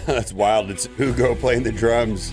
That's wild. It's Hugo playing the drums.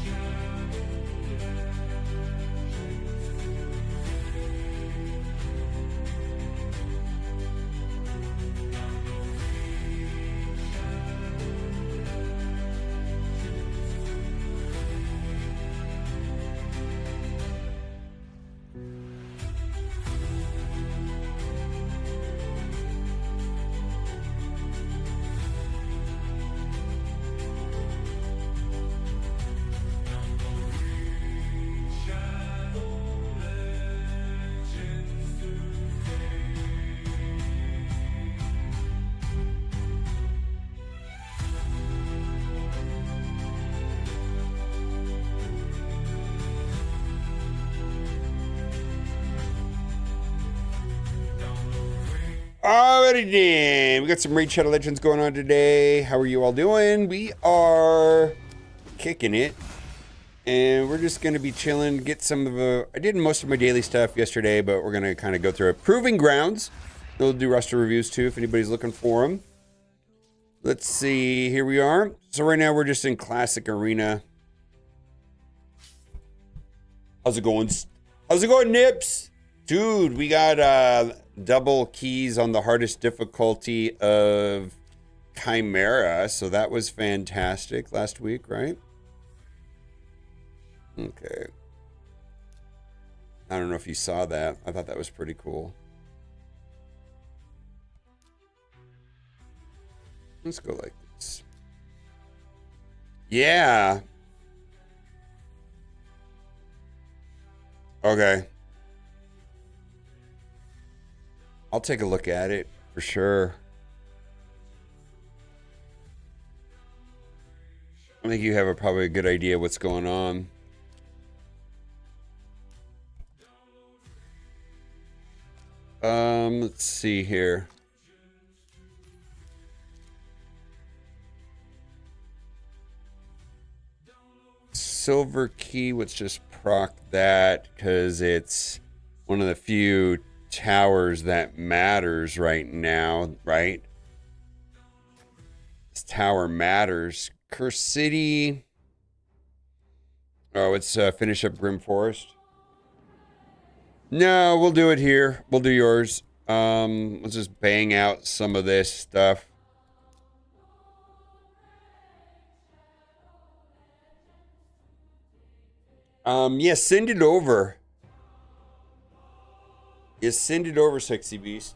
Alrighty then, we got some Raid Shadow Legends going on today. How are you all doing? We are kicking it, and we're just going to be chilling, get some of I did most of my daily stuff yesterday, but we're going to kind of go through it. Proving Grounds. We'll do roster reviews too if anybody's looking for them. Let's see, here we are. So right now we're just in Classic Arena. How's it going? How's it going, Nips? Dude, we got double keys on the hardest difficulty of Chimera, so that was fantastic last week, right? Okay. I don't know if you saw that. I thought that was pretty cool. Let's go like this. Yeah. Okay. I'll take a look at it for sure. I think you have probably a good idea what's going on. Let's see here. Silver key, let's just proc that because it's one of the few towers that matters right now, right? This tower matters. Curse City. Oh, it's finish up Grim Forest. No, we'll do it here. We'll do yours. Let's just bang out some of this stuff. Yeah, send it over. Yeah, send it over, Sexy Beast.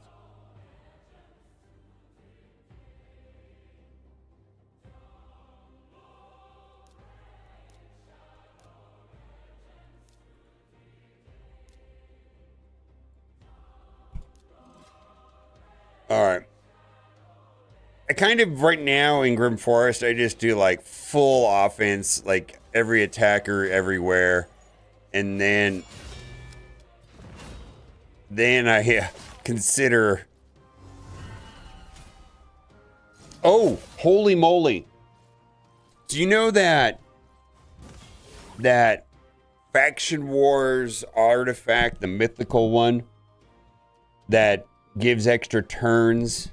All right. I kind of, right now in Grim Forest, I just do like full offense, like every attacker everywhere. And then I consider... Oh, holy moly. Do you know that Faction Wars artifact, the mythical one, that gives extra turns?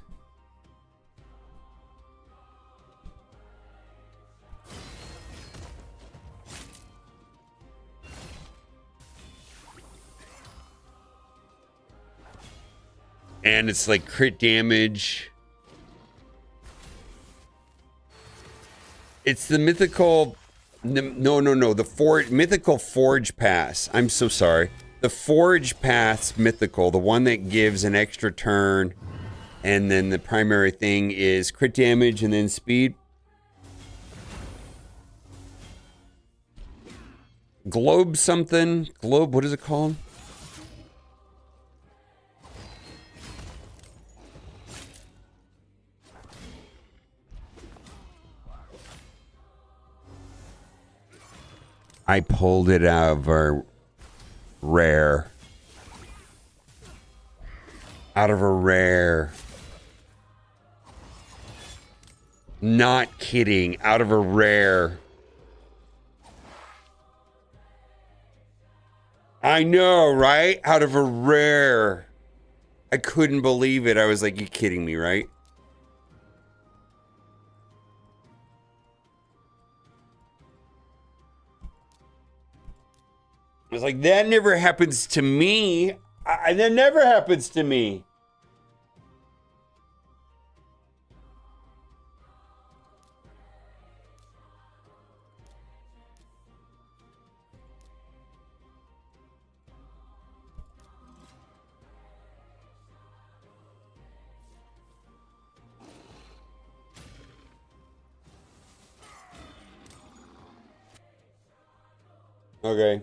And it's like crit damage. It's the mythical... No. The mythical Forge Pass. I'm so sorry. The Forge Pass mythical. The one that gives an extra turn. And then the primary thing is crit damage and then speed. Globe something. Globe, what is it called? I pulled it out of a rare. Out of a rare. Not kidding. Out of a rare. I know, right? Out of a rare. I couldn't believe it. I was like, you kidding me, right? I was like, that never happens to me. That never happens to me. Okay.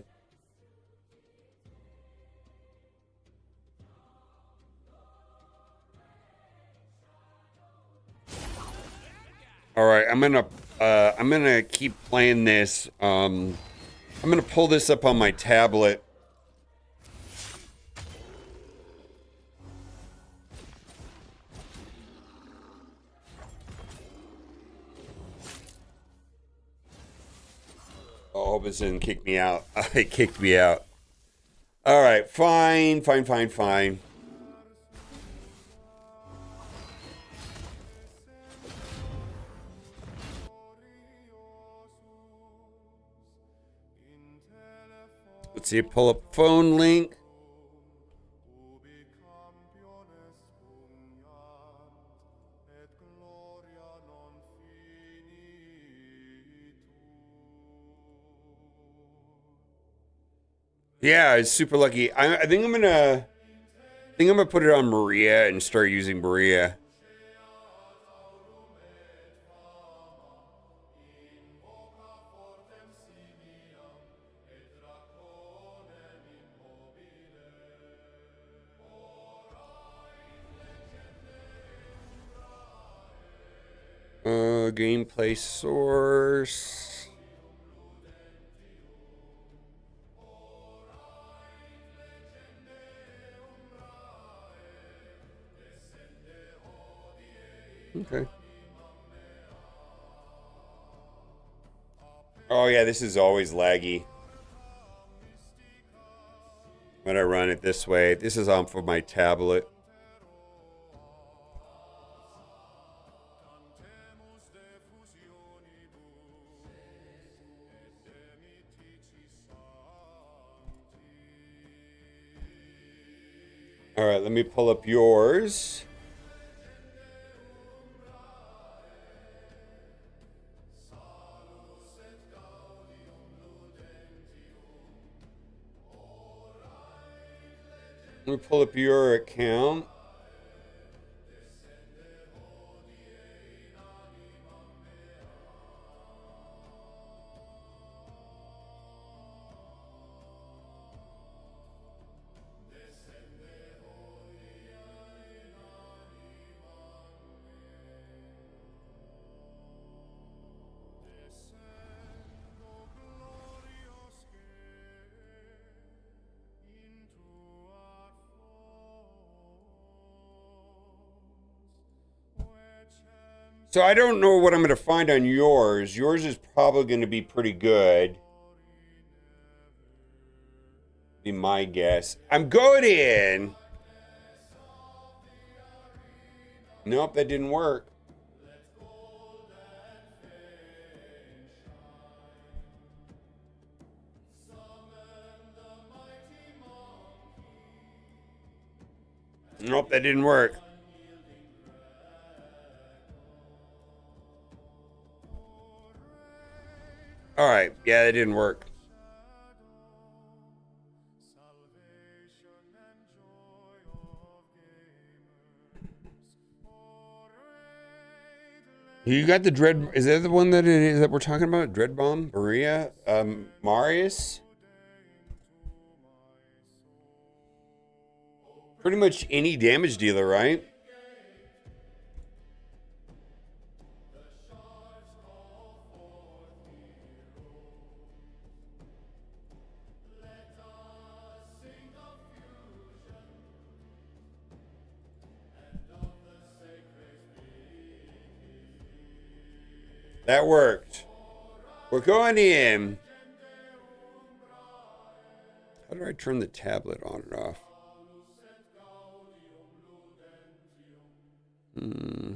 All right, I'm gonna keep playing this. I'm gonna pull this up on my tablet. Oh, I hope it didn't kick me out. It kicked me out. All right, fine. Let's see, pull up phone link. Yeah, it's super lucky. I think I'm gonna put it on Maria and start using Maria. Gameplay source. Okay. Oh yeah, this is always laggy when I run it this way. This is on for my tablet. All right, let me pull up yours. Let me pull up your account. So I don't know what I'm going to find on yours. Yours is probably going to be pretty good. Be my guess. I'm going in. Nope, that didn't work. Nope, that didn't work. All right, yeah, that didn't work. You got the Dread. Is that the one that it is that we're talking about? Dread Bomb, Maria, Marius. Pretty much any damage dealer, right? That worked. We're going in. How do I I turn the tablet on and off? Hmm.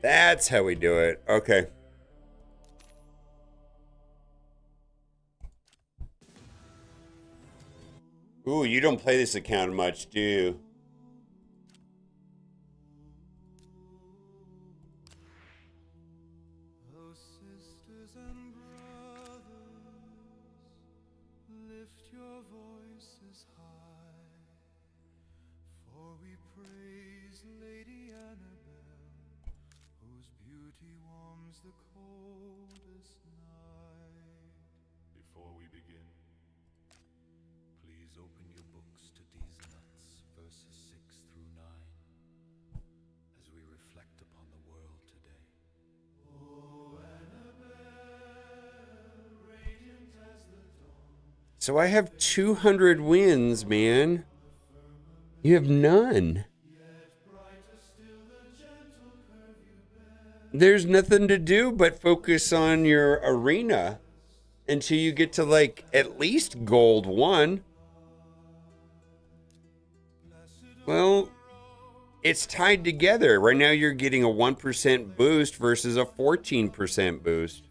That's how we do it. Okay. Ooh, you don't play this account much, do you? Oh, sisters and brothers, lift your voices high, for we praise Lady Annabelle, whose beauty warms the coldest night. Before we begin, please open your books to These Nuts, verses 6 through 9, as we reflect upon the world today. So I have 200 wins, man. You have none. There's nothing to do but focus on your arena until you get to like at least gold 1. Well, it's tied together. Right now you're getting a 1% boost versus a 14% boost.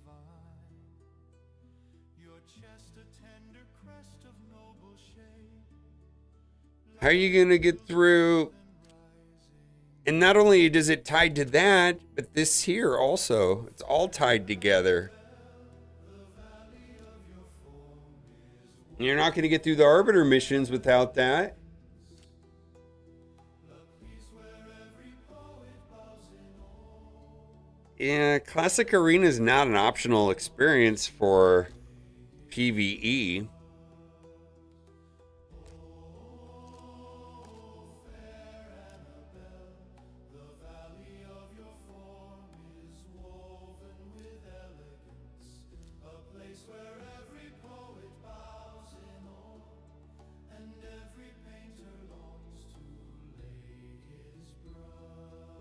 How are you going to get through? And not only does it tied to that, but this here also. It's all tied together. You're not going to get through the Arbiter missions without that. Yeah, Classic Arena is not an optional experience for PvE.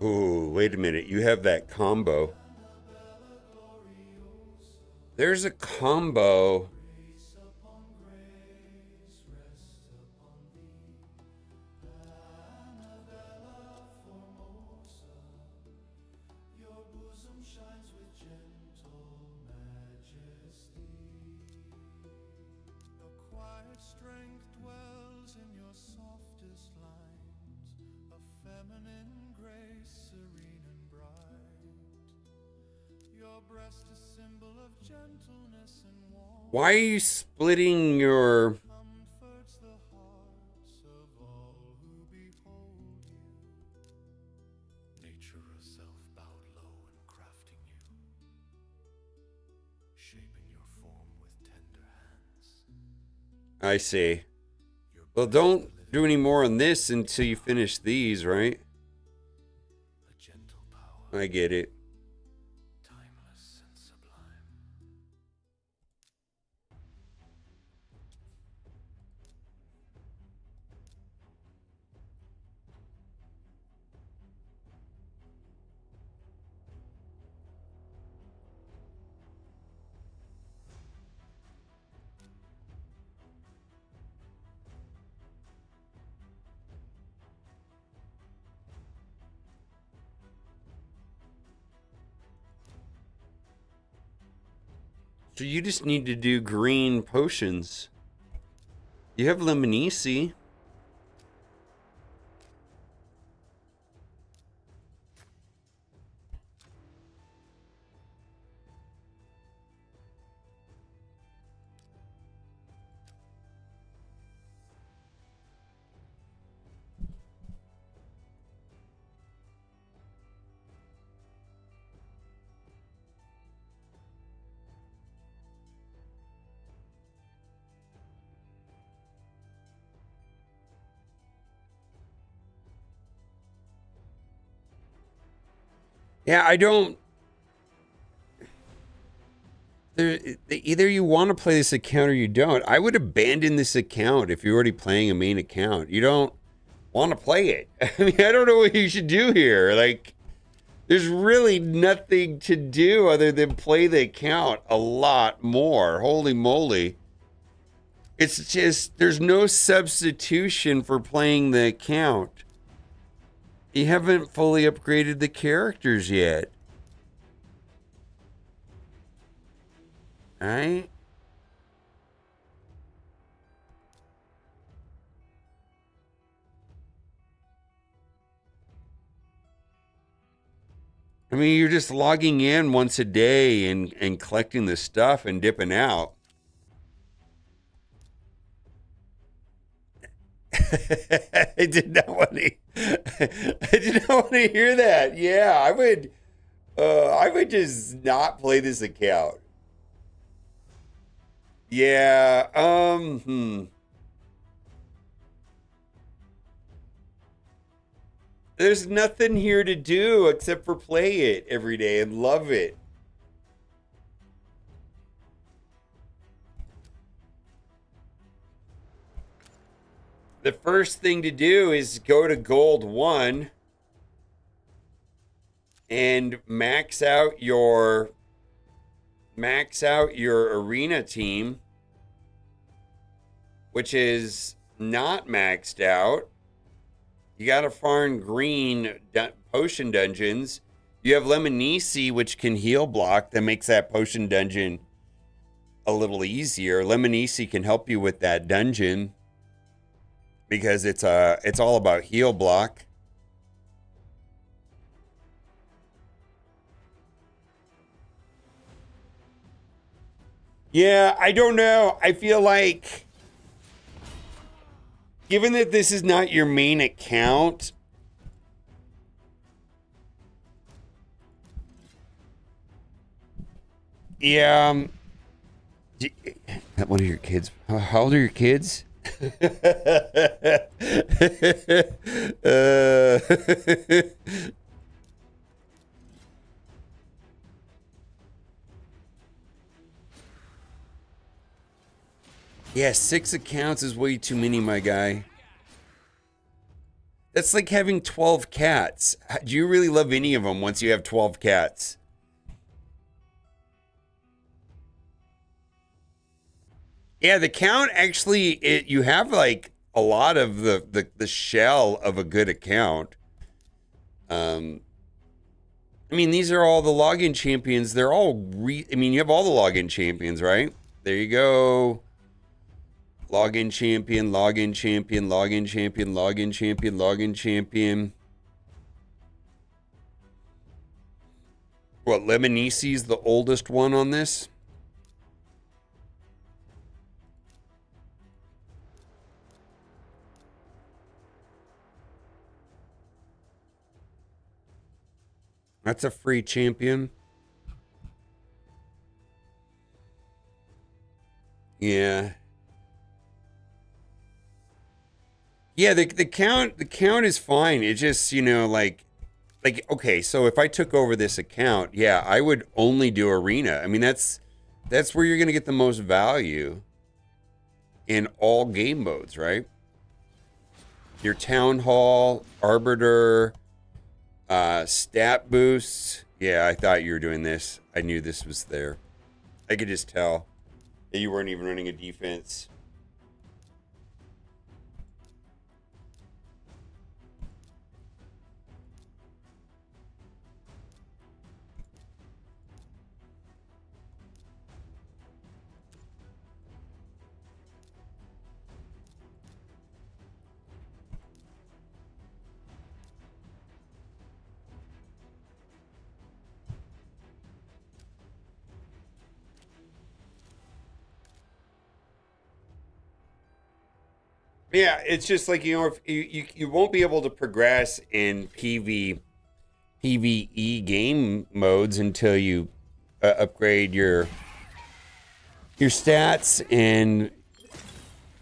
Ooh, wait a minute. You have that combo. There's a combo. Strength dwells in your softest lines, a feminine grace, serene and bright. Your breast a symbol of gentleness and warmth. Why are you splitting your... Comforts the hearts of all who behold you. Nature herself bowed low in crafting you, shaping your form with tender hands. I see. Well, don't do any more on this until you finish these, right? A gentle power, I get it. timeless and sublime. So you just need to do green potions. You have Lemonisi. Yeah, I don't... Either you want to play this account or you don't. I would abandon this account if you're already playing a main account. You don't want to play it. I mean, I don't know what you should do here. Like, there's really nothing to do other than play the account a lot more. Holy moly. It's just, there's no substitution for playing the account. You haven't fully upgraded the characters yet. Alright? I mean, you're just logging in once a day and collecting the stuff and dipping out. I did not want to. I did not want to hear that. Yeah, I would. I would just not play this account. Yeah. There's nothing here to do except for play it every day and love it. The first thing to do is go to Gold 1 and max out your arena team, which is not maxed out. You got to farm green potion dungeons. You have Lemonici, which can heal block. That makes that potion dungeon a little easier. Lemonici can help you with that dungeon because it's all about heal block. Yeah, I don't know. I feel like, given that this is not your main account, yeah, one of your kids. How old are your kids? Yeah, 6 accounts is way too many, my guy. That's like having 12 cats. Do you really love any of them once you have 12 cats? Yeah, the count actually, you have like a lot of the shell of a good account. I mean, these are all the login champions. They're all I mean, you have all the login champions, right? There you go. Login champion, login champion, login champion, login champion, login champion. What, Lemoniци's the oldest one on this? That's a free champion. Yeah. Yeah, the count is fine. It just, you know, like okay, so if I took over this account, yeah, I would only do arena. I mean, that's where you're going to get the most value in all game modes, right? Your town hall, arbiter, stat boosts. Yeah, I thought you were doing this. I knew this was there. I could just tell that you weren't even running a defense. Yeah, it's just like, you know, if you won't be able to progress in PvE game modes until you upgrade your stats, and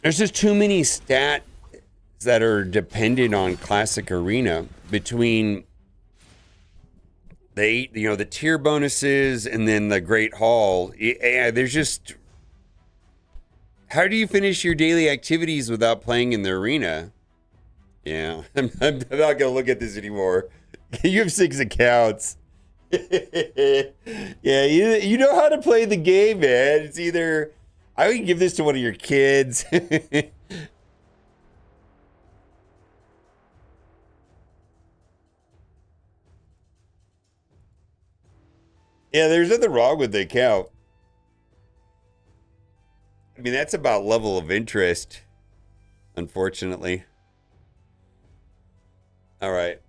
there's just too many stats that are dependent on classic arena between they, the tier bonuses and then the Great Hall. Yeah, there's just, how do you finish your daily activities without playing in the arena? Yeah, I'm not gonna look at this anymore. You have 6 accounts. Yeah, you know how to play the game, man. It's either I would give this to one of your kids. Yeah, there's nothing wrong with the account. I mean, that's about level of interest, unfortunately. All right.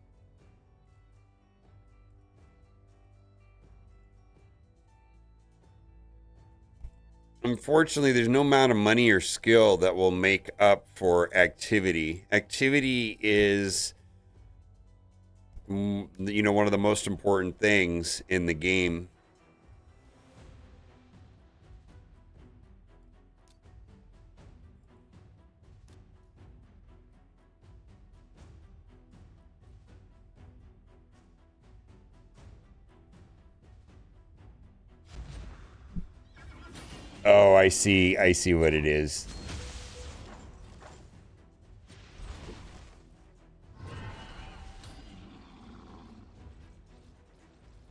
Unfortunately, there's no amount of money or skill that will make up for activity. Activity is, one of the most important things in the game. Oh, I see. I see what it is.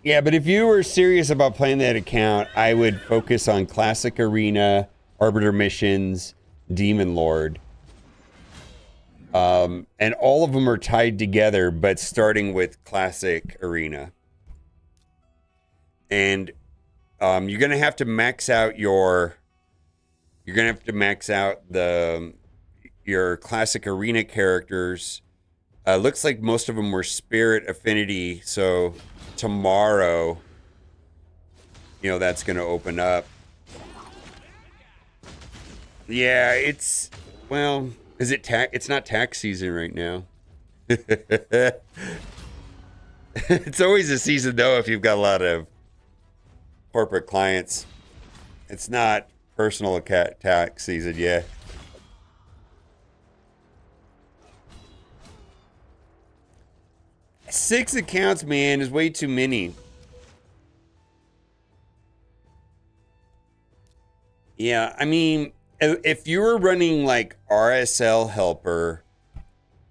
Yeah, but if you were serious about playing that account, I would focus on Classic Arena, Arbiter Missions, Demon Lord. And all of them are tied together, but starting with Classic Arena. And you're gonna have to max out your. You're gonna have to max out your Classic Arena characters. Looks like most of them were Spirit Affinity, so tomorrow, that's gonna open up. Yeah, well, is it tax? It's not tax season right now. It's always a season though if you've got a lot of corporate clients. It's not personal tax season yet. Six accounts, man, is way too many. Yeah, I mean, if you were running like RSL Helper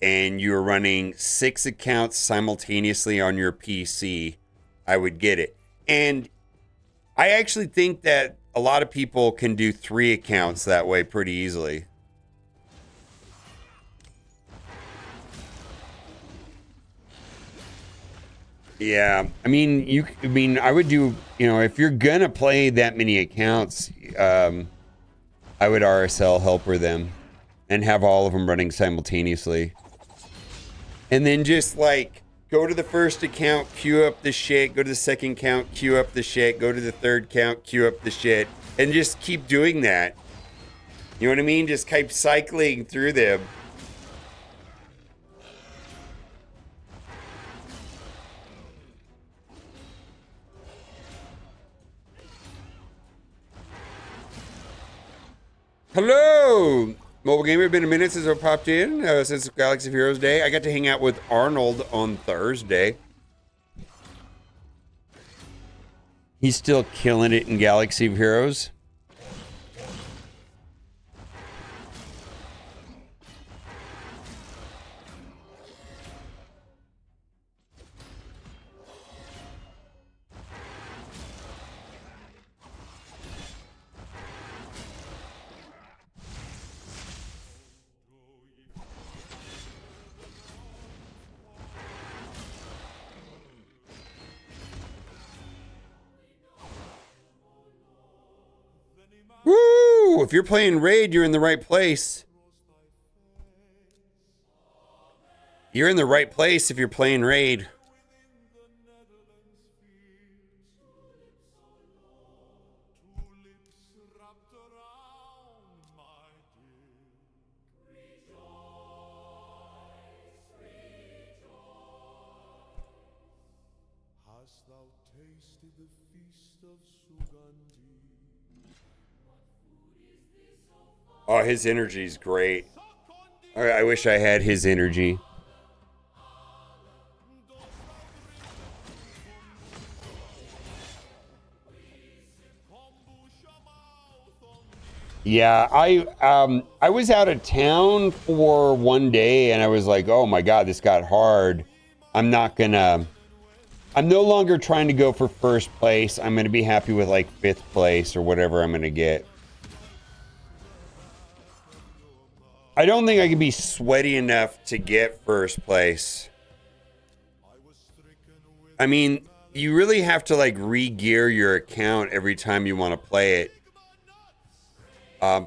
and you were running 6 accounts simultaneously on your PC, I would get it. And I actually think that a lot of people can do 3 accounts that way pretty easily. Yeah, I mean, I would do, if you're gonna play that many accounts, I would RSL Helper them and have all of them running simultaneously. And then just like go to the first account, queue up the shit, go to the second count, queue up the shit, go to the third count, queue up the shit, and just keep doing that. You know what I mean? Just keep cycling through them. Hello! Mobile Gamer, been a minute since I popped in, since Galaxy of Heroes Day. I got to hang out with Arnold on Thursday. He's still killing it in Galaxy of Heroes. Woo! If you're playing Raid, you're in the right place. You're in the right place if you're playing Raid. Hast thou tasted the feast of Sugandhi? Oh, his energy's great. I wish I had his energy. Yeah, I was out of town for one day and I was like, oh my god, this got hard. I'm not gonna I'm no longer trying to go for first place. I'm gonna be happy with like fifth place or whatever I'm gonna get. I don't think I can be sweaty enough to get first place. I mean, you really have to like re-gear your account every time you want to play it.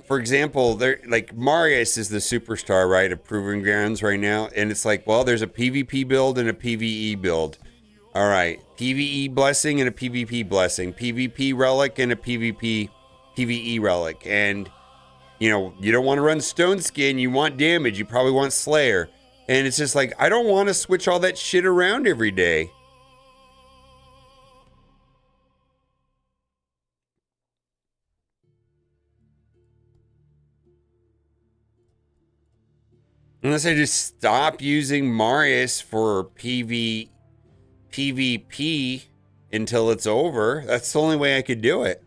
For example, there like Marius is the superstar, right, of Proving Grounds right now, and it's like, well, there's a PvP build and a PvE build. All right, PvE blessing and a PvP blessing, PvP relic and a PvE relic, and you know you don't want to run Stone Skin, you want damage, you probably want Slayer, and it's just like I don't want to switch all that shit around every day. Unless I just stop using Marius for PvP until it's over. That's the only way I could do it.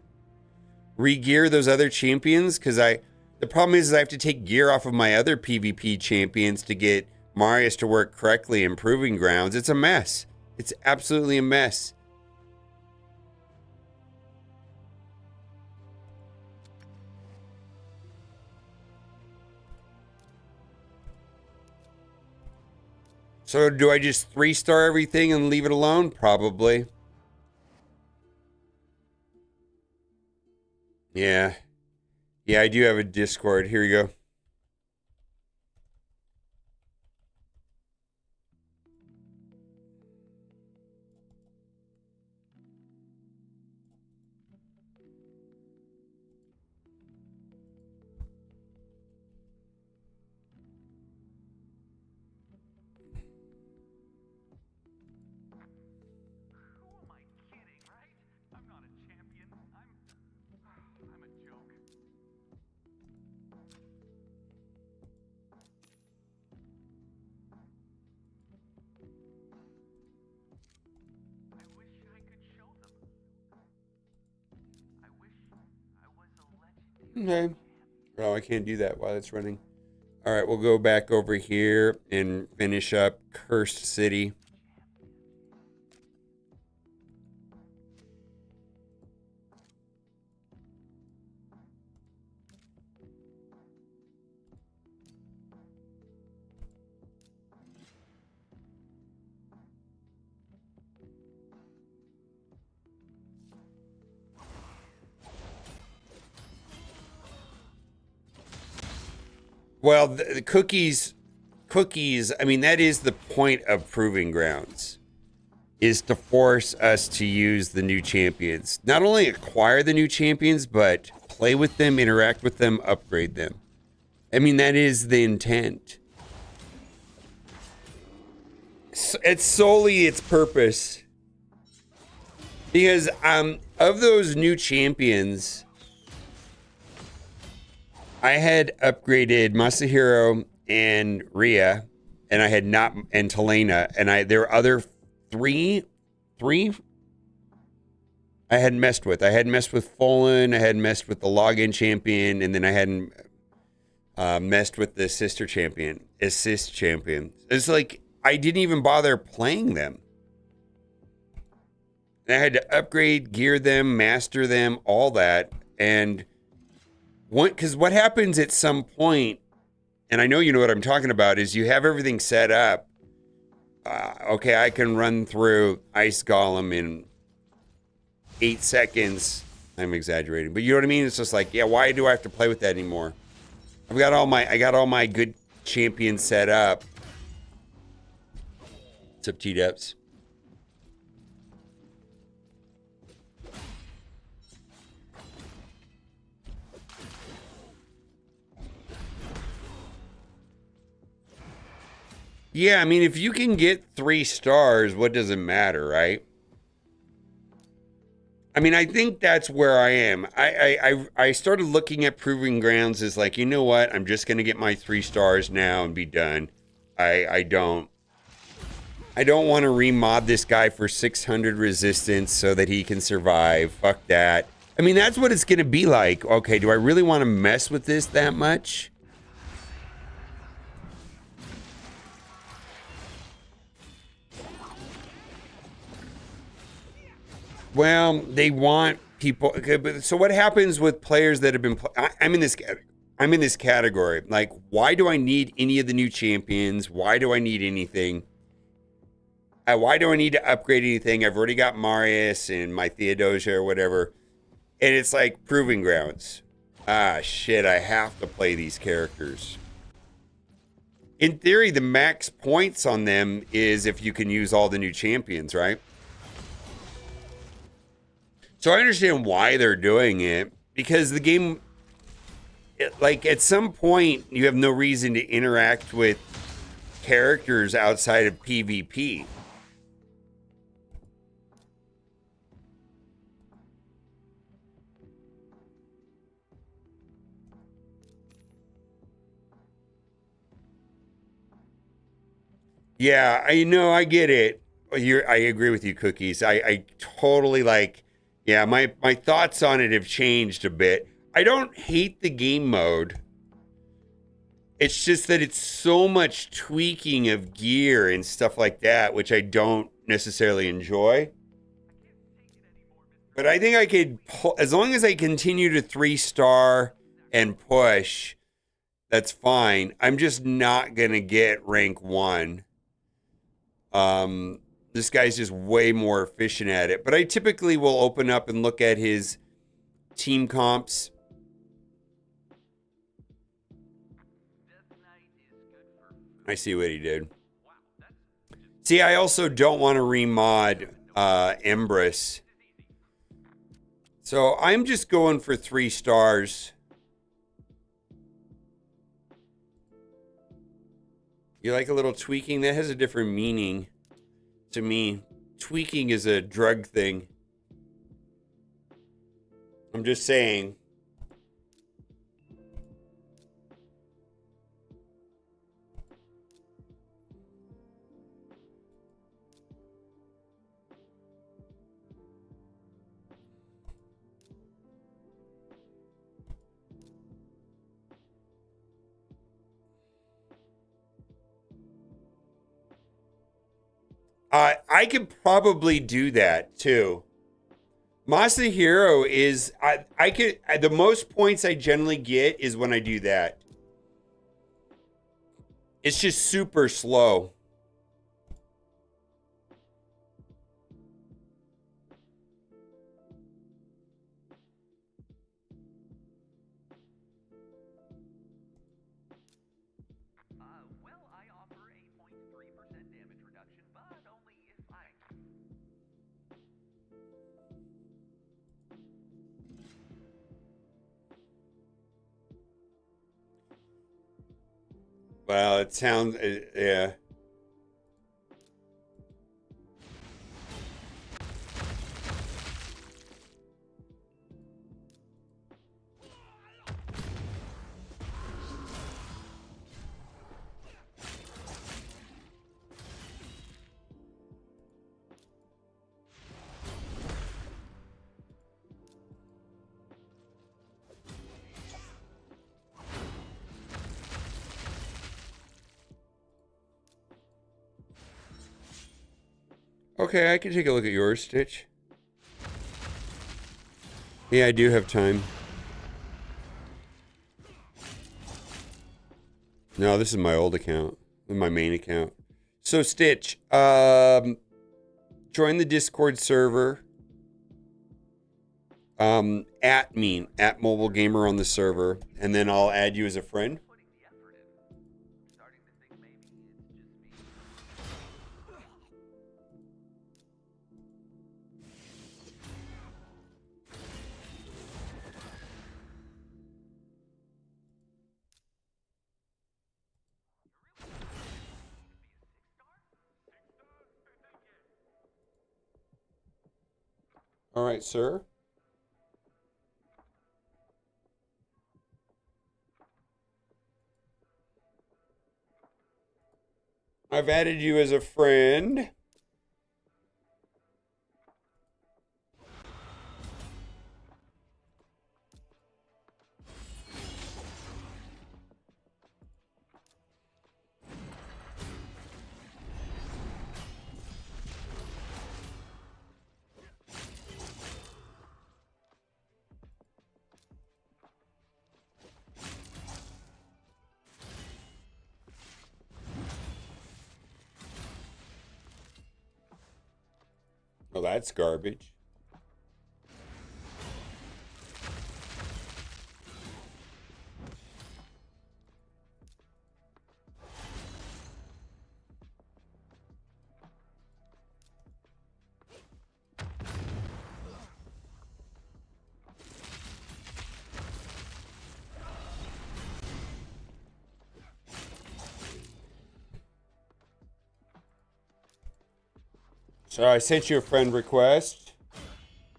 Re-gear those other champions, because the problem is I have to take gear off of my other PvP champions to get Marius to work correctly in Proving Grounds. It's a mess. It's absolutely a mess. So do I just 3-star everything and leave it alone? Probably. Yeah. Yeah, I do have a Discord. Here you go. Okay. Oh, I can't do that while it's running. All right, we'll go back over here and finish up Cursed City. Well, the cookies, I mean, that is the point of Proving Grounds, is to force us to use the new champions. Not only acquire the new champions, but play with them, interact with them, upgrade them. I mean, that is the intent. It's solely its purpose. Because of those new champions, I had upgraded Masahiro and Rhea, and I had not, and Telena, and there were other three I hadn't messed with. I hadn't messed with Fallen, I hadn't messed with the login champion, and then I hadn't messed with the assist champion. It's like I didn't even bother playing them. And I had to upgrade, gear them, master them, all that, and because what happens at some point, and I know you know what I'm talking about, is you have everything set up. Okay, I can run through Ice Golem in 8 seconds. I'm exaggerating, but you know what I mean? It's just like, yeah, why do I have to play with that anymore? I got all my good champions set up. What's up, T-Depths? Yeah, I mean, if you can get 3 stars, what does it matter, right? I mean, I think that's where I am. I started looking at Proving Grounds as like, you know what? I'm just gonna get my 3 stars now and be done. I don't want to remod this guy for 600 resistance so that he can survive. Fuck that. I mean, that's what it's going to be like. Okay, do I really want to mess with this that much? Well, they want people. Okay, but so what happens with players that have been? I'm in this. I'm in this category. Like, why do I need any of the new champions? Why do I need anything? Why do I need to upgrade anything? I've already got Marius and my Theodosia or whatever, and it's like proving grounds. Ah, shit! I have to play these characters. In theory, the max points on them is if you can use all the new champions, right? So I understand why they're doing it, because the game, like at some point, you have no reason to interact with characters outside of PvP. Yeah, I know, I get it. I agree with you, Cookies. I totally like. Yeah, my thoughts on it have changed a bit. I don't hate the game mode. It's just that it's so much tweaking of gear and stuff like that, which I don't necessarily enjoy. But I think I could, as long as I continue to 3-star and push, that's fine. I'm just not gonna get rank 1. This guy's just way more efficient at it. But I typically will open up and look at his team comps. I see what he did. See, I also don't want to remod Empress. So I'm just going for 3 stars. You like a little tweaking? That has a different meaning to me. Tweaking is a drug thing. I'm just saying. I could probably do that too. Masahiro is I could the most points I generally get is when I do that. It's just super slow. Well, I offer a 0.3% damage reduction, but only if I... Well, it sounds yeah. Okay, I can take a look at yours, Stitch. Yeah, I do have time. No, this is my old account, my main account. So Stitch, join the Discord server. At me, at Mobile Gamer on the server, and then I'll add you as a friend. putting the effort in. Starting to think maybe it's All right, sir. I've added you as a friend. Oh, that's garbage. So I sent you a friend request.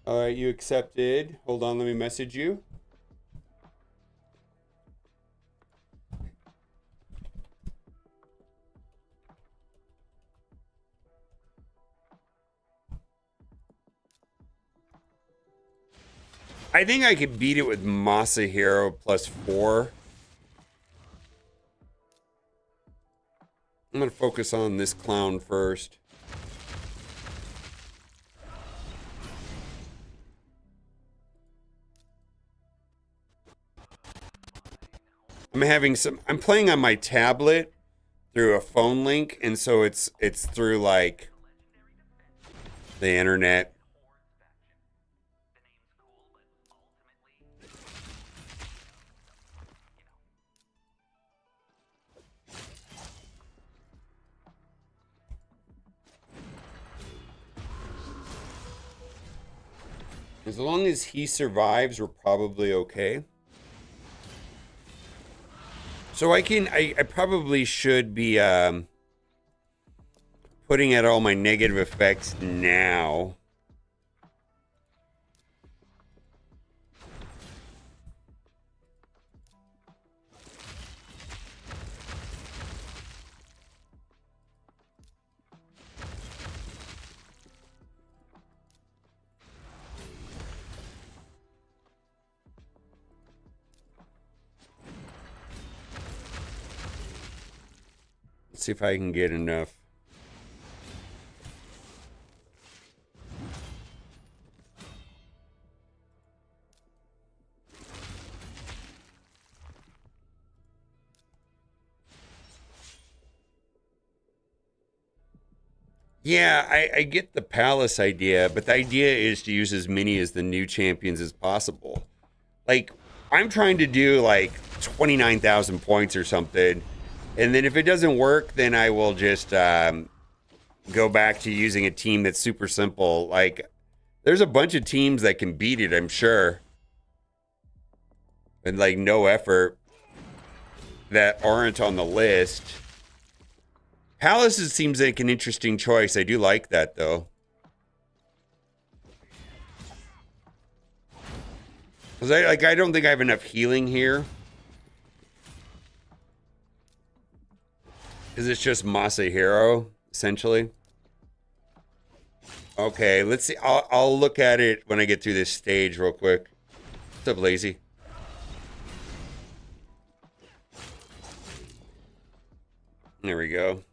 All right, you accepted. Hold on, let me message you. I think I could beat it with Masahiro +4. I'm gonna focus on this clown first. I'm playing on my tablet through a phone link, and so it's through like the internet. As long as he survives, we're probably okay. So I probably should be putting out all my negative effects now. Let's see if I can get enough. Yeah, I get the palace idea, but the idea is to use as many as the new champions as possible. Like, I'm trying to do like 29,000 points or something. And then if it doesn't work, then I will just go back to using a team that's super simple. Like, there's a bunch of teams that can beat it, I'm sure. And like no effort that aren't on the list. Palace seems like an interesting choice. I do like that though. Cause I don't think I have enough healing here. Cause it's just Masahiro, essentially. Okay, let's see. I'll look at it when I get through this stage real quick. What's up, Lazy? There we go.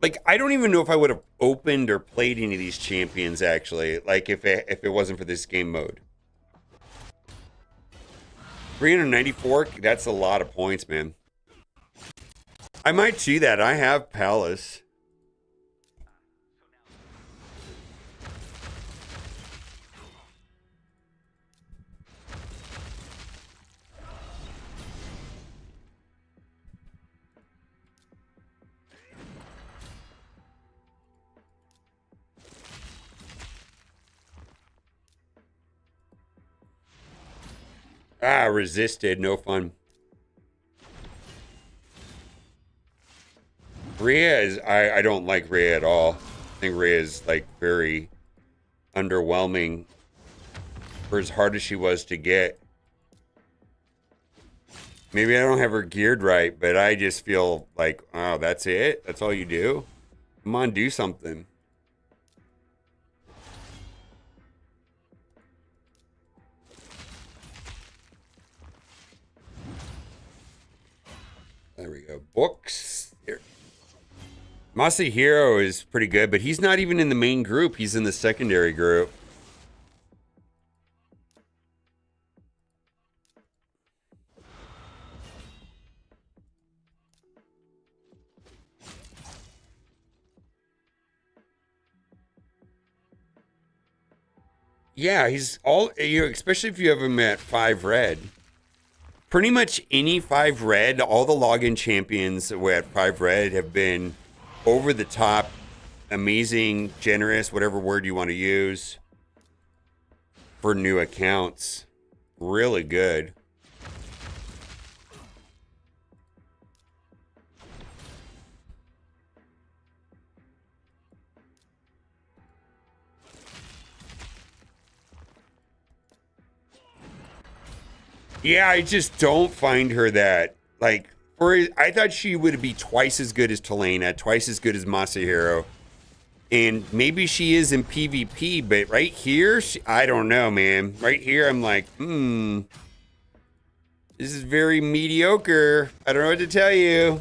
Like, I don't even know if I would have opened or played any of these champions, actually. Like, if it wasn't for this game mode. 394, that's a lot of points, man. I might see that. I have Palace. Ah, resisted. No fun. Rhea is... I don't like Rhea at all. I think Rhea is, like, very underwhelming for as hard as she was to get. Maybe I don't have her geared right, but I just feel like, oh, that's it? That's all you do? Come on, do something. There we go. Books. Here. Masahiro is pretty good, but he's not even in the main group. He's in the secondary group. Yeah, he's all you know, especially if you have him at 5 red. Pretty much any 5 red, all the login champions that were at 5 red have been over the top, amazing, generous, whatever word you want to use, for new accounts. Really good. Yeah, I just don't find her that, like, I thought she would be twice as good as Talena, twice as good as Masahiro. And maybe she is in PvP, but right here, I don't know, man. Right here, I'm like, this is very mediocre. I don't know what to tell you.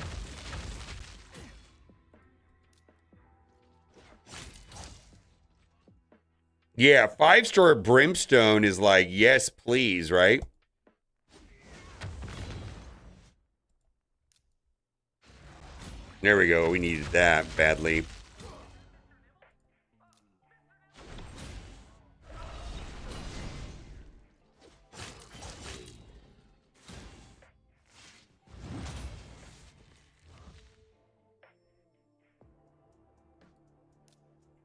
Yeah, 5-star Brimstone is like, yes, please, right? There we go. We needed that badly.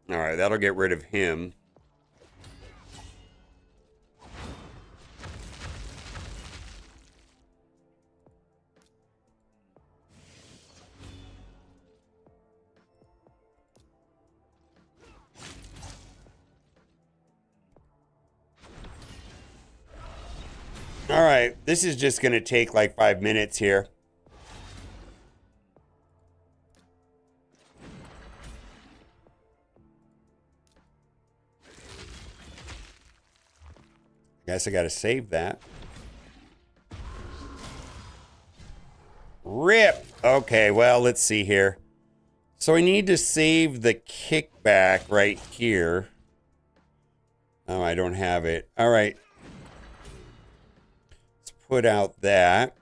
All right, that'll get rid of him. All right, this is just going to take like 5 minutes here. Guess I got to save that. Rip. Okay, well, let's see here. So I need to save the kickback right here. Oh, I don't have it. All right. Let's put out that.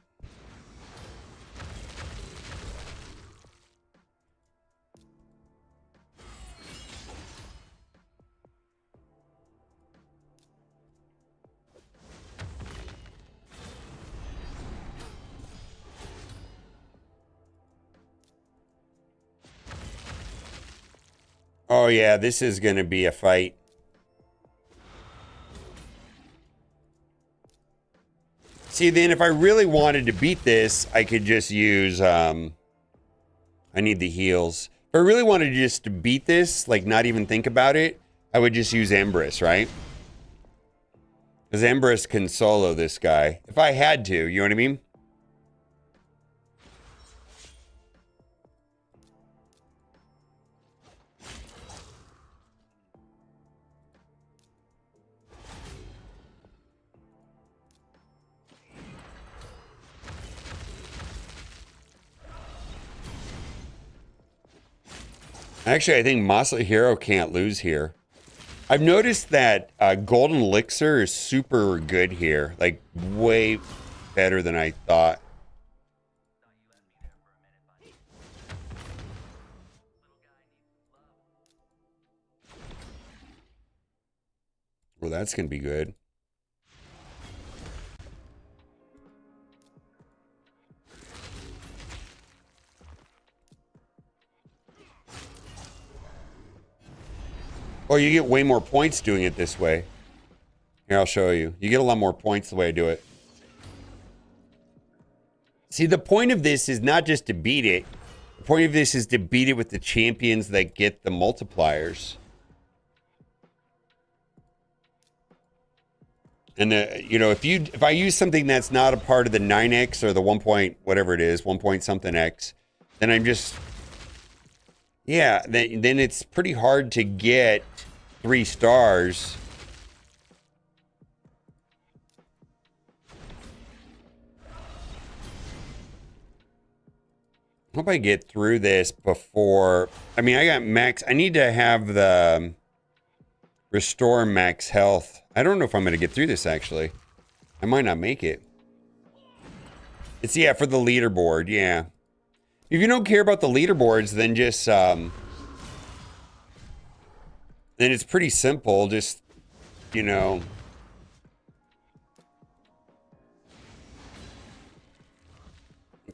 Oh, yeah, this is going to be a fight. See, then if I really wanted to beat this, I could just use, I need the heals. If I really wanted just to beat this, like not even think about it, I would just use Empress, right? Because Empress can solo this guy. If I had to, you know what I mean? Actually, I think Masahiro can't lose here. I've noticed that Golden Elixir is super good here. Like, way better than I thought. Well, that's going to be good. Oh, you get way more points doing it this way. Here, I'll show you. You get a lot more points the way I do it. See, the point of this is not just to beat it. The point of this is to beat it with the champions that get the multipliers. And you know, if I use something that's not a part of the 9x or the 1 point whatever it is, 1 point something x, then I'm just, yeah, then it's pretty hard to get 3 stars. I hope I get through this before. I mean, I got max. I need to have the restore max health. I don't know if I'm going to get through this, actually. I might not make it. It's, yeah, for the leaderboard, yeah. If you don't care about the leaderboards, then just, then it's pretty simple. Just you know,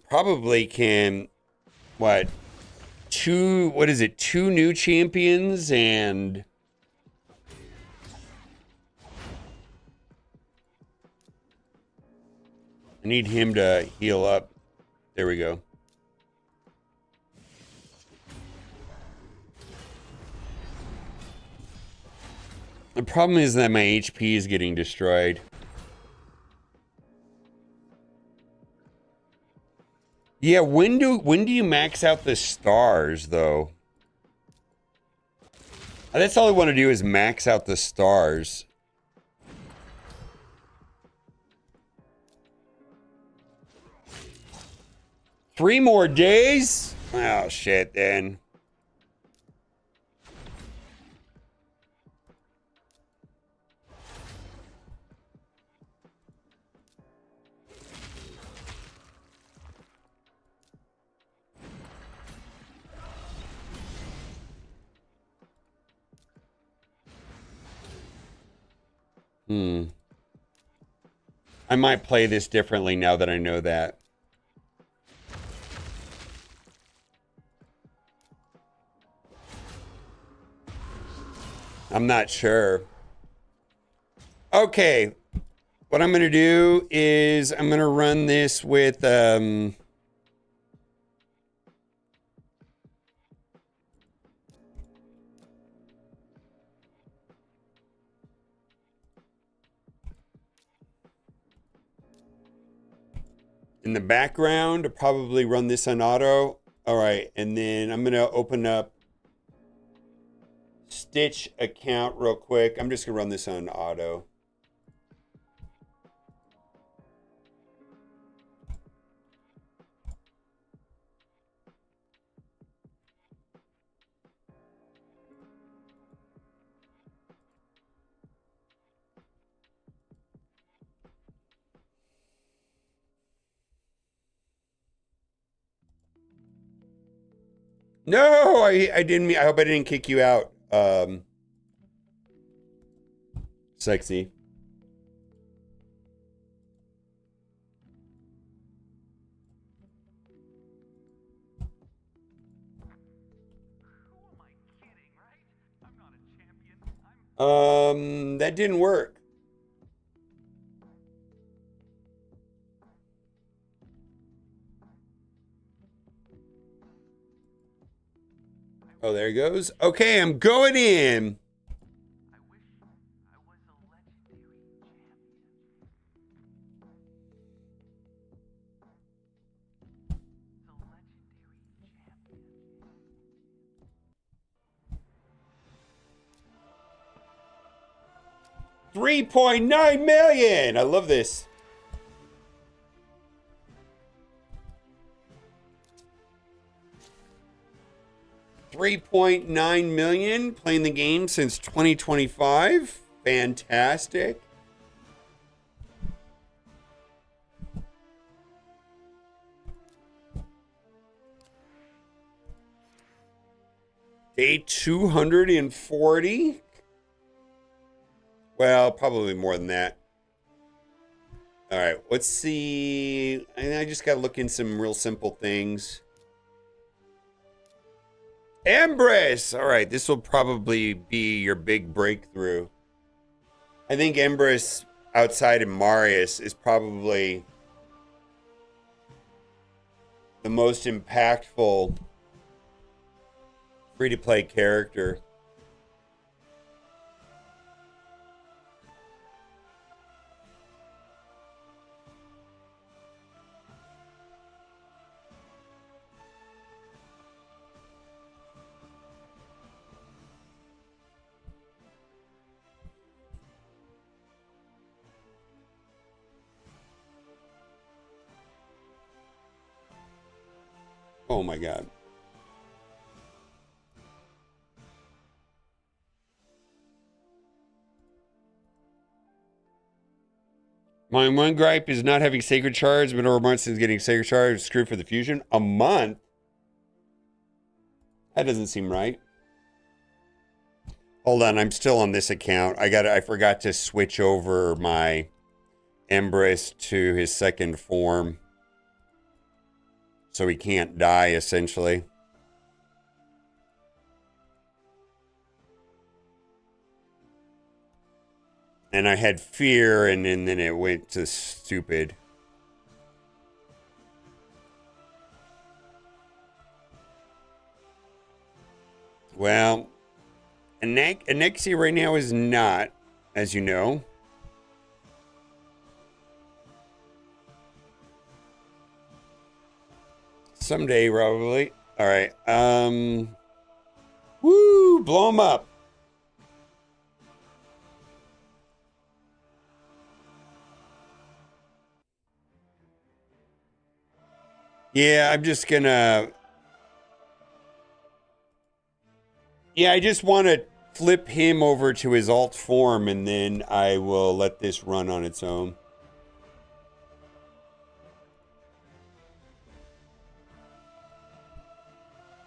probably can, what, what is it, 2 new champions and I need him to heal up. There we go. The problem is that my HP is getting destroyed. Yeah, when do you max out the stars though? That's all I want to do is max out the stars. Three more days? Oh shit, then. I might play this differently now that I know that. I'm not sure. Okay. What I'm going to do is I'm going to run this with in the background to probably run this on auto. All right, and then I'm going to open up Stitch account real quick. I'm just going to run this on auto. No, I didn't mean, I hope I didn't kick you out. Sexy. Who am I kidding, right? I'm not a champion. That didn't work. Oh, there he goes. Okay, I'm going in. I wish I was a legendary champion. The legendary champion. 3.9 million. I love this. $3.9 million playing the game since 2025. Fantastic. Day 240. Well, probably more than that. All right, let's see. I just got to look in some real simple things. Empress! All right, this will probably be your big breakthrough. I think Empress outside of Marius is probably the most impactful free-to-play character. Oh my God. My one gripe is not having Sacred Shards, but over months is getting Sacred Shards screwed for the fusion. A month? That doesn't seem right. Hold on, I'm still on this account. I forgot to switch over my Empress to his second form. So he can't die, essentially. And I had fear, and then it went to stupid. Well, Anexia right now is not, as you know. Someday, probably. All right. Woo! Blow him up. Yeah, I'm just gonna... Yeah, I just want to flip him over to his alt form, and then I will let this run on its own.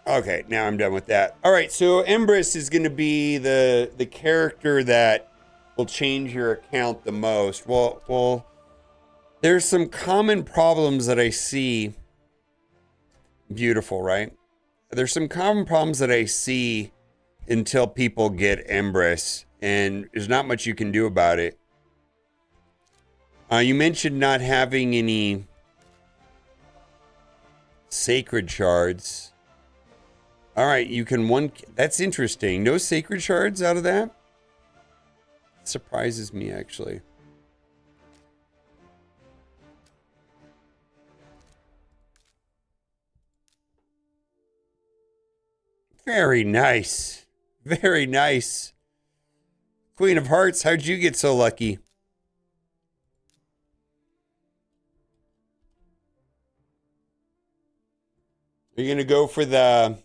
Okay, now I'm done with that. All right, so Empress is going to be the character that will change your account the most. Well, there's some common problems that I see. Beautiful, right? There's some common problems that I see until people get Empress, and there's not much you can do about it. You mentioned not having any sacred shards. All right, you can one... That's interesting. No sacred shards out of that? Surprises me, actually. Very nice. Very nice. Queen of Hearts, how'd you get so lucky? Are you going to go for the...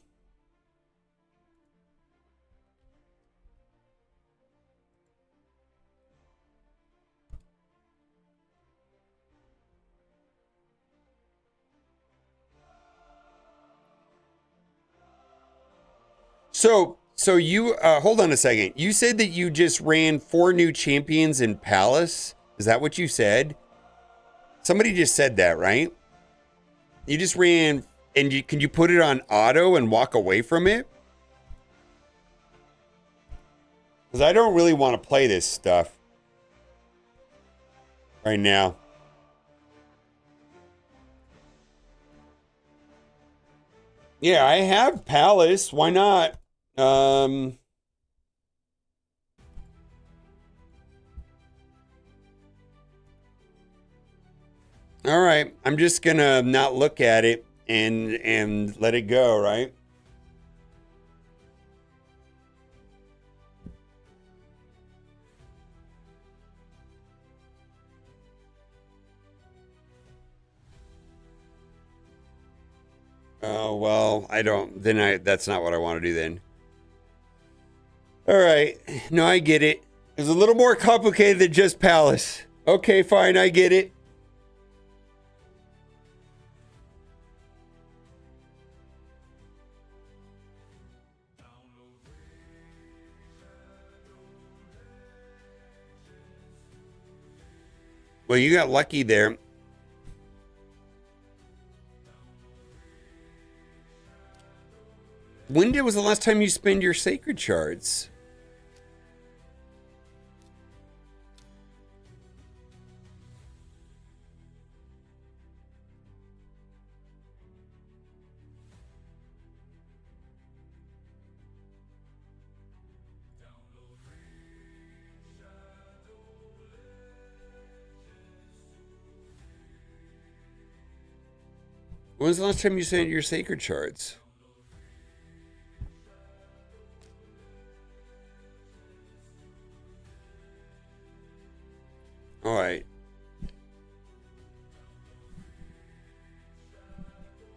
So you, hold on a second. You said that you just ran 4 new champions in Palace? Is that what you said? Somebody just said that, right? You just ran, and can you put it on auto and walk away from it? Because I don't really want to play this stuff right now. Yeah, I have Palace. Why not? All right, I'm just gonna not look at it and let it go, right? Oh, well, that's not what I want to do then. All right. No, I get it. It's a little more complicated than just Palace. Okay, fine, I get it. Well, you got lucky there. When was the last time you spent your sacred shards? When was the last time you spent your sacred shards? All right.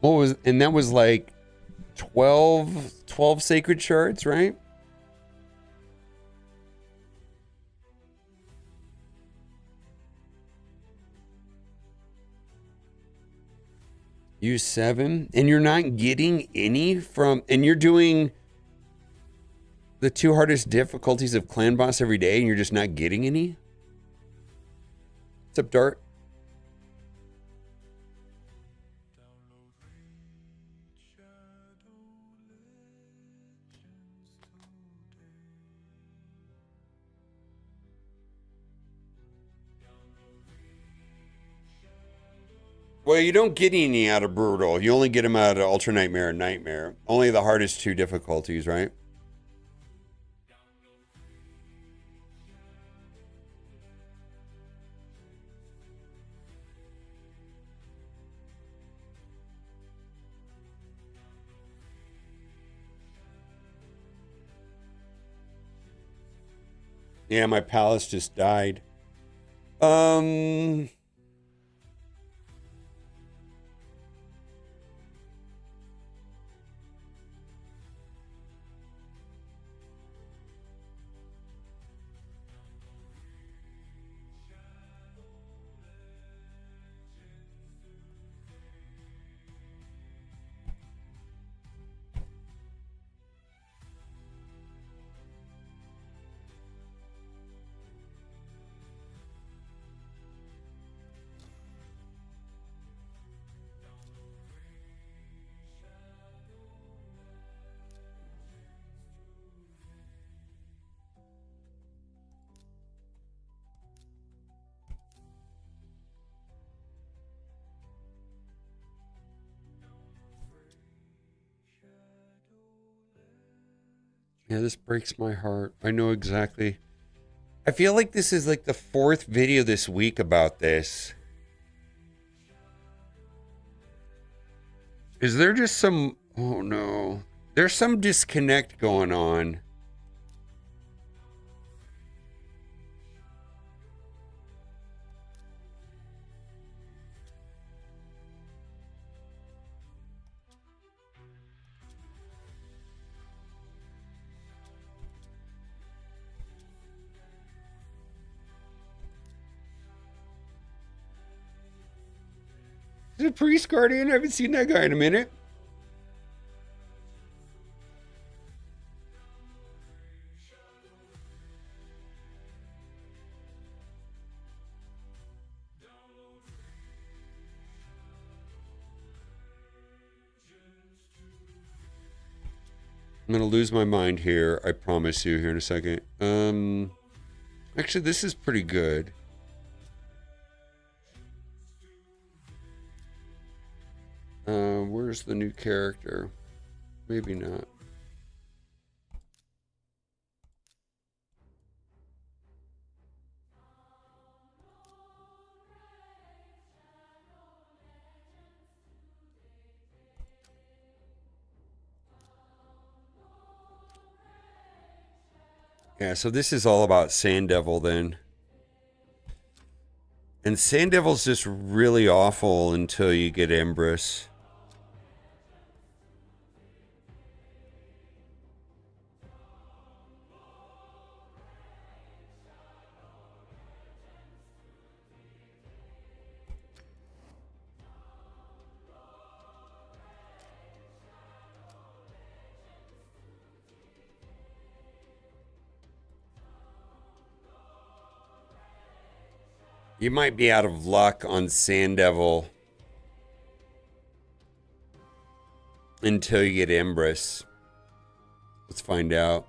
That was like 12 sacred shards, right? Use 7, and you're not getting any from, and you're doing the 2 hardest difficulties of Clan Boss every day and you're just not getting any? What's up, Dart? Well, you don't get any out of Brutal. You only get them out of Ultra Nightmare and Nightmare. Only the hardest 2 difficulties, right? Yeah, my palace just died. Yeah, this breaks my heart. I know exactly. I feel like this is like the 4th video this week about this. Is there just some... Oh no. There's some disconnect going on. Is it Priest Guardian? I haven't seen that guy in a minute. I'm gonna lose my mind here. I promise you here in a second. Actually, this is pretty good. Where's the new character? Maybe not. Yeah, so this is all about Sand Devil then. And Sand Devil's just really awful until you get Empress. You might be out of luck on Sand Devil until you get Empress. Let's find out.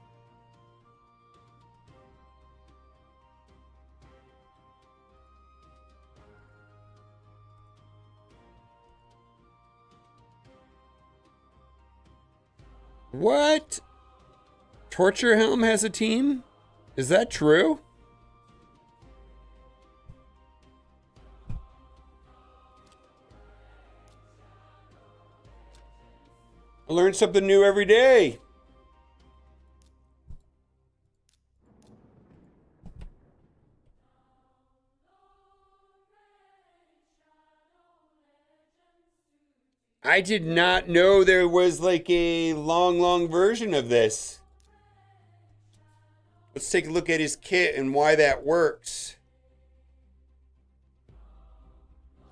What? Torture Helm has a team? Is that true? I learn something new every day. I did not know there was like a long version of this. Let's take a look at his kit and why that works.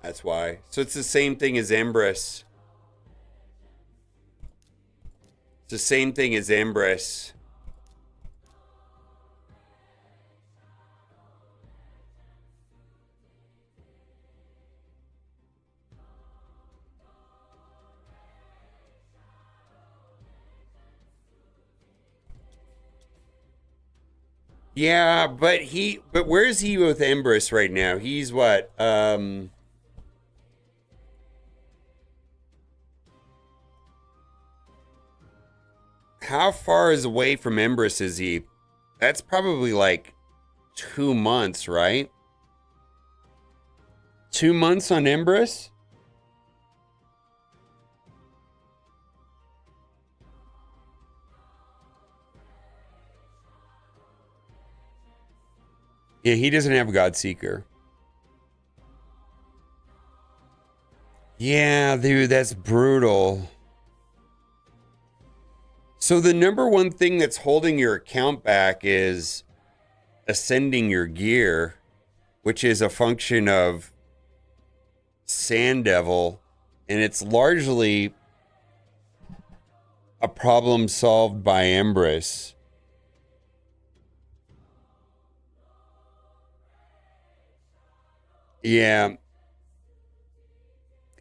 That's why. So it's the same thing as Empress. It's the same thing as Empress. Yeah, but where is he with Empress right now? He's what? How far is away from Empress is he? That's probably like 2 months, right? 2 months on Empress? Yeah, he doesn't have Godseeker. Yeah, dude, that's brutal. So the number one thing that's holding your account back is ascending your gear, which is a function of Sand Devil, and it's largely a problem solved by Empress. Yeah.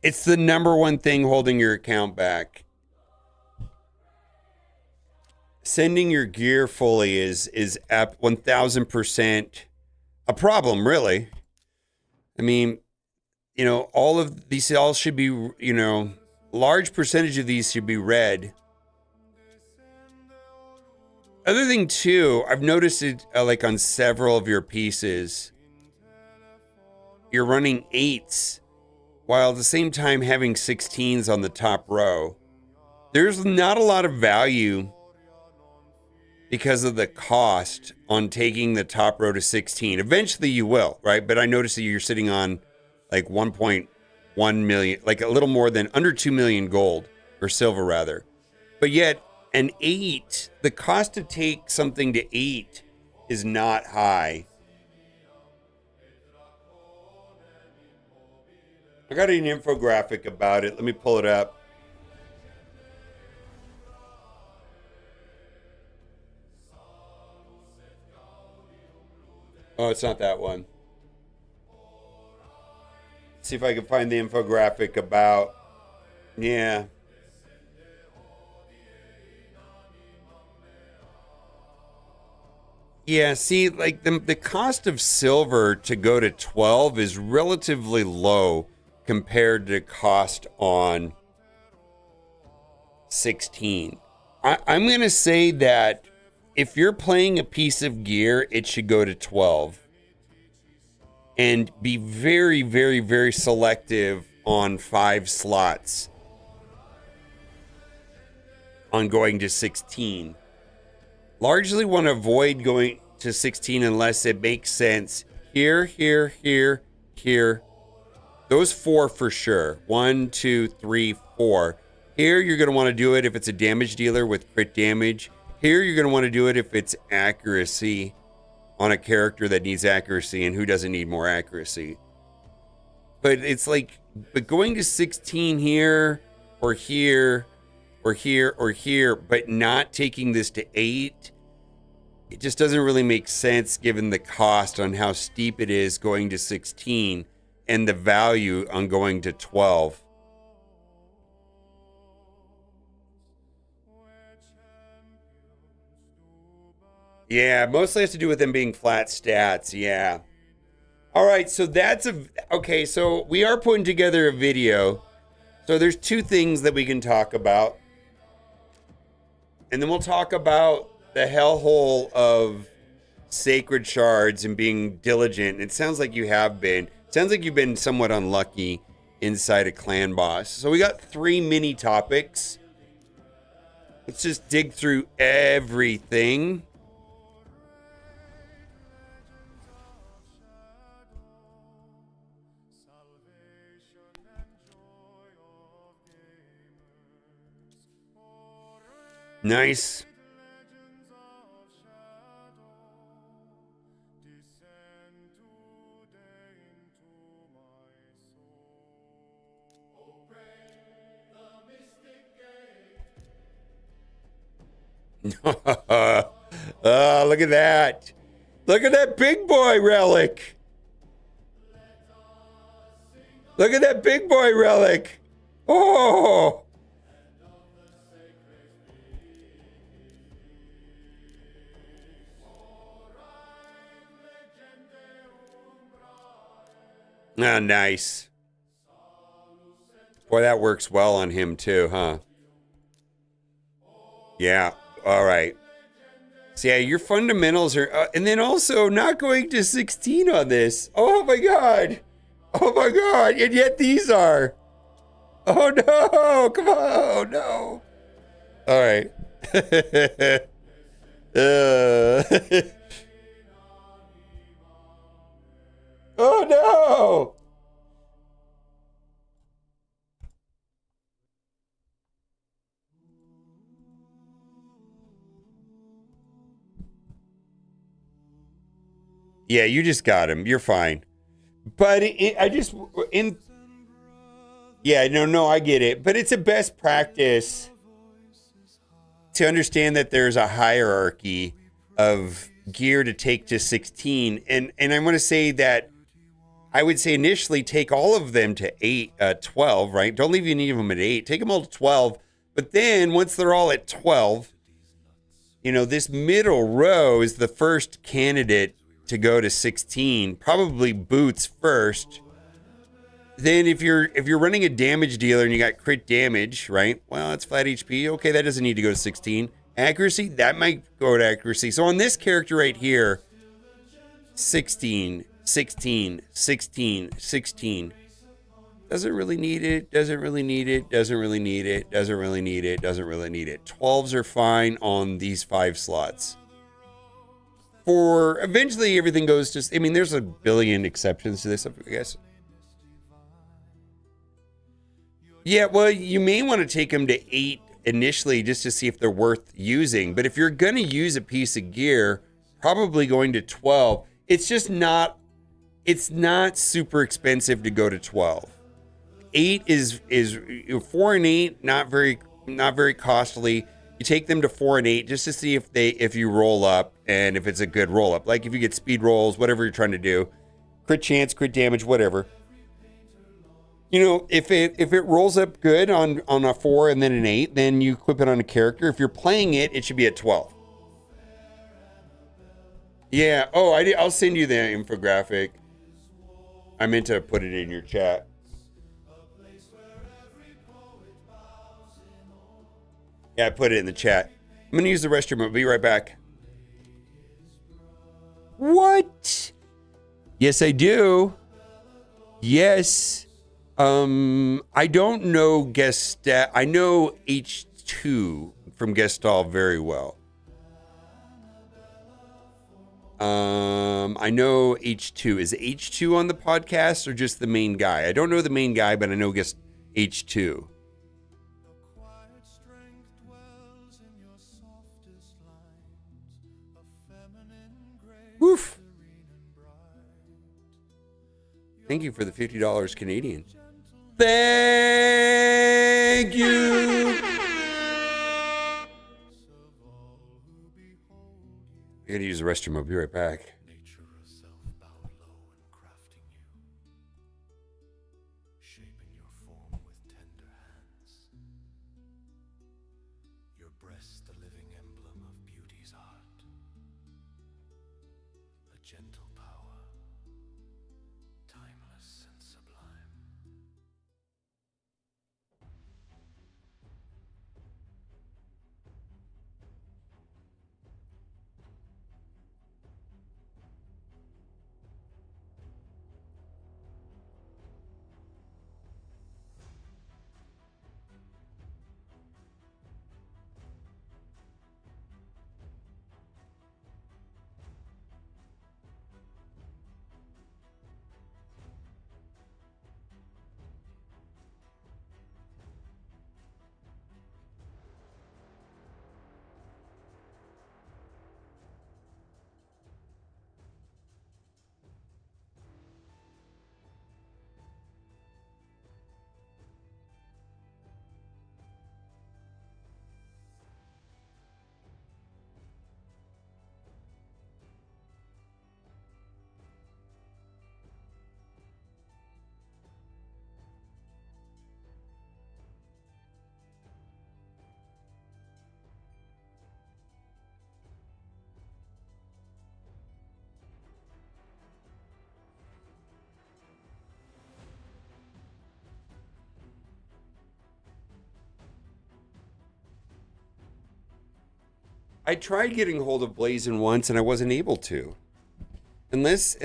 It's the number one thing holding your account back. Sending your gear fully is at 1000% a problem, really. I mean, all of these all should be, large percentage of these should be red. Other thing too, I've noticed it like on several of your pieces, you're running 8s while at the same time having 16s on the top row. There's not a lot of value because of the cost on taking the top row to 16. Eventually you will, right? But I noticed that you're sitting on like 1.1 million, like a little more than under 2 million gold or silver rather. But yet an 8, the cost to take something to 8 is not high. I got an infographic about it. Let me pull it up. Oh, it's not that one. See if I can find the infographic about. Yeah. Yeah, see, like the cost of silver to go to 12 is relatively low compared to cost on 16. I'm going to say that if you're playing a piece of gear, it should go to 12. And be very, very, very selective on 5 slots on going to 16. Largely want to avoid going to 16 unless it makes sense. Here, here, here, here. Those 4 for sure. 1, 2, 3, 4. Here, you're going to want to do it if it's a damage dealer with crit damage. Here, you're going to want to do it if it's accuracy on a character that needs accuracy, and who doesn't need more accuracy. But it's like, but going to 16 here, or here, or here, or here, but not taking this to 8, it just doesn't really make sense given the cost on how steep it is going to 16 and the value on going to 12. Yeah, mostly has to do with them being flat stats. Yeah. All right, so okay, so we are putting together a video. So there's 2 things that we can talk about. And then we'll talk about the hellhole of sacred shards and being diligent. It sounds like you have been. It sounds like you've been somewhat unlucky inside a clan boss. So we got 3 mini topics. Let's just dig through everything. Nice. Look at that. Look at that big boy relic. Look at that big boy relic. Oh. Ah, nice. Boy, that works well on him too, huh? Yeah. All right. So yeah, your fundamentals are, and then also not going to 16 on this. Oh my god. Oh my god. And yet these are. Oh no. Come on. No. All right. Oh no. Yeah, you just got him. You're fine. But I just in. Yeah, no, I get it. But it's a best practice to understand that there's a hierarchy of gear to take to 16. And I want to say that I would say initially take all of them to 12, right? Don't leave any of them at 8. Take them all to 12. But then once they're all at 12, this middle row is the first candidate to go to 16. Probably boots first. Then if you're running a damage dealer and you got crit damage, right? Well, it's flat HP. Okay, that doesn't need to go to 16. Accuracy, that might go to accuracy. So on this character right here, 16, 16, 16, 16. Doesn't really need it, doesn't really need it, doesn't really need it, doesn't really need it, doesn't really need it. 12s are fine on these 5 slots. For eventually everything goes to, I mean, there's a billion exceptions to this, I guess. Yeah, well, you may want to take them to 8 initially just to see if they're worth using. But if you're going to use a piece of gear, probably going to 12. It's just not, it's not super expensive to go to 12. 8 is 4 and 8, not very costly. You take them to 4 and 8 just to see if you roll up and if it's a good roll up. Like if you get speed rolls, whatever you're trying to do, crit chance, crit damage, whatever. If it rolls up good on a 4 and then an 8, then you equip it on a character. If you're playing it, it should be at 12. Yeah. Oh, I'll send you the infographic. I meant to put it in your chat. Yeah, I put it in the chat. I'm going to use the restroom. I'll be right back. What? Yes, I do. Yes. I don't know Gestal. I know H2 from Gestal very well. I know H2. Is H2 on the podcast or just the main guy? I don't know the main guy, but I know H2. Woof. Thank you for the $50 Canadian. Thank you. I gotta use the restroom. I'll be right back. Nature herself bowed low in crafting you, shaping your form with tender hands. Your breast the living emblem of beauty's art, a gentle power, timeless and sublime. I tried getting hold of Blazin once and I wasn't able to. Unless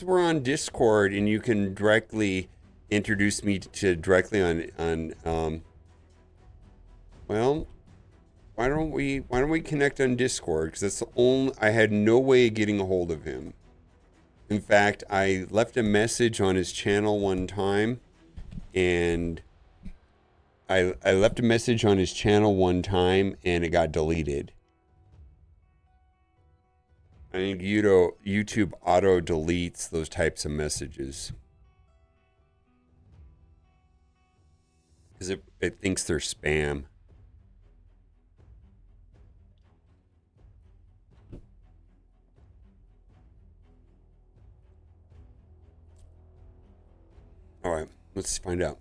we're on Discord and you can directly introduce me to directly on well, why don't we connect on Discord? Because that's the only, I had no way of getting a hold of him. In fact, I left a message on his channel one time, and I left a message on his channel one time, and it got deleted. I think YouTube auto deletes those types of messages because it thinks they're spam. All right, let's find out.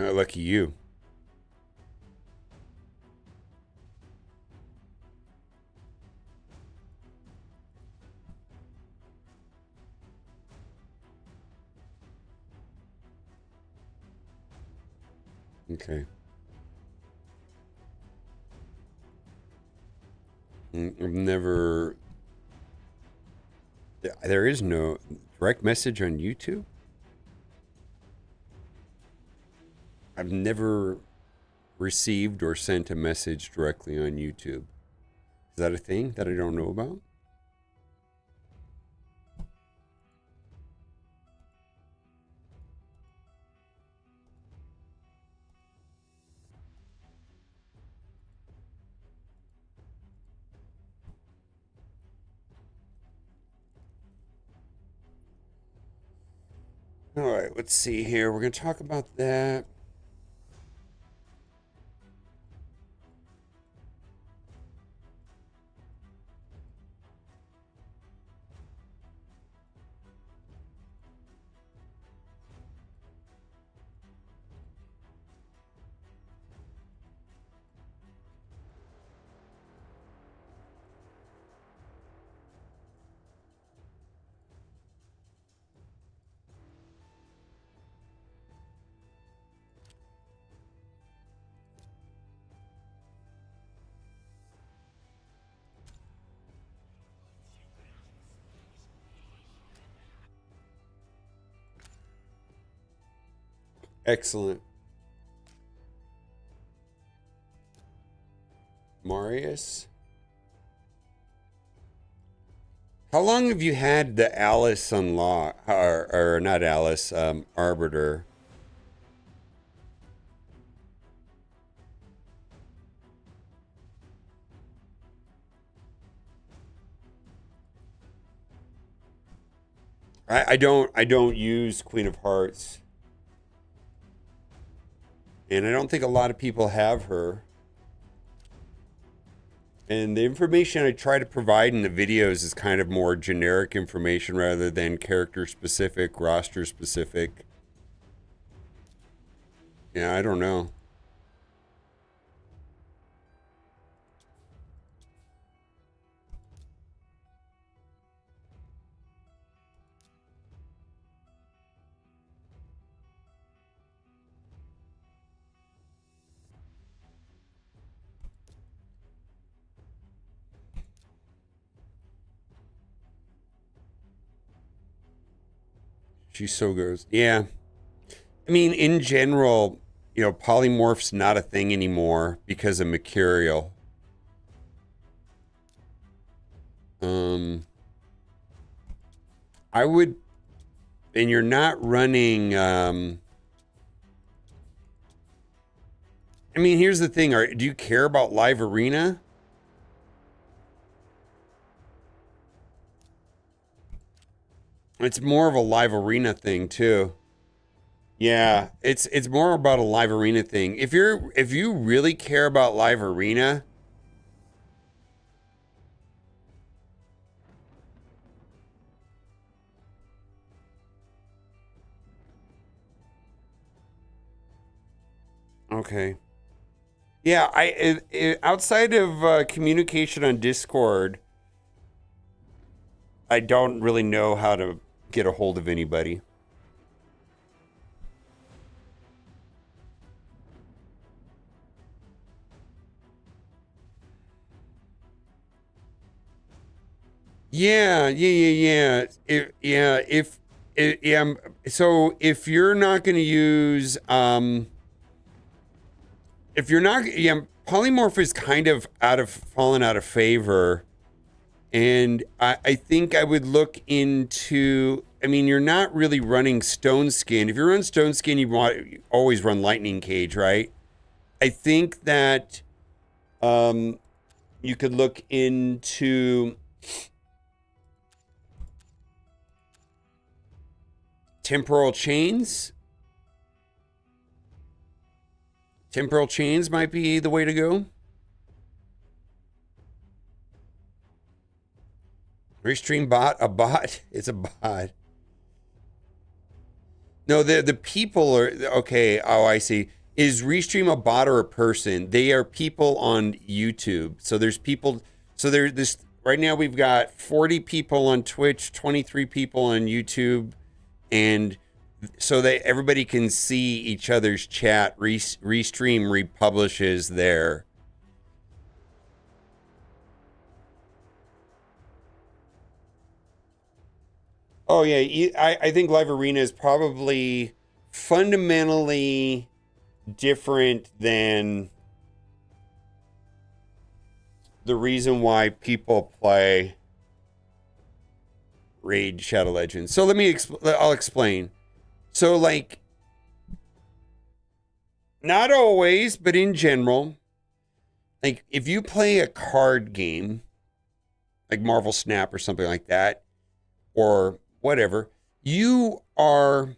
Lucky you. Okay. I've never. There is no direct message on YouTube. I've never received or sent a message directly on YouTube. Is that a thing that I don't know about? All right, let's see here. We're going to talk about that. Excellent. Marius? How long have you had the Alice unlock, or not Alice, Arbiter? I don't use Queen of Hearts. And I don't think a lot of people have her. And the information I try to provide in the videos is kind of more generic information rather than character specific, roster specific. Yeah, I don't know. She's so good. Yeah. I mean, in general, polymorph's not a thing anymore because of Mercurial. I would, and you're not running, I mean, here's the thing. Do you care about live arena? It's more of a live arena thing too. Yeah, it's more about a live arena thing. If you really care about live arena, okay. Yeah, outside of communication on Discord, I don't really know how to get a hold of anybody. Yeah. So if you're not going to use, if you're not, yeah, polymorph is kind of fallen out of favor, and I think I would look into. I mean, you're not really running Stone Skin. If you're on Stone Skin, you always run Lightning Cage, right? I think that you could look into Temporal Chains. Temporal Chains might be the way to go. Restream bot, a bot? It's a bot. No, the people are okay. Oh, I see. Is Restream a bot or a person? They are people on YouTube. So there's people. So there's this right now. We've got 40 people on Twitch, 23 people on YouTube, and so that everybody can see each other's chat. Restream republishes there. Oh yeah, I think Live Arena is probably fundamentally different than the reason why people play Raid Shadow Legends. So I'll explain. So like, not always, but in general, like if you play a card game, like Marvel Snap or something like that, or whatever, you are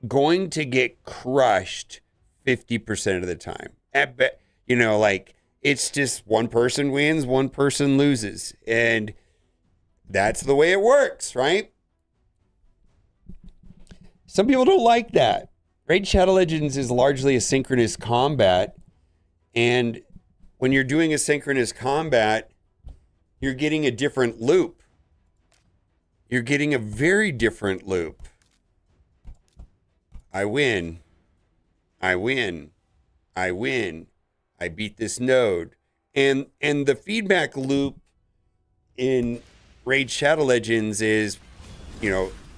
going to get crushed 50% of the time. Like it's just one person wins, one person loses. And that's the way it works, right? Some people don't like that. Raid Shadow Legends is largely a synchronous combat. And when you're doing a synchronous combat, you're getting a different loop. You're getting a very different loop. I win. I beat this node. And the feedback loop in Raid Shadow Legends is,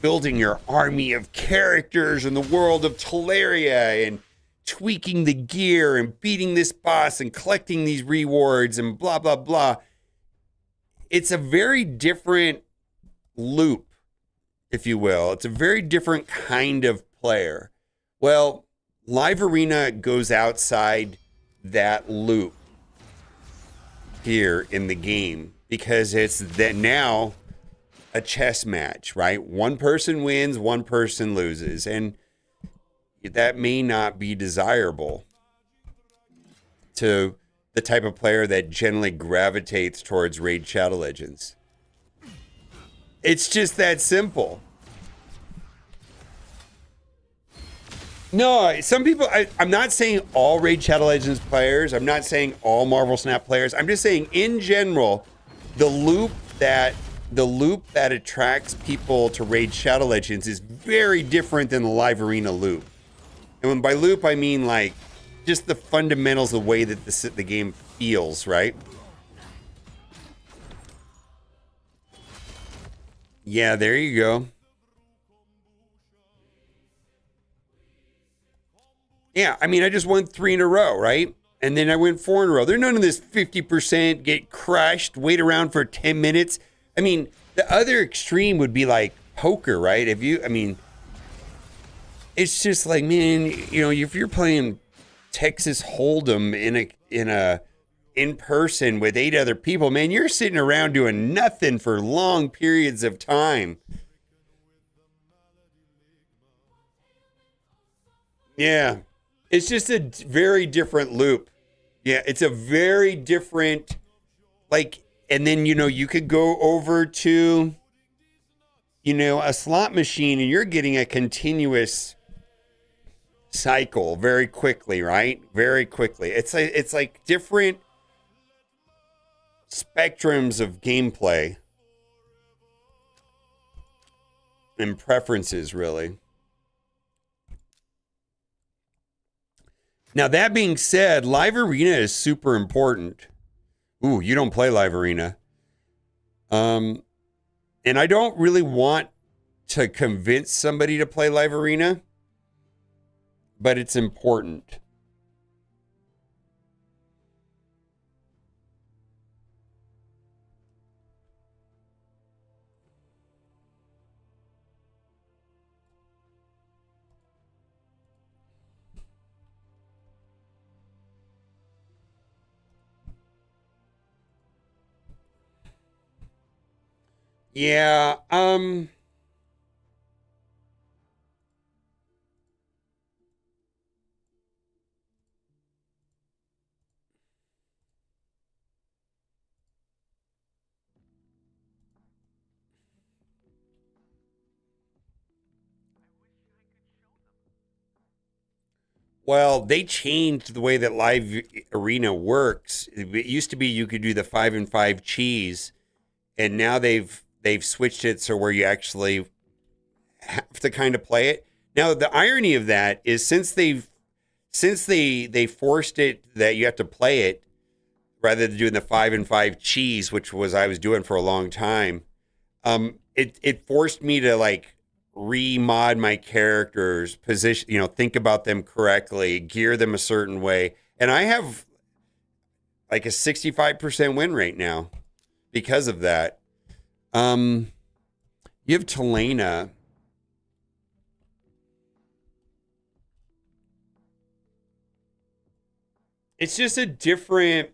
building your army of characters in the world of Teleria and tweaking the gear and beating this boss and collecting these rewards and blah, blah, blah. It's a very different loop, if you will. It's a very different kind of player. Well, Live Arena goes outside that loop here in the game because it's that now a chess match, right? One person wins, one person loses, and that may not be desirable to the type of player that generally gravitates towards Raid Shadow Legends. It's just that simple. No, some people, I'm not saying all Raid Shadow Legends players. I'm not saying all Marvel Snap players. I'm just saying in general, the loop that attracts people to Raid Shadow Legends is very different than the Live Arena loop. And when by loop, I mean like just the fundamentals, the way that the game feels, right? Yeah, there you go. Yeah, I mean, I just won 3 in a row, right? And then I went 4 in a row. There's none of this 50%, get crushed, wait around for 10 minutes. I mean, the other extreme would be like poker, right? If you, I mean, it's just like, man, you know, if you're playing Texas Hold'em in person with 8 other people, man, you're sitting around doing nothing for long periods of time. Yeah, it's just a very different loop. Yeah, it's a very different, like, and then, you know, you could go over to, you know, a slot machine and you're getting a continuous cycle very quickly, right? Very quickly. It's like different spectrums of gameplay and preferences, really. Now, that being said, Live Arena is super important. Ooh, you don't play Live Arena. And I don't really want to convince somebody to play Live Arena, but it's important. Yeah, well, they changed the way that Live Arena works. It used to be you could do the 5 and 5 cheese, and now they've switched it so where you actually have to kind of play it. Now, the irony of that is since they forced it that you have to play it rather than doing the 5 and 5 cheese, which was I was doing for a long time. It forced me to like remod my characters, position, you know, think about them correctly, gear them a certain way, and I have like a 65% win rate now because of that. You have Telena. It's just a different.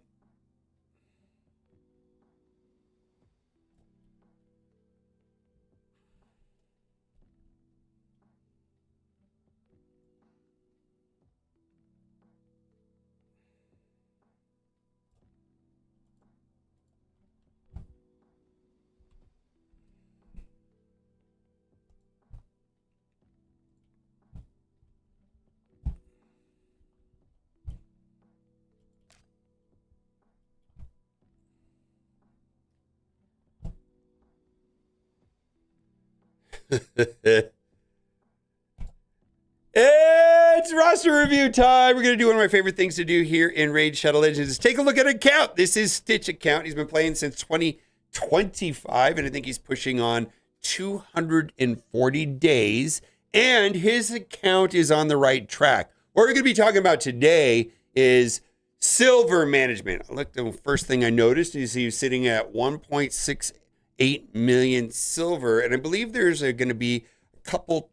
It's roster review time. We're going to do one of my favorite things to do here in Raid Shadow Legends is take a look at an account. This is Stitch account. He's been playing since 2025, and I think he's pushing on 240 days, and his account is on the right track. What we're going to be talking about today is silver management. Look, the first thing I noticed is he was sitting at 1.68 million silver, and I believe there's going to be a couple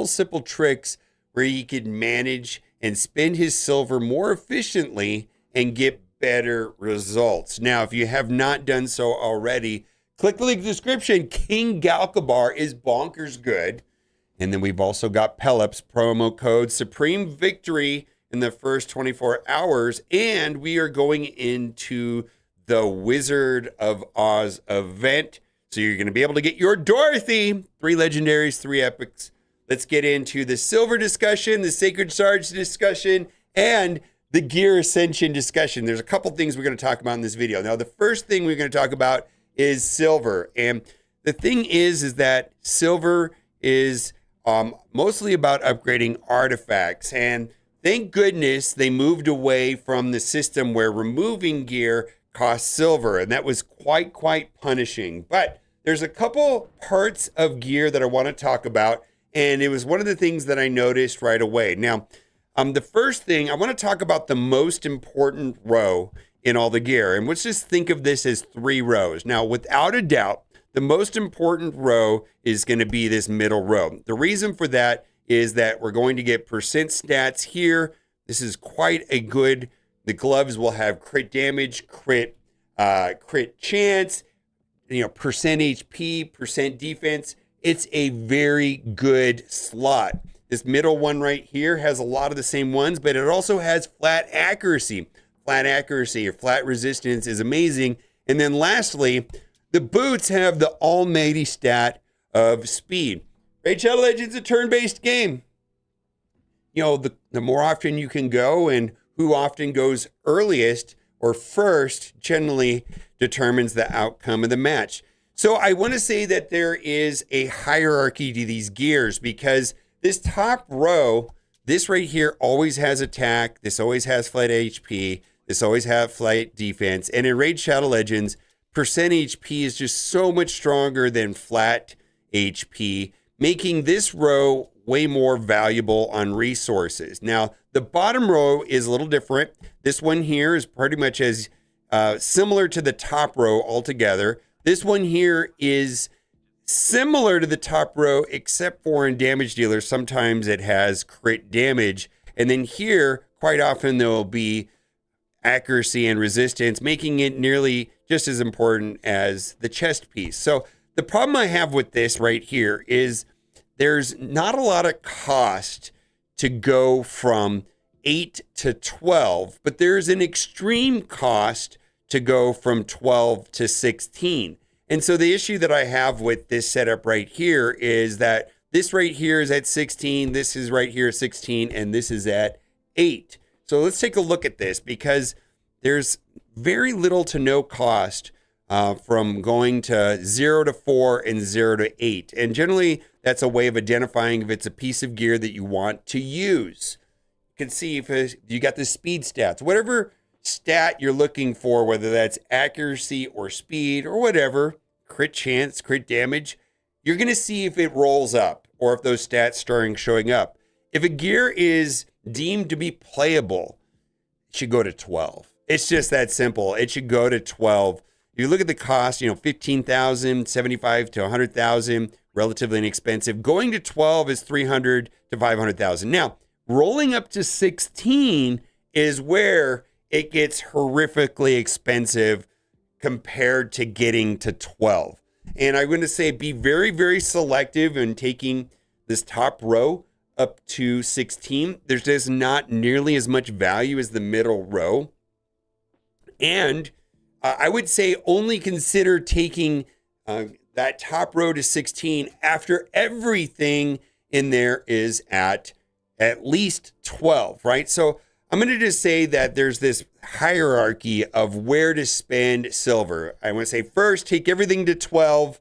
simple tricks where he could manage and spend his silver more efficiently and get better results. Now, if you have not done so already, click the link in the description. King Galkabar is bonkers good. And then we've also got Pelops promo code Supreme Victory in the first 24 hours. And we are going into the Wizard of Oz event. So you're going to be able to get your Dorothy, 3 legendaries, 3 epics. Let's get into the silver discussion, the Sacred Sarge discussion, and the Gear Ascension discussion. There's a couple things we're going to talk about in this video. Now, the first thing we're going to talk about is silver. And the thing is that silver is mostly about upgrading artifacts. And thank goodness they moved away from the system where removing gear costs silver. And that was quite punishing. But there's a couple parts of gear that I want to talk about. And it was one of the things that I noticed right away. Now, the first thing, I want to talk about the most important row in all the gear. And let's just think of this as 3 rows. Now, without a doubt, the most important row is going to be this middle row. The reason for that is that we're going to get percent stats here. This is quite a good, the gloves will have crit damage, crit chance, percent HP, percent defense. It's a very good slot. This middle one right here has a lot of the same ones, but it also has flat accuracy. Flat accuracy or flat resistance is amazing. And then lastly, the boots have the almighty stat of speed. Raid Shadow Legends is a turn-based game. The more often you can go and who often goes earliest or first generally determines the outcome of the match. So I want to say that there is a hierarchy to these gears because this top row, this right here always has attack. This always has flat HP. This always has flat defense. And in Raid Shadow Legends, percent HP is just so much stronger than flat HP, making this row way more valuable on resources. Now, the bottom row is a little different. This one here is pretty much as similar to the top row altogether. This one here is similar to the top row, except for in damage dealers, sometimes it has crit damage. And then here, quite often there will be accuracy and resistance, making it nearly just as important as the chest piece. So the problem I have with this right here is there's not a lot of cost to go from 8 to 12, but there's an extreme cost to go from 12 to 16. And so the issue that I have with this setup right here is that this right here is at 16, this is right here at 16, and this is at 8. So let's take a look at this because there's very little to no cost from going to 0 to 4 and 0 to 8. And generally, that's a way of identifying if it's a piece of gear that you want to use. You can see if you got the speed stats, whatever stat you're looking for, whether that's accuracy or speed or whatever, crit chance, crit damage, you're going to see if it rolls up or if those stats start showing up. If a gear is deemed to be playable, it should go to 12. It's just that simple. It should go to 12. If you look at the cost, 15,000, 75 to 100,000, relatively inexpensive. Going to 12 is 300 to 500,000. Now, rolling up to 16 is where it gets horrifically expensive compared to getting to 12. And I'm going to say be very, very selective in taking this top row up to 16. There's just not nearly as much value as the middle row. And I would say only consider taking that top row to 16 after everything in there is at least 12, right? So I'm going to just say that there's this hierarchy of where to spend silver. I want to say first, take everything to 12.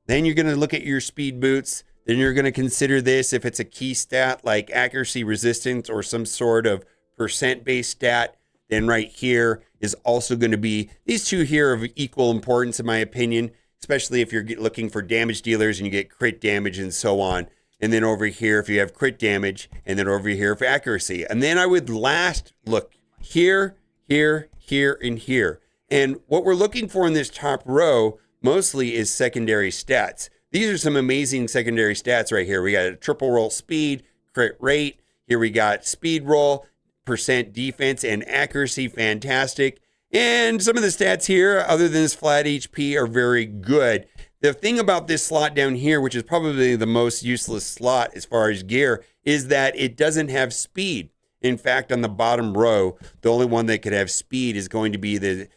Then you're going to look at your speed boots. Then you're going to consider this if it's a key stat like accuracy, resistance, or some sort of percent-based stat. Then right here is also going to be, these two here are of equal importance in my opinion, especially if you're looking for damage dealers and you get crit damage and so on. And then over here, if you have crit damage, and then over here for accuracy. And then I would last look here, here, here, and here. And what we're looking for in this top row mostly is secondary stats. These are some amazing secondary stats right here. We got a triple roll speed, crit rate. Here we got speed roll, percent defense, and accuracy, fantastic. And some of the stats here, other than this flat HP, are very good. The thing about this slot down here, which is probably the most useless slot as far as gear, is that it doesn't have speed. In fact, on the bottom row, the only one that could have speed is going to be the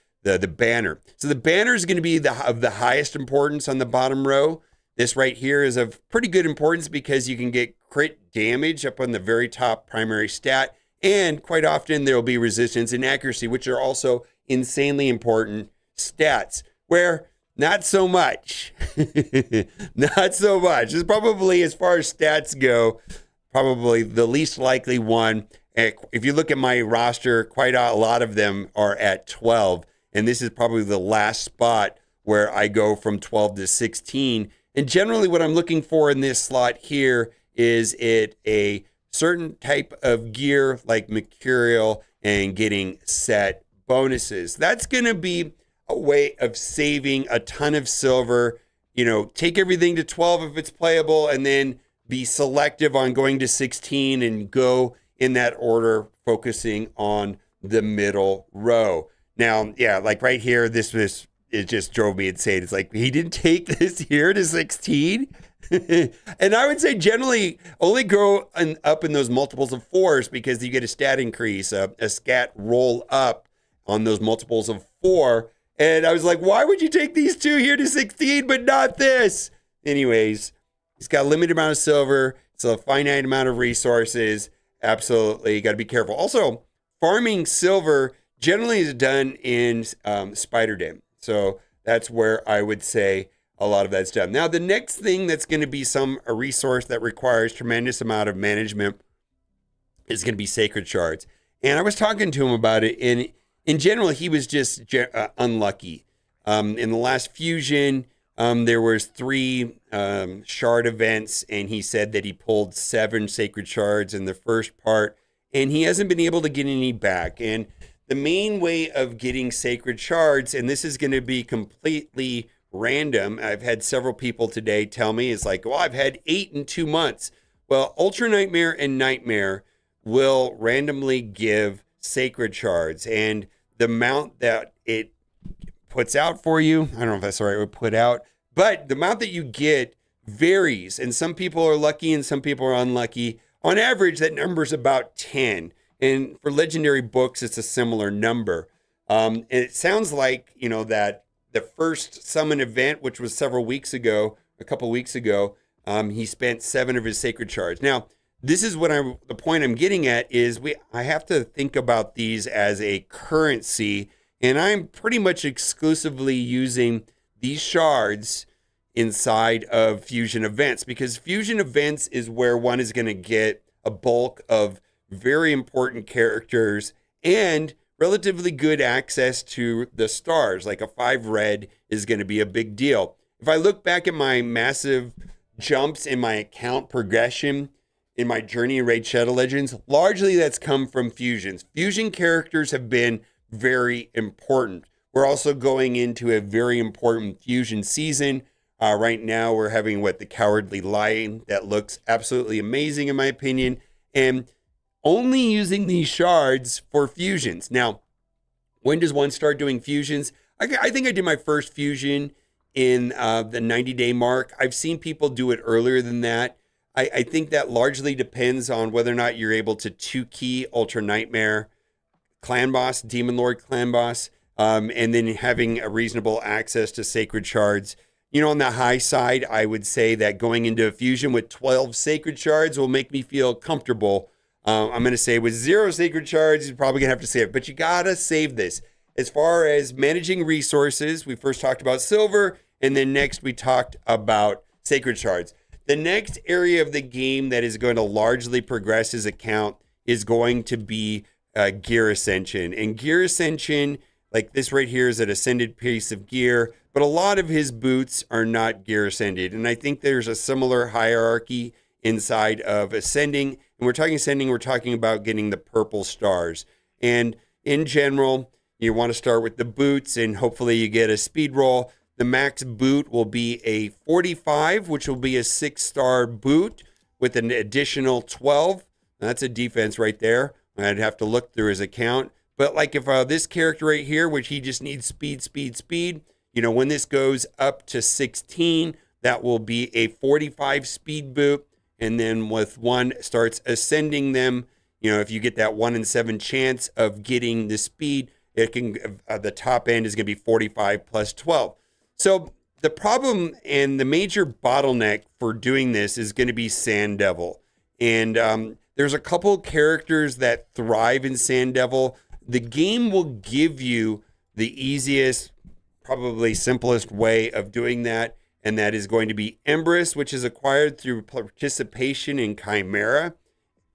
banner. So the banner is going to be of the highest importance on the bottom row. This right here is of pretty good importance because you can get crit damage up on the very top primary stat. And quite often there will be resistance and accuracy, which are also insanely important stats, where not so much. Not so much. This is probably, as far as stats go, probably the least likely one. If you look at my roster, quite a lot of them are at 12. And this is probably the last spot where I go from 12 to 16. And generally what I'm looking for in this slot here is it a certain type of gear like Mercurial and getting set bonuses. That's going to be a way of saving a ton of silver. You know, take everything to 12 if it's playable, and then be selective on going to 16 and go in that order, focusing on the middle row. Now, yeah, like right here, it just drove me insane. It's like, he didn't take this here to 16. And I would say generally only go up in those multiples of 4s, because you get a stat increase, a stat roll up on those multiples of 4. And I was like, why would you take these two here to 16, but not this? Anyways, he's got a limited amount of silver. It's a finite amount of resources. Absolutely got to be careful. Also, farming silver generally is done in Spider Den. So that's where I would say a lot of that's done. Now, the next thing that's going to be a resource that requires tremendous amount of management is going to be sacred shards. And I was talking to him about it. And in general, he was just unlucky. In the last fusion, there was 3 shard events, and he said that he pulled 7 sacred shards in the first part, and he hasn't been able to get any back. And the main way of getting sacred shards, and this is going to be completely random. I've had several people today tell me, it's like, well, I've had 8 in 2 months. Well, Ultra Nightmare and Nightmare will randomly give sacred shards, and the amount that it puts out for you, I don't know if that's the right word, put out, but the amount that you get varies, and some people are lucky and some people are unlucky. On average, that number is about 10. And for legendary books, it's a similar number. And it sounds like, you know, that the first summon event, which was several weeks ago, a couple weeks ago, he spent 7 of his sacred shards. Now, this is the point I'm getting at is I have to think about these as a currency, and I'm pretty much exclusively using these shards inside of fusion events, because fusion events is where one is going to get a bulk of very important characters and relatively good access to the stars. Like a 5 red is going to be a big deal. If I look back at my massive jumps in my account progression in my journey in Raid Shadow Legends, largely that's come from fusions. Fusion characters have been very important. We're also going into a very important fusion season. Right now we're having the Cowardly Lion that looks absolutely amazing in my opinion, and only using these shards for fusions. Now, when does one start doing fusions? I think I did my first fusion in the 90-day mark. I've seen people do it earlier than that. I think that largely depends on whether or not you're able to 2-key Ultra Nightmare Clan Boss, Demon Lord Clan Boss, and then having a reasonable access to Sacred Shards. You know, on the high side, I would say that going into a fusion with 12 Sacred Shards will make me feel comfortable. I'm going to say with 0 Sacred Shards, you're probably going to have to save it. But you got to save this. As far as managing resources, we first talked about silver, and then next we talked about Sacred Shards. The next area of the game that is going to largely progress his account is going to be Gear Ascension. And Gear Ascension, like this right here, is an ascended piece of gear, but a lot of his boots are not gear ascended. And I think there's a similar hierarchy inside of ascending. And we're talking ascending, we're talking about getting the purple stars. And in general, you want to start with the boots, and hopefully you get a speed roll. The max boot will be a 45, which will be a 6-star boot with an additional 12. That's a defense right there. I'd have to look through his account. But like if this character right here, which he just needs speed, you know, when this goes up to 16, that will be a 45 speed boot. And then with one starts ascending them, you know, if you get that 1 in 7 chance of getting the speed, it can, the top end is going to be 45 plus 12. So the problem and the major bottleneck for doing this is going to be Sand Devil. And there's a couple characters that thrive in Sand Devil. The game will give you the easiest, probably simplest way of doing that. And that is going to be Empress, which is acquired through participation in Chimera.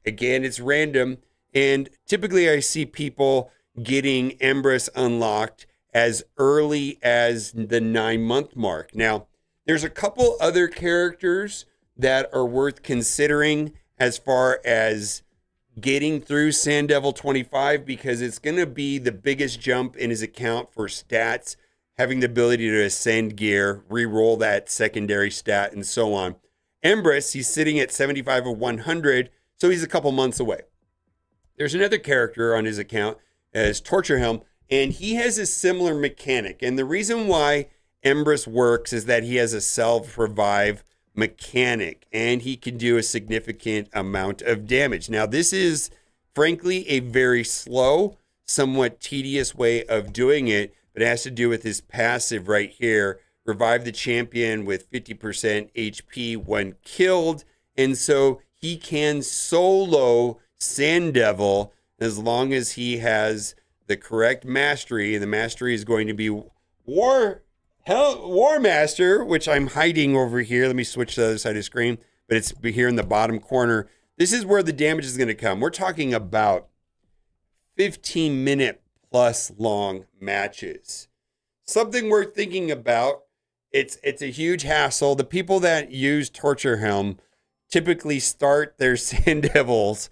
Again, it's random. And typically I see people getting Empress unlocked as early as the 9-month mark. Now, there's a couple other characters that are worth considering as far as getting through Sand Devil 25 because it's going to be the biggest jump in his account for stats, having the ability to ascend gear, re-roll that secondary stat, and so on. Embrys, he's sitting at 75 of 100, so he's a couple months away. There's another character on his account as Torture Helm, and he has a similar mechanic. And the reason why Embrys works is that he has a self-revive mechanic, and he can do a significant amount of damage. Now, this is, frankly, a very slow, somewhat tedious way of doing it, but it has to do with his passive right here. Revive the champion with 50% HP when killed, and so he can solo Sand Devil as long as he has the correct mastery, and the mastery is going to be War Master, which I'm hiding over here. Let me switch to the other side of the screen, but it's here in the bottom corner. This is where the damage is going to come. We're talking about 15-minute plus long matches. Something worth thinking about. It's a huge hassle. The people that use Torture Helm typically start their Sand Devils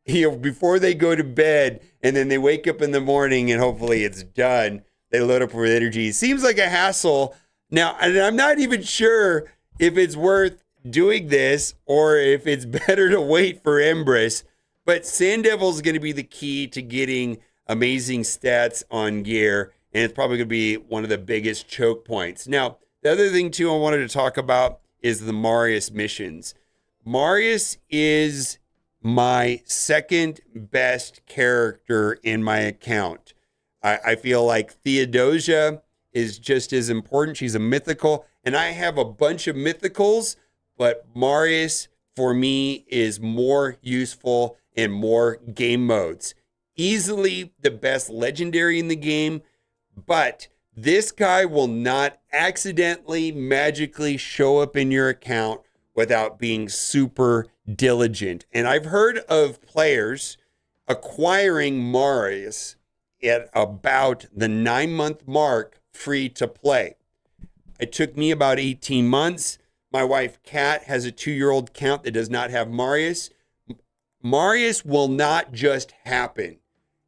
before they go to bed, and then they wake up in the morning and hopefully it's done. They load up with energy. Seems like a hassle. Now, and I'm not even sure if it's worth doing this or if it's better to wait for Embrys. But Sand Devil is going to be the key to getting amazing stats on gear, and it's probably going to be one of the biggest choke points. Now, the other thing, too, I wanted to talk about is the Marius missions. Marius is my second best character in my account. I feel like Theodosia is just as important. She's a mythical, and I have a bunch of mythicals, but Marius, for me, is more useful in more game modes. Easily the best legendary in the game, but this guy will not accidentally, magically show up in your account without being super diligent. And I've heard of players acquiring Marius at about the 9-month mark free to play. It took me about 18 months. My wife, Kat, has a 2-year-old account that does not have Marius. Marius will not just happen.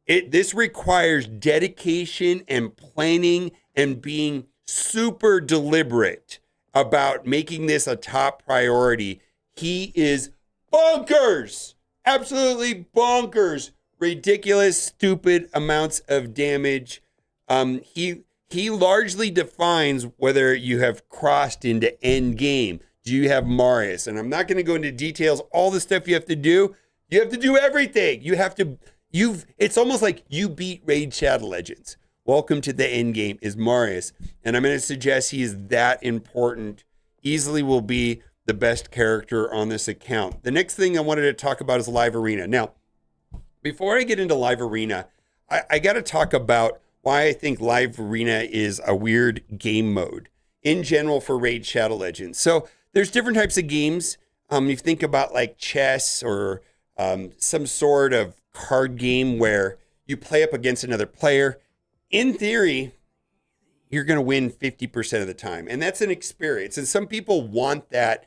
This requires dedication and planning and being super deliberate about making this a top priority. He is bonkers, absolutely bonkers. Ridiculous, stupid amounts of damage. He largely defines whether you have crossed into end game. Do you have Marius? And I'm not going to go into details. All the stuff you have to do. You have to do everything. It's almost like you beat Raid Shadow Legends. Welcome to the end game is Marius, and I'm going to suggest he is that important. Easily will be the best character on this account. The next thing I wanted to talk about is Live Arena. Now, before I get into Live Arena, I got to talk about why I think Live Arena is a weird game mode in general for Raid Shadow Legends. So there's different types of games. You think about like chess or some sort of card game where you play up against another player. In theory, you're going to win 50% of the time. And that's an experience. And some people want that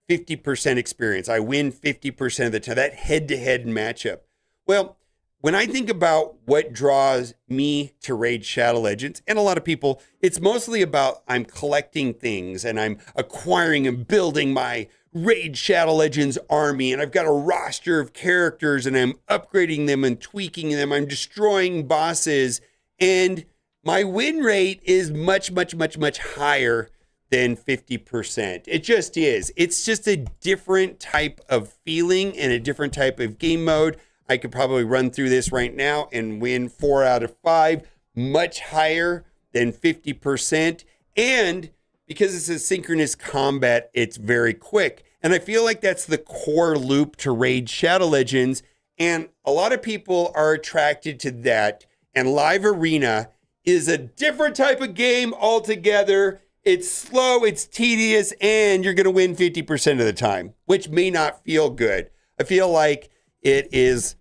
50% experience. I win 50% of the time, that head-to-head matchup. Well, when I think about what draws me to Raid Shadow Legends, and a lot of people, it's mostly about I'm collecting things and I'm acquiring and building my Raid Shadow Legends army, and I've got a roster of characters and I'm upgrading them and tweaking them. I'm destroying bosses, and my win rate is much, much, much, much higher than 50%. It just is. It's just a different type of feeling and a different type of game mode. I could probably run through this right now and win 4 out of 5, much higher than 50%. And because it's a synchronous combat, it's very quick. And I feel like that's the core loop to Raid Shadow Legends. And a lot of people are attracted to that. And Live Arena is a different type of game altogether. It's slow, it's tedious, and you're going to win 50% of the time, which may not feel good. I feel like it is,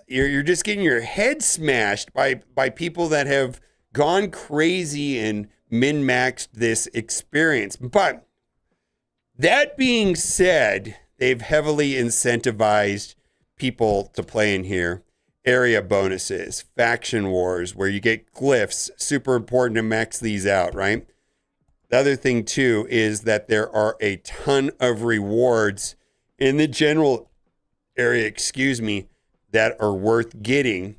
you're just getting your head smashed by people that have gone crazy and min-maxed this experience. But that being said, they've heavily incentivized people to play in here. Area bonuses, faction wars, where you get glyphs, super important to max these out, right? The other thing too is that there are a ton of rewards in the general area, that are worth getting.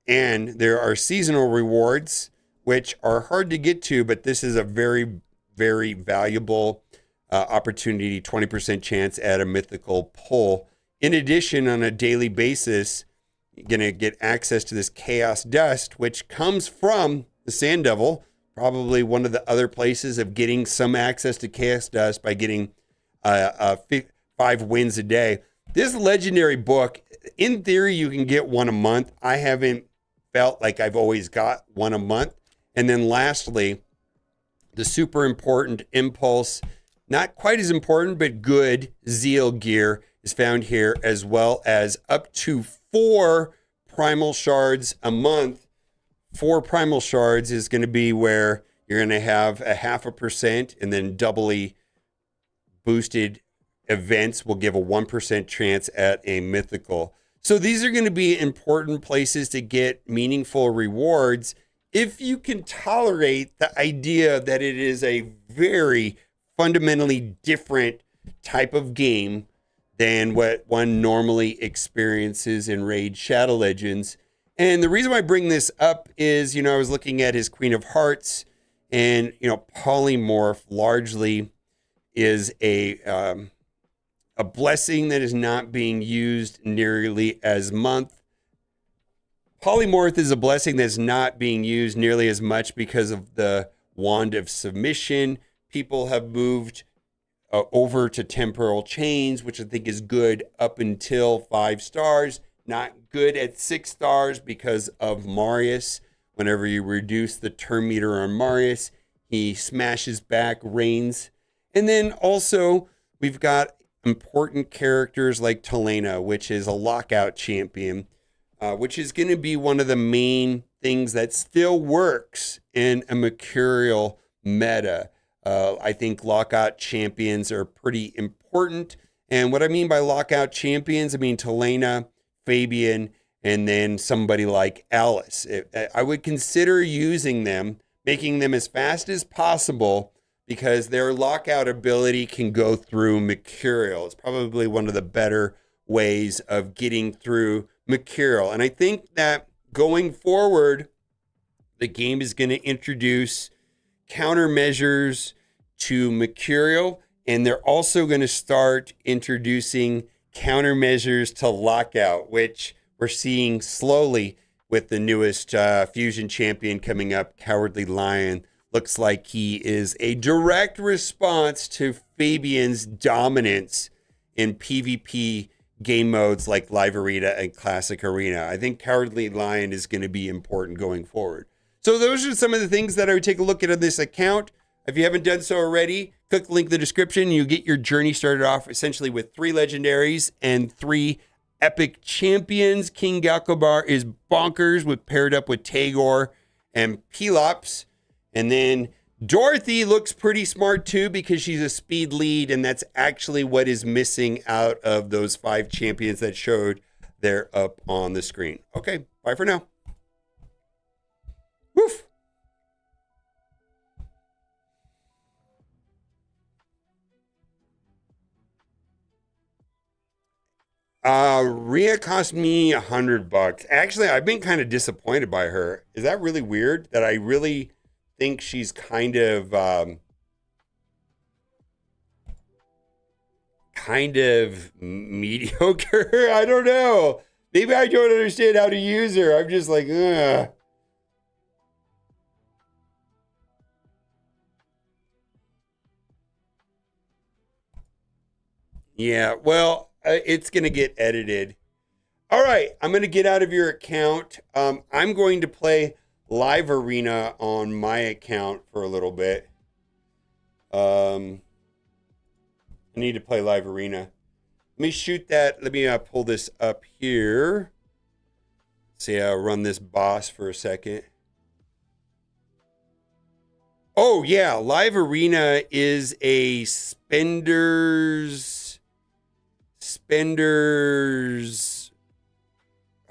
And there are seasonal rewards, which are hard to get to, but this is a very, very valuable opportunity, 20% chance at a mythical pull. In addition, on a daily basis, you're going to get access to this Chaos Dust, which comes from the Sand Devil, probably one of the other places of getting some access to Chaos Dust by getting 5 wins a day. This legendary book, in theory, you can get one a month. I haven't felt like I've always got one a month. And then lastly, the super important Impulse, not quite as important, but good Zeal gear is found here, as well as up to 4 primal shards a month. 4 primal shards is going to be where you're going to have a 0.5%, and then doubly boosted events will give a 1% chance at a mythical. So these are going to be important places to get meaningful rewards if you can tolerate the idea that it is a very fundamentally different type of game than what one normally experiences in Raid Shadow Legends. And the reason why I bring this up is, I was looking at his Queen of Hearts, and, Polymorph largely is a blessing that is not being used nearly as much. Polymorph is a blessing that's not being used nearly as much because of the Wand of Submission. People have moved over to Temporal Chains, which I think is good up until 5 stars. Not good at 6 stars because of Marius. Whenever you reduce the turn meter on Marius, he smashes back Reigns. And then also, we've got important characters like Talena, which is a lockout champion, which is going to be one of the main things that still works in a Mercurial meta. I think lockout champions are pretty important. And what I mean by lockout champions, I mean Talena, Fabian, and then somebody like Alice. I would consider using them, making them as fast as possible, because their lockout ability can go through Mercurial. It's probably one of the better ways of getting through Mercurial. And I think that going forward, the game is going to introduce countermeasures to Mercurial, and they're also going to start introducing countermeasures to lockout, which we're seeing slowly with the newest fusion champion coming up, Cowardly Lion. Looks like he is a direct response to Fabian's dominance in PvP game modes like Live Arena and Classic Arena. I think Cowardly Lion is going to be important going forward. So those are some of the things that I would take a look at on this account. If you haven't done so already, click the link in the description. You get your journey started off essentially with 3 legendaries and 3 epic champions. King Galkobar is bonkers, with paired up with Tagore and Pelops. And then Dorothy looks pretty smart too, because she's a speed lead, and that's actually what is missing out of those 5 champions that showed there up on the screen. Okay, bye for now. Woof. Rhea cost me $100. Actually, I've been kind of disappointed by her. Is that really weird? That I really think she's kind of mediocre. I don't know. Maybe I don't understand how to use her. I'm just like, ugh. Yeah, well, it's going to get edited. All right, I'm going to get out of your account. I'm going to play Live Arena on my account for a little bit. I need to play Live Arena. Let me shoot that. Let me pull this up here. See, I'll run this boss for a second. Oh, yeah. Live Arena is a Spenders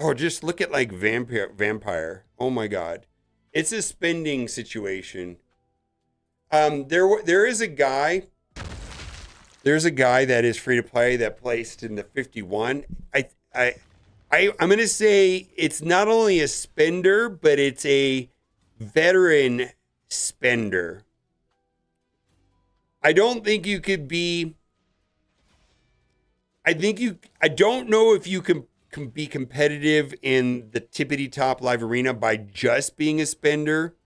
Oh, just look at like vampire. Oh my god. It's a spending situation. There is a guy. There's a guy that is free to play that placed in the 51. I'm gonna say it's not only a spender, but it's a veteran spender. I don't think you could be. I don't know if you can be competitive in the tippity top live arena by just being a spender.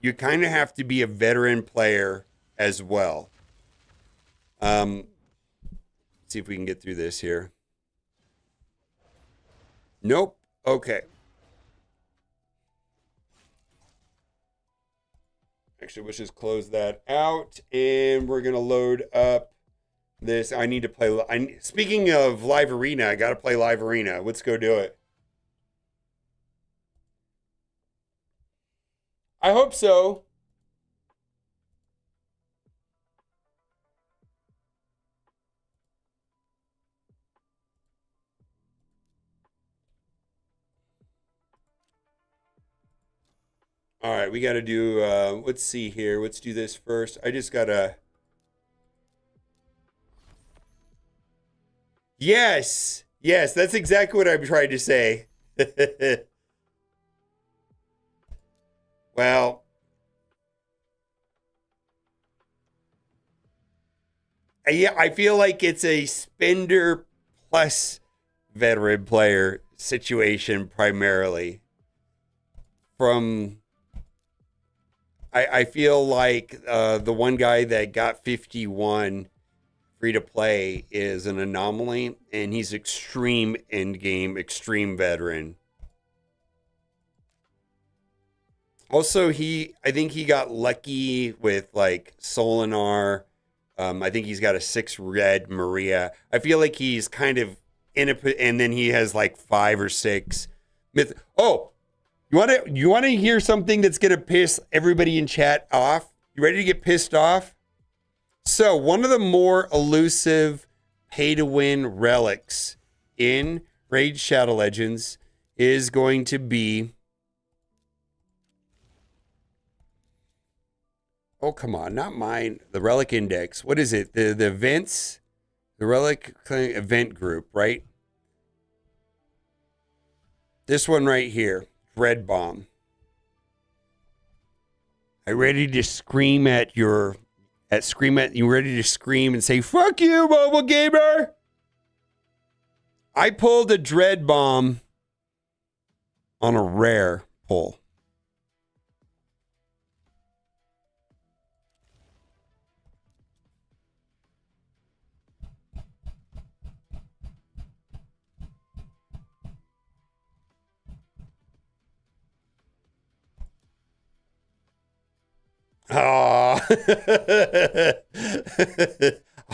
You kind of have to be a veteran player as well. See if we can get through this here. Nope. Okay. Actually, let's just close that out, and we're gonna load up this. I need to play. Speaking of live arena, I gotta play live arena. Let's go do it. I hope so. All right, we got to do, let's see here. Let's do this first. I just got to. Yes. Yes, that's exactly what I'm trying to say. Well, yeah, I feel like it's a spender plus veteran player situation primarily. From I feel like the one guy that got 51 free to play is an anomaly, and he's extreme end game, extreme veteran. Also, I think he got lucky with like Solinar. I think he's got a 6 red Maria. I feel like he's kind of in a, and then he has like 5 or 6 myth. Oh, you want to hear something that's gonna piss everybody in chat off? You ready to get pissed off? So one of the more elusive pay to win relics in Raid Shadow Legends is going to be. Oh, come on, not mine. The Relic Index. What is it? The events? The Relic event group, right? This one right here. Red Bomb. I ready to scream at you ready to scream and say, fuck you, mobile gamer. I pulled a Dread Bomb on a rare pull. Ah,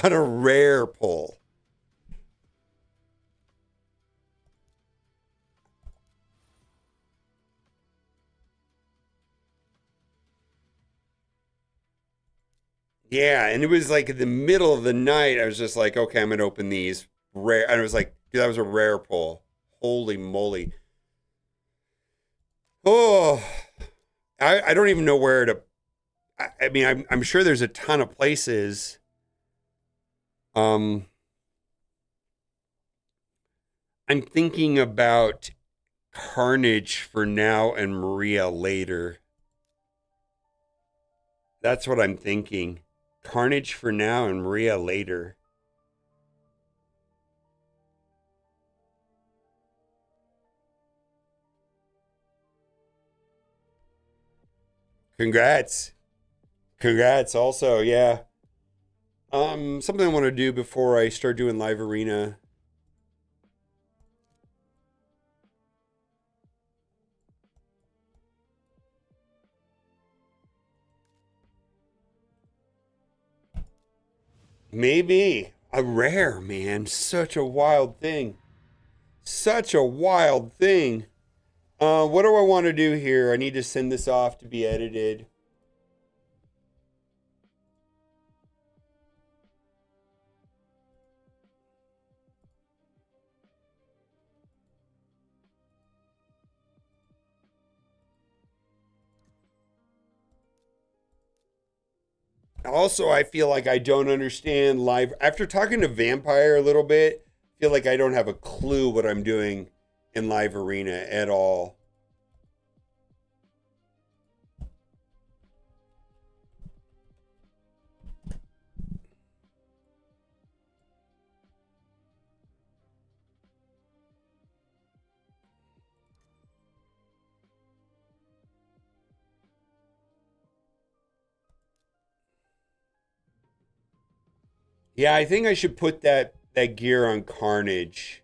on a rare pull. Yeah, and it was like in the middle of the night. I was just like, okay, I'm gonna open these rare. And I was like, dude, that was a rare pull. Holy moly. Oh, I don't even know where to. I mean, I'm sure there's a ton of places. I'm thinking about Carnage for now and Maria later. That's what I'm thinking. Carnage for now and Maria later. Congrats. Congrats also, yeah. Something I want to do before I start doing live arena. Maybe a rare, man. Such a wild thing. Such a wild thing. What do I want to do here? I need to send this off to be edited. Also, I feel like I don't understand live. After talking to Vampire a little bit, I feel like I don't have a clue what I'm doing in live arena at all. Yeah, I think I should put that gear on Carnage.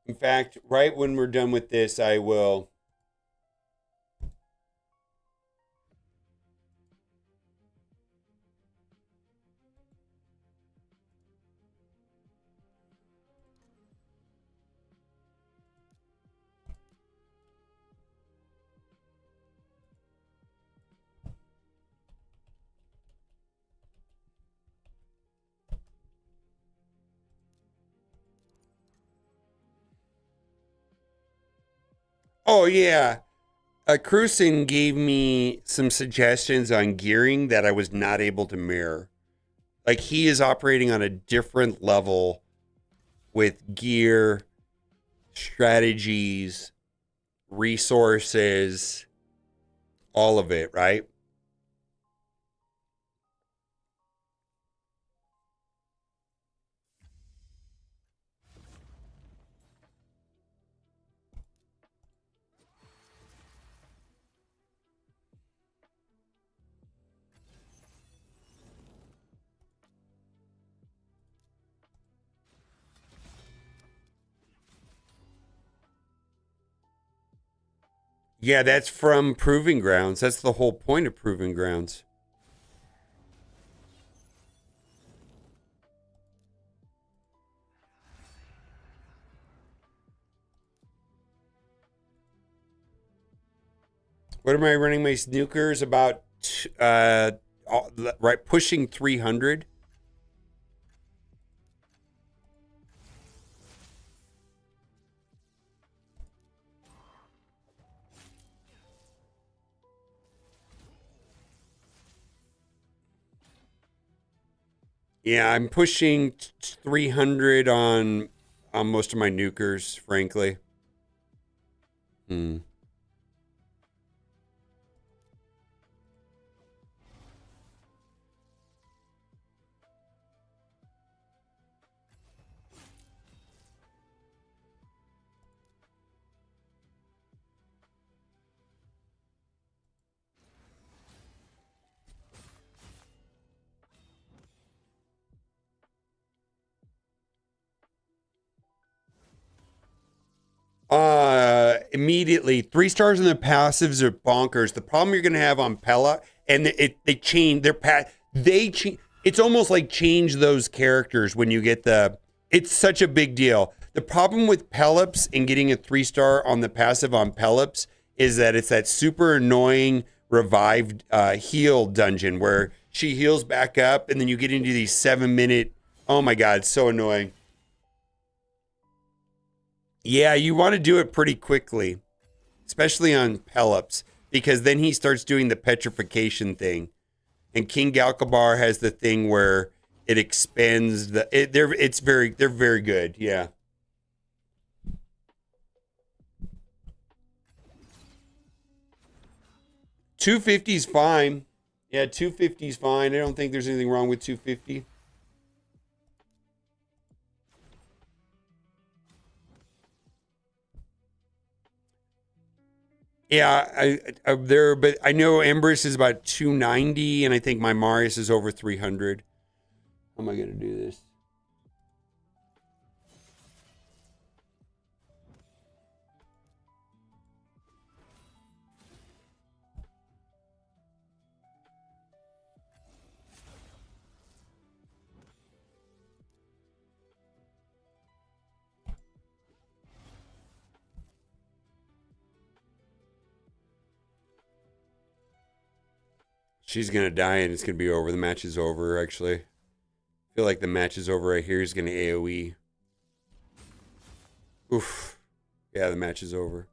In fact, right when we're done with this, I will. Oh yeah, Cruisen gave me some suggestions on gearing that I was not able to mirror. Like he is operating on a different level with gear, strategies, resources, all of it, right? Yeah, that's from Proving Grounds. That's the whole point of Proving Grounds. What am I running my snookers about? Uh, right, pushing 300. Yeah, I'm pushing 300 on most of my nukers, frankly. Hmm. Immediately, 3 stars in the passives are bonkers. The problem you're gonna have on Pella, and they change their They change. It's almost like change those characters when you get the. It's such a big deal. The problem with Pelops and getting a 3 star on the passive on Pelops is that it's that super annoying revived heal dungeon where she heals back up, and then you get into these 7 minute. Oh my god, it's so annoying. Yeah, you want to do it pretty quickly, especially on Pelops, because then he starts doing the petrification thing. And King Galkabar has the thing where it expends they're very good. Yeah. 250 is fine. Yeah, 250 is fine. I don't think there's anything wrong with 250. Yeah, there, but I know Empress is about 290, and I think my Marius is over 300. How am I gonna do this? She's gonna die, and it's gonna be over. The match is over, actually. Feel like the match is over right here. He's going to AoE. Oof. Yeah, the match is over.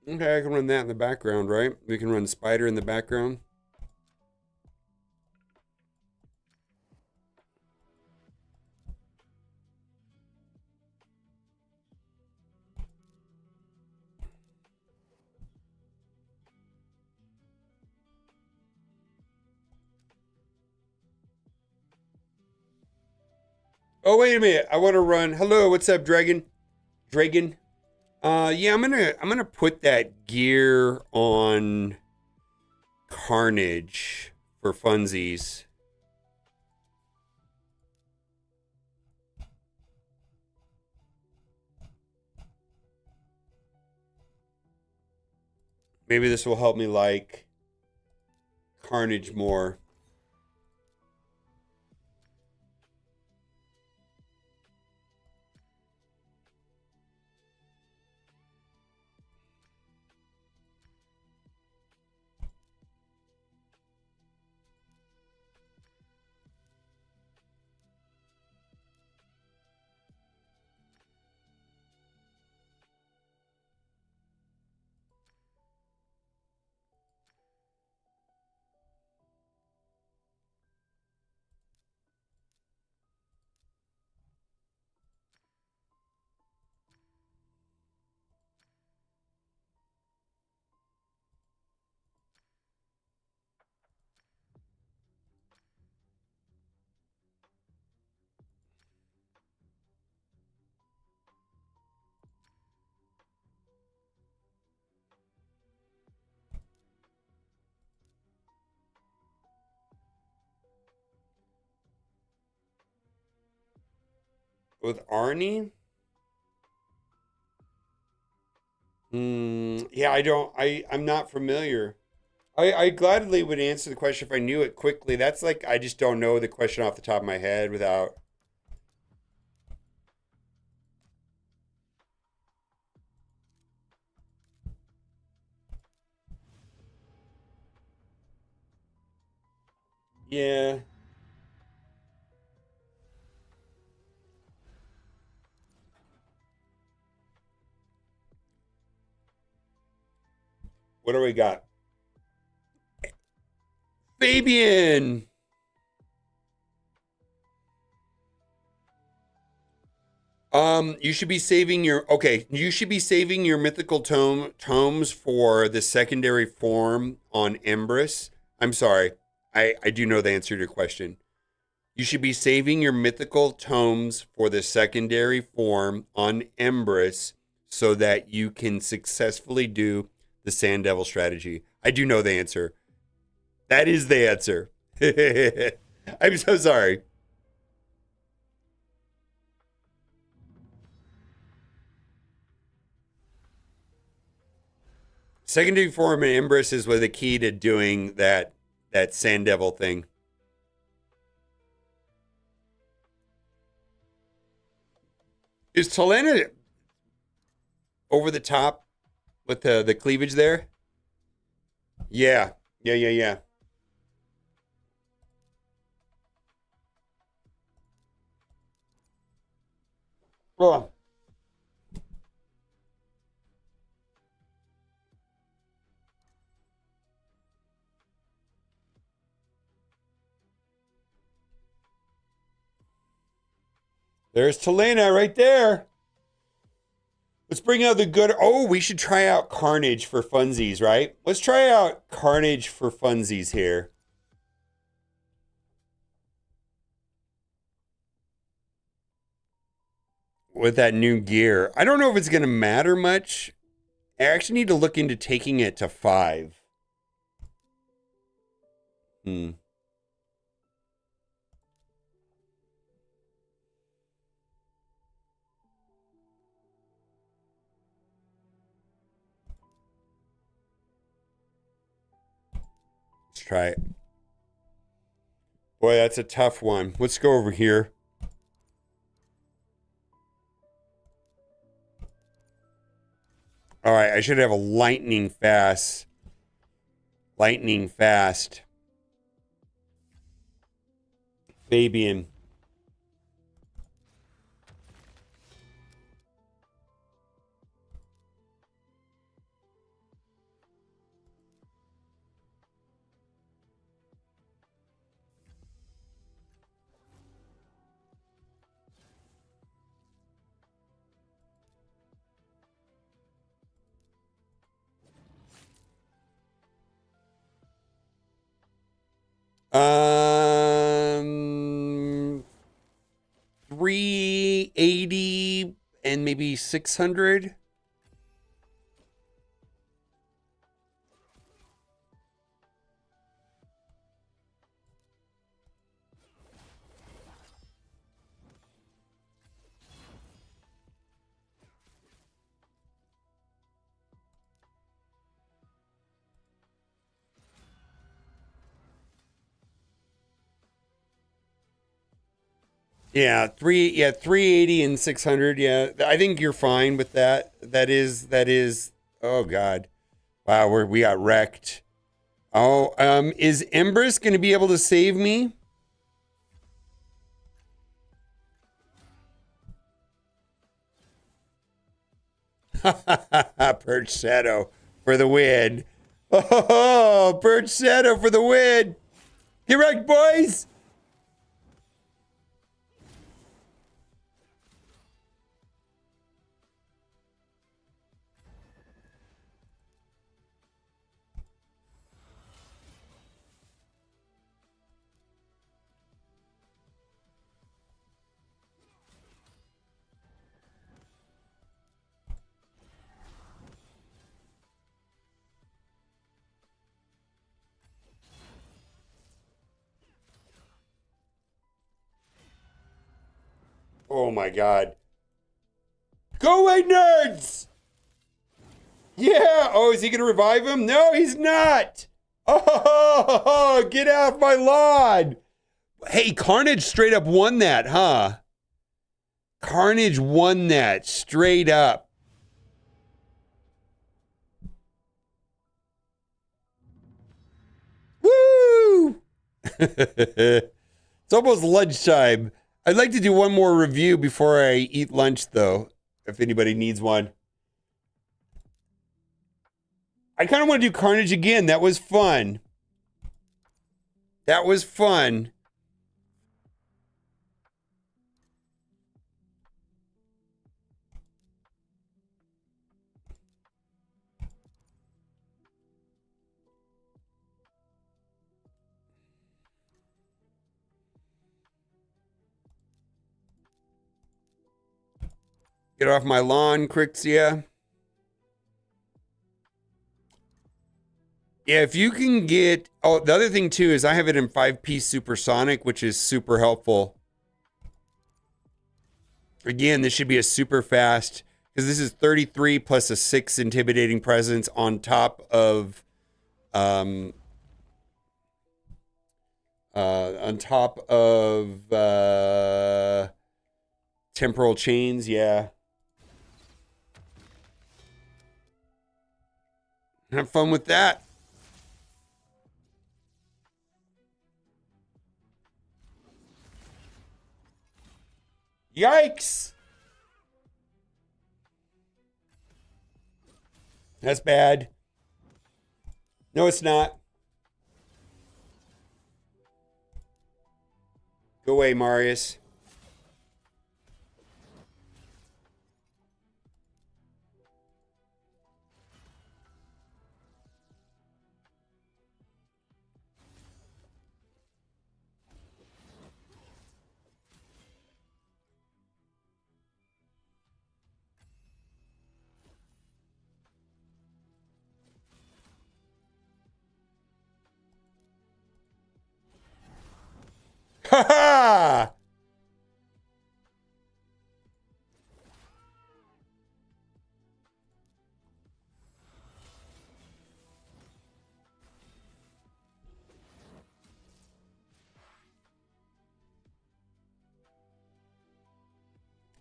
Okay, I can run that in the background, right? We can run Spider in the background. Oh, wait a minute. I want to run. Hello, what's up, Dragon? Dragon? Yeah, I'm gonna put that gear on Carnage for funsies. Maybe this will help me like Carnage more. With Arnie? Yeah, I'm not familiar. I gladly would answer the question if I knew it quickly. That's like, I just don't know the question off the top of my head without. Yeah. What do we got? Fabian! You should be saving your you should be saving your mythical tomes for the secondary form on Embrys. I'm sorry. I do know the answer to your question. You should be saving your mythical tomes for the secondary form on Embrys so that you can successfully do the Sand Devil strategy. I do know the answer. That is the answer. I'm so sorry. Secondary form and Embrys is the key to doing that Sand Devil thing. Is Talena over the top with the cleavage there? Yeah. Yeah. Oh. There's Talena right there. Let's bring out the good. Oh, we should try out Carnage for funsies, right? Let's try out Carnage for funsies here. With that new gear. I don't know if it's going to matter much. I actually need to look into taking it to 5. Let's try it. Boy, that's a tough one. Let's go over here. All right, I should have a lightning fast. Lightning fast. Fabian. Um, 380 and maybe 600. Yeah, 380 and 600. Yeah, I think you're fine with that. That is. Oh God, wow, we got wrecked. Oh, is Empress going to be able to save me? Perch Shadow for the win. Oh, Perch Shadow for the win. Get wrecked, boys. Oh my God. Go away, nerds! Yeah. Oh, is he going to revive him? No, he's not. Oh, get off my lawn. Hey, Carnage straight up won that, huh? Carnage won that straight up. Woo! It's almost lunchtime. I'd like to do one more review before I eat lunch, though, if anybody needs one. I kind of want to do Carnage again. That was fun. That was fun. Get off my lawn, Crixia. Yeah, if you can get... Oh, the other thing, too, is I have it in 5-piece supersonic, which is super helpful. Again, this should be a super fast... Because this is 33 plus a 6 intimidating presence on top of... on top of... temporal chains, yeah. Have fun with that. Yikes! That's bad. No, it's not. Go away, Marius. Ha ha!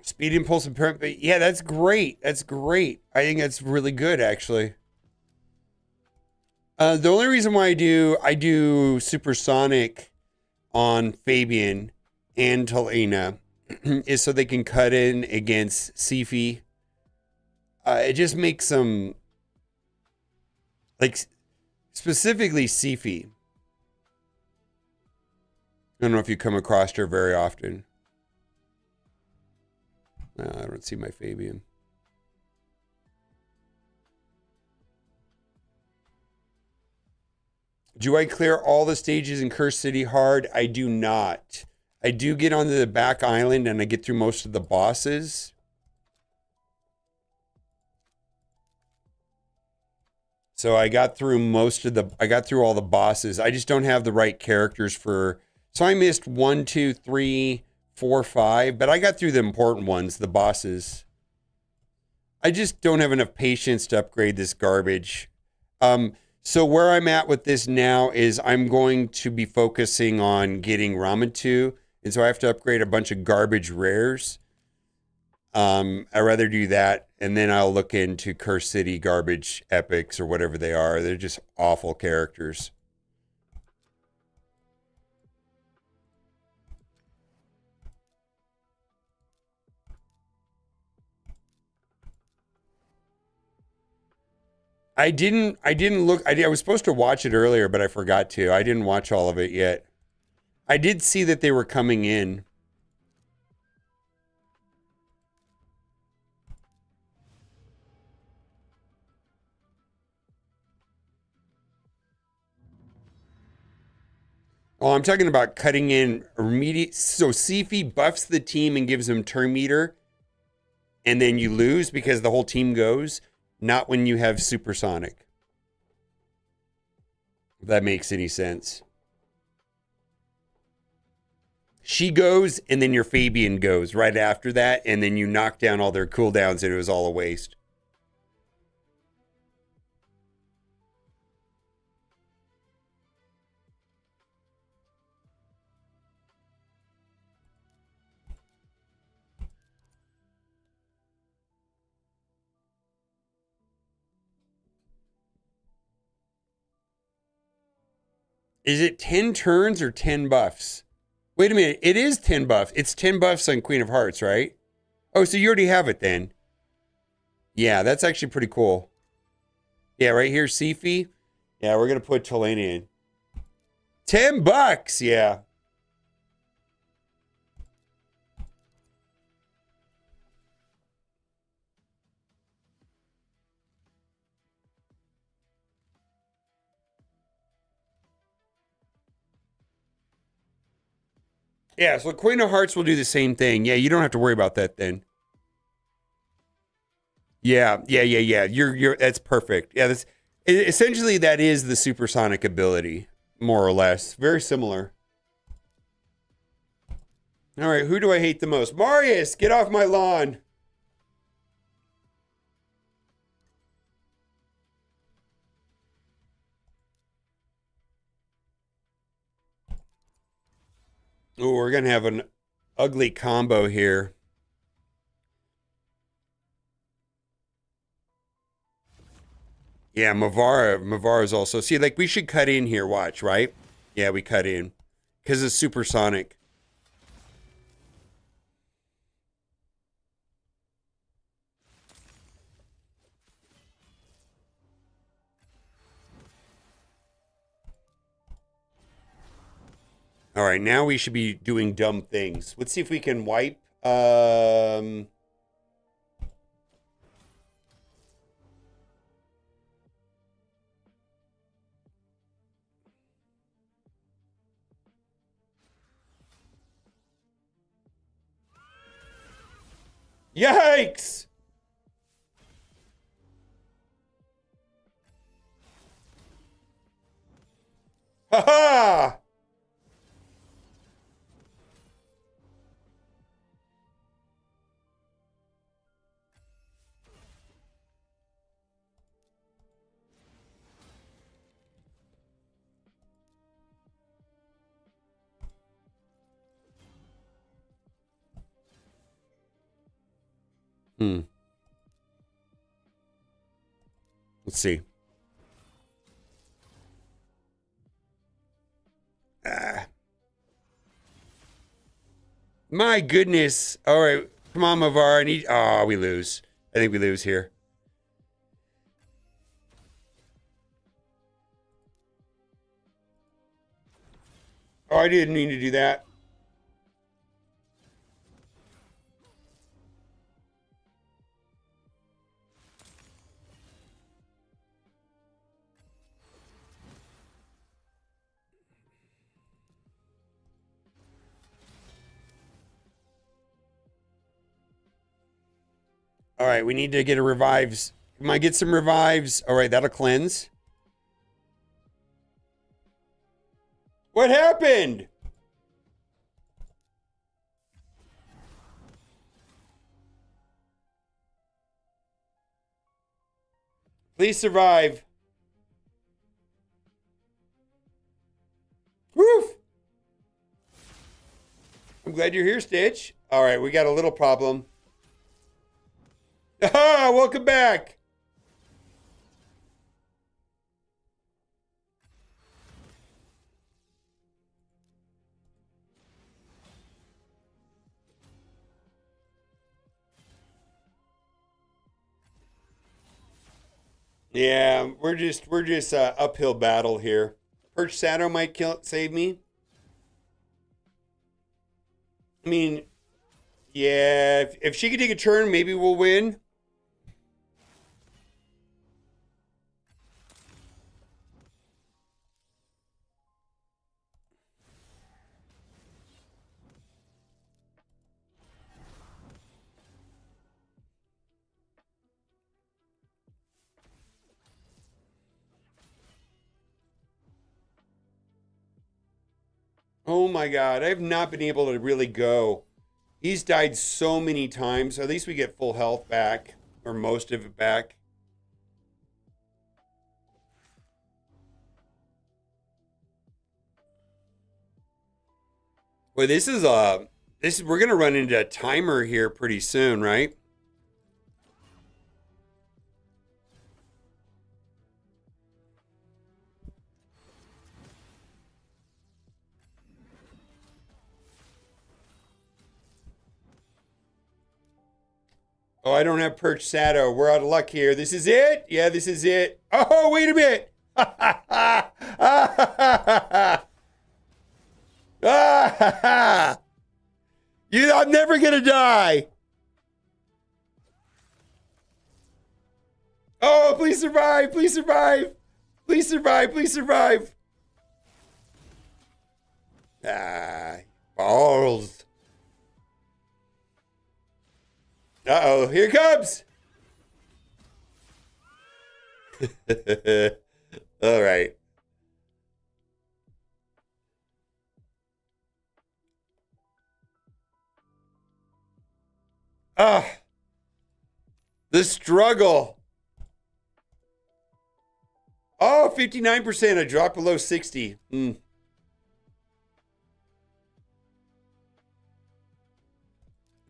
Speed, impulse, and parent. But yeah, that's great. That's great. I think that's really good, actually. The only reason why I do supersonic on Fabian and Talena is so they can cut in against Sifi. It just makes them, like, specifically Sifi. I don't know if you come across her very often. I don't see my Fabian. Do I clear all the stages in Curse City hard? I do not. I do get onto the back island and I get through most of the bosses. So I got through all the bosses. I just don't have the right characters for, so I missed 1, 2, 3, 4, 5, but I got through the important ones, the bosses. I just don't have enough patience to upgrade this garbage. So where I'm at with this now is I'm going to be focusing on getting Ramatu, and so I have to upgrade a bunch of garbage rares. I'd rather do that, and then I'll look into Curse City garbage epics or whatever they are. They're just awful characters. I didn't look. I was supposed to watch it earlier, but I forgot to. I didn't watch all of it yet. I did see that they were coming in. Oh, I'm talking about cutting in immediate. So Sifi buffs the team and gives them turn meter, and then you lose because the whole team goes. Not when you have supersonic. If that makes any sense. She goes, and then your Fabian goes right after that, and then you knock down all their cooldowns, and it was all a waste. Is it 10 turns or 10 buffs? Wait a minute. It is 10 buffs. It's 10 buffs on Queen of Hearts, right? Oh, so you already have it then. Yeah, that's actually pretty cool. Yeah, right here, Sifi. Yeah, we're going to put Talena in. $10, yeah. Yeah, so Queen of Hearts will do the same thing. Yeah, you don't have to worry about that then. Yeah. You're that's perfect. Yeah, that's essentially that is the supersonic ability, more or less. Very similar. All right, who do I hate the most? Marius, get off my lawn. Oh, we're gonna have an ugly combo here. Yeah, Mavara is also. See, like we should cut in here, watch, right? Yeah, we cut in. Because it's supersonic. All right, now we should be doing dumb things. Let's see if we can wipe. Yikes! Ha ha! Hmm. Let's see. Ah. My goodness. All right. Come on, Mavar. I need. Oh, we lose. I think we lose here. Oh, I didn't mean to do that. All right, we need to get a revives. Come on, get some revives. All right, that'll cleanse. What happened? Please survive. Woof. I'm glad you're here, Stitch. All right, we got a little problem. Ah, welcome back. Yeah, we're just uphill battle here. Perch Shadow might save me. I mean, yeah, if she could take a turn, maybe we'll win. Oh my God, I have not been able to really go. He's died so many times. At least we get full health back, or most of it back. Well, we're gonna run into a timer here pretty soon, right? Oh, I don't have Perch Shadow. We're out of luck here. This is it? Yeah, this is it. Oh, wait a minute. I'm never gonna die. Oh, please survive. Please survive. Please survive. Please survive. Ah, balls. Uh-oh, here it comes. All right. Ah, the struggle. Oh, 59%. I dropped below 60.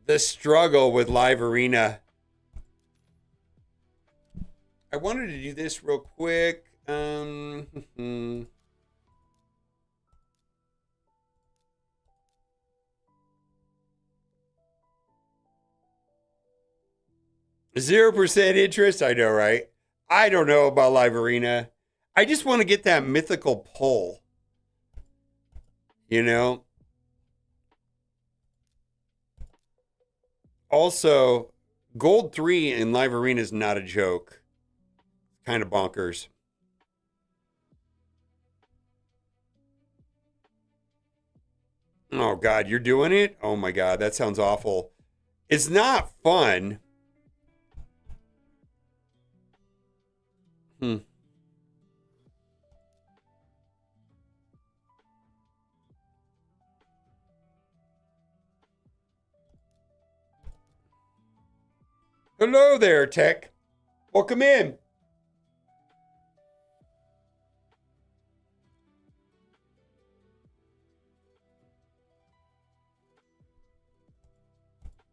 The struggle with Live Arena. I wanted to do this real quick. 0% interest. I know, right? I don't know about Live Arena. I just want to get that mythical pull. You know? Also, Gold 3 in Live Arena is not a joke. Kind of bonkers. Oh, God, you're doing it? Oh, my God, that sounds awful. It's not fun. Hello there, Tech. Welcome in.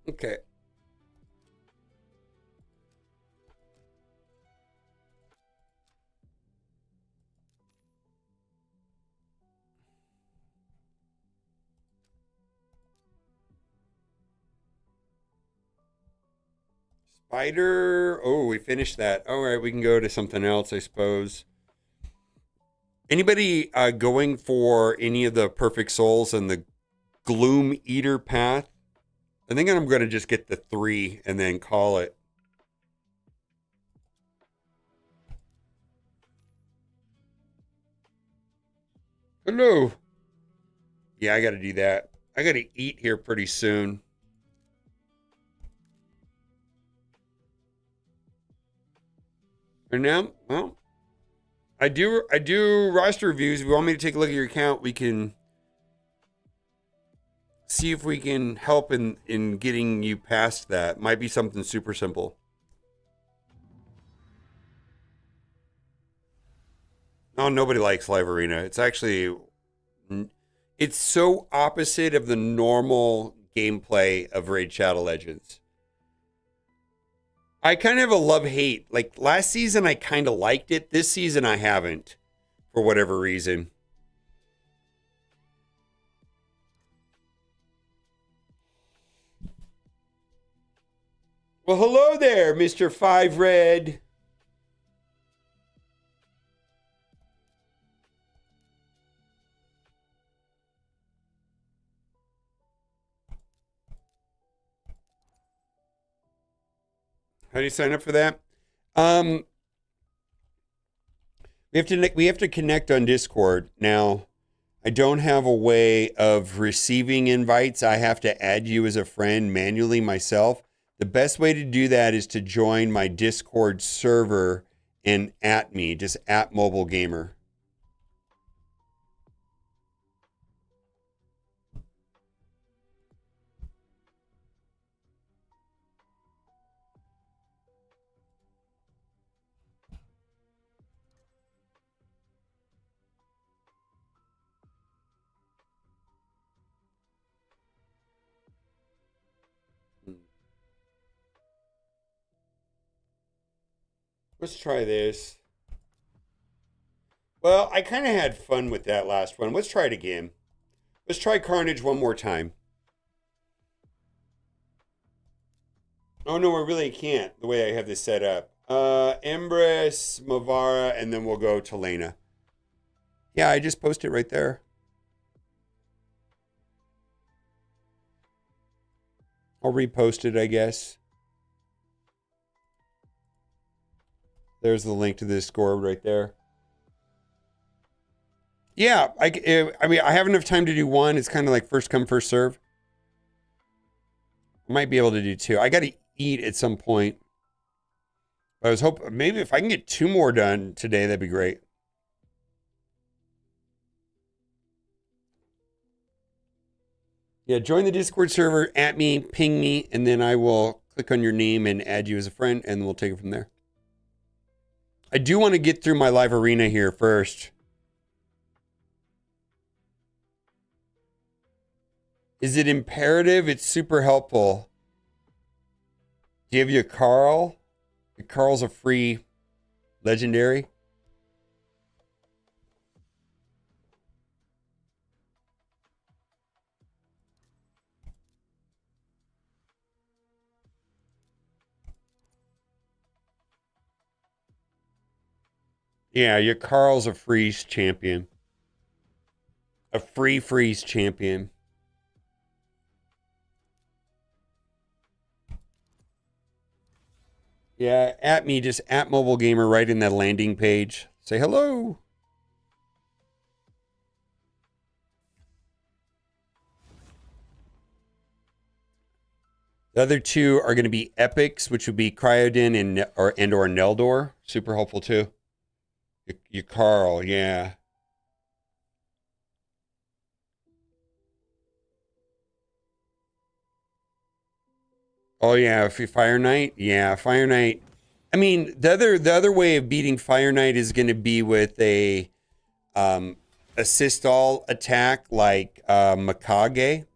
Okay. Spider. Oh, we finished that. All right, we can go to something else, I suppose. Anybody going for any of the Perfect Souls and the Gloom Eater path? I think I'm going to just get the 3 and then call it. Hello. Yeah, I got to do that. I got to eat here pretty soon. And now, well, I do roster reviews. If you want me to take a look at your account, we can see if we can help in getting you past that. Might be something super simple. Oh, nobody likes Live Arena. It's actually, it's so opposite of the normal gameplay of Raid Shadow Legends. I kind of have a love-hate. Like last season, I kind of liked it. This season, I haven't, for whatever reason. Well, hello there, Mr. Five Red. How do you sign up for that? We have to connect on Discord. Now, I don't have a way of receiving invites. I have to add you as a friend manually myself. The best way to do that is to join my Discord server and at me, just at Mobile Gamer. Let's try this. Well, I kind of had fun with that last one. Let's try it again. Let's try Carnage one more time. Oh, no, I really can't, the way I have this set up. Empress, Mavara, and then we'll go to Lena. Yeah, I just posted right there. I'll repost it, I guess. There's the link to the Discord right there. Yeah, I mean, I have enough time to do one. It's kind of like first come, first serve. I might be able to do 2. I got to eat at some point. I was hoping maybe if I can get 2 more done today, that'd be great. Yeah, join the Discord server, at me, ping me, and then I will click on your name and add you as a friend, and we'll take it from there. I do want to get through my live arena here first. Is it imperative? It's super helpful. Do you have your Carl? Carl's a free legendary. Yeah, your Carl's a freeze champion. A free freeze champion. Yeah, at me, just at Mobile Gamer right in that landing page. Say hello. The other 2 are going to be epics, which would be Cryodin and or Neldor. Super helpful too. Your Carl, yeah. Oh yeah, Fire Knight. Yeah, Fire Knight. I mean, the other way of beating Fire Knight is going to be with a assist all attack like Mikage.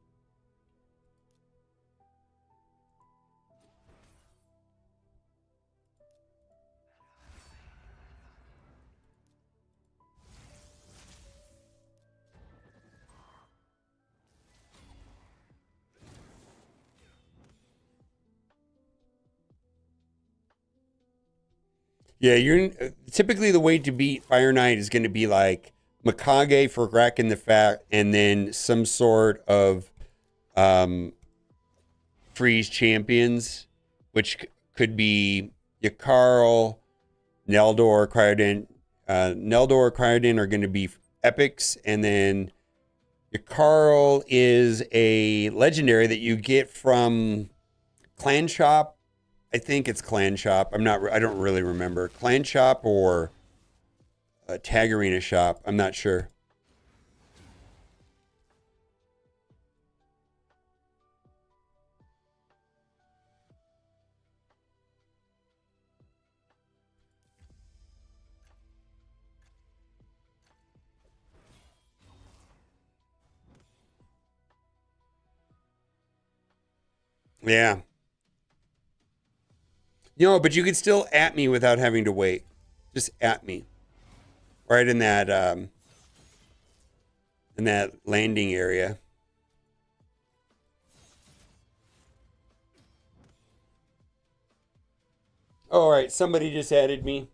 Yeah, you're typically the way to beat Fire Knight is going to be like Mikage for Rack in the Fat, and then some sort of um, freeze champions, which could be Yakarl, Neldor, Cryodan. Neldor, Cryodan are going to be epics, and then Yakarl is a legendary that you get from Clan Shop. I think it's Clan Shop. I don't really remember. Clan Shop or Tag Arena Shop. I'm not sure. Yeah. No, but you could still at me without having to wait. Just at me. Right in that landing area. All right, somebody just added me.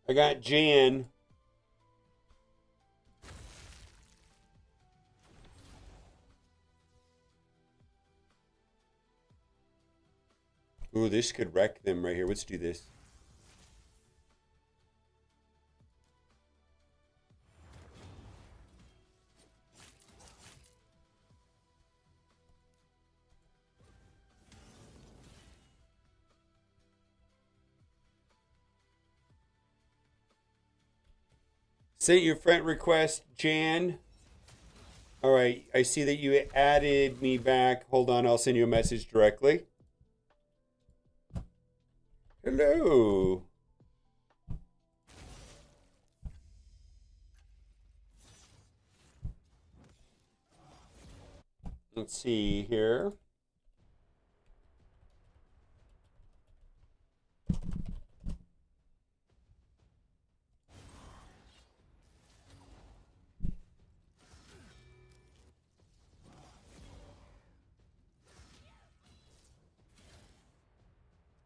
I got Jan. Ooh, this could wreck them right here. Let's do this. Sent you a friend request, Jan. All right, I see that you added me back. Hold on, I'll send you a message directly. Hello. Let's see here.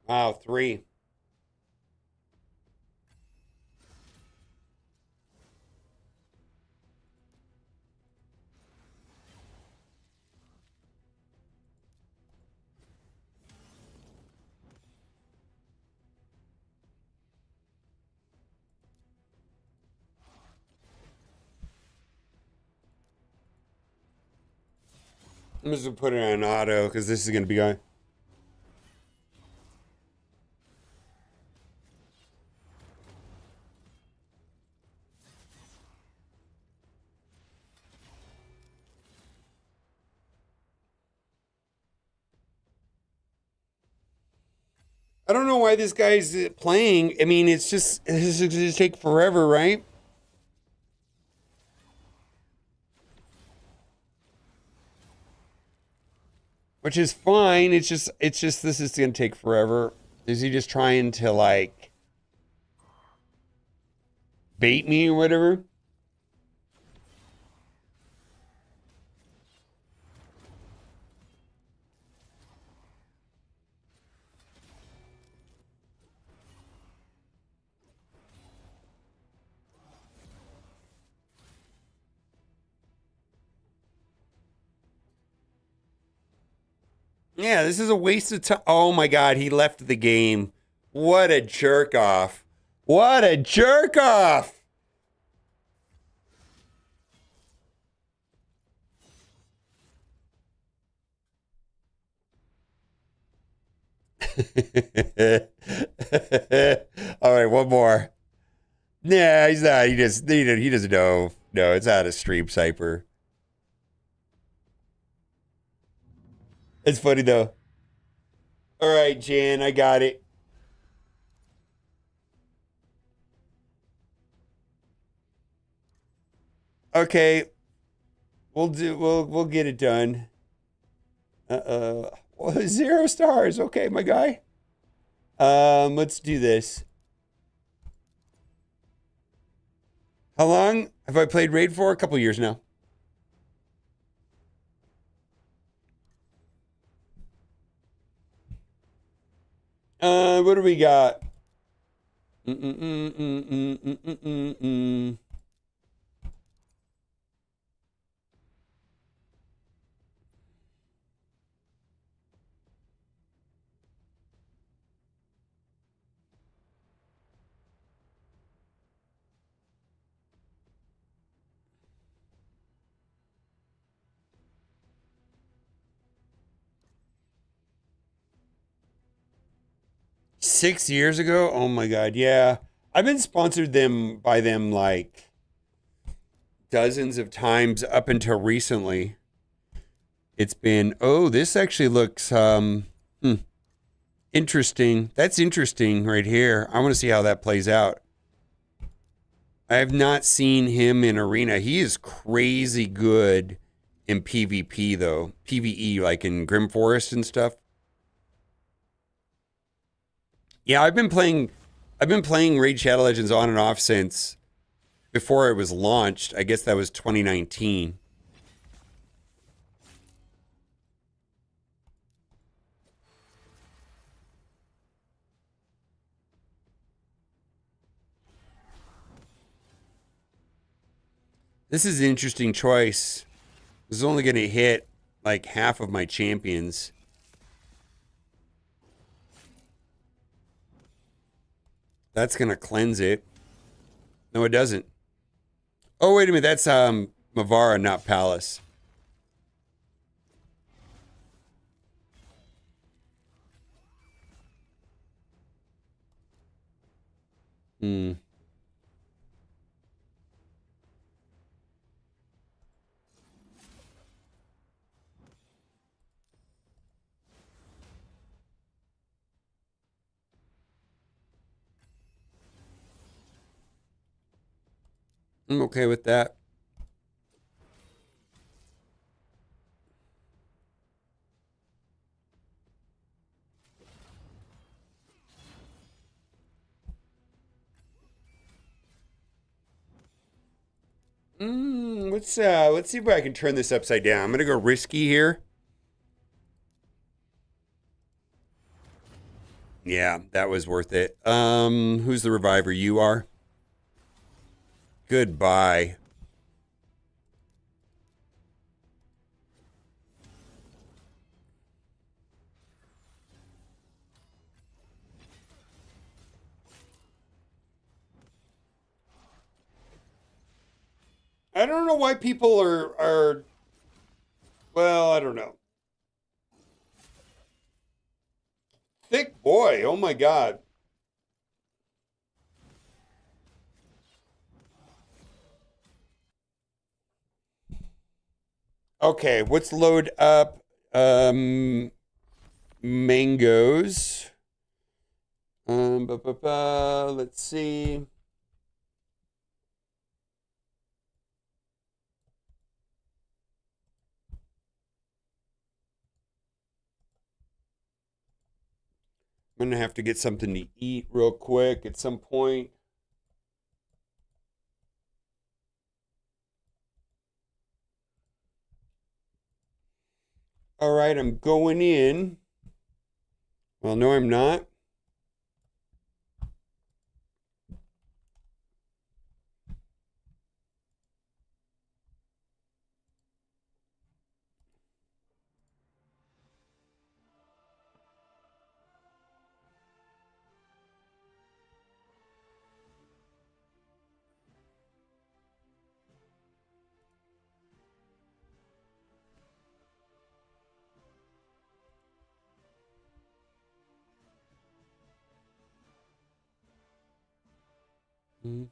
Wow, 3. I'm just gonna put it on auto because this is gonna be on. I don't know why this guy's playing. I mean, it's gonna take forever, right? Which is fine. It's just this is gonna take forever. Is he just trying to like bait me or whatever? Yeah, this is a waste of time. Oh my God, he left the game. What a jerk off. What a jerk off. All right, one more. Nah, he's not. He doesn't know. No, it's not a stream cypher. It's funny though. All right, Jan, I got it. Okay, we'll get it done. Well, 0 stars. Okay, my guy. Let's do this. How long have I played Raid for? A couple years now. What do we got? Mm-mm-mm-mm-mm-mm-mm-mm. 6 years ago? Oh my God, yeah. I've been sponsored them by them like dozens of times up until recently. It's been, oh, this actually looks interesting. That's interesting right here. I want to see how that plays out. I have not seen him in arena. He is crazy good in PvP though. PvE like in Grim Forest and stuff. Yeah, I've been playing Raid Shadow Legends on and off since before it was launched. I guess that was 2019. This is an interesting choice. This is only going to hit like half of my champions. That's going to cleanse it. No, it doesn't. Oh, wait a minute. That's Mavara, not Palace. Hmm. I'm okay with that. Let's see if I can turn this upside down. I'm gonna go risky here. Yeah, that was worth it. Who's the reviver? You are. Goodbye. I don't know why people are well, I don't know. Thick boy, oh my God. Okay, let's load up mangoes. Let's see. I'm gonna have to get something to eat real quick at some point. All right, I'm going in. Well, no, I'm not. I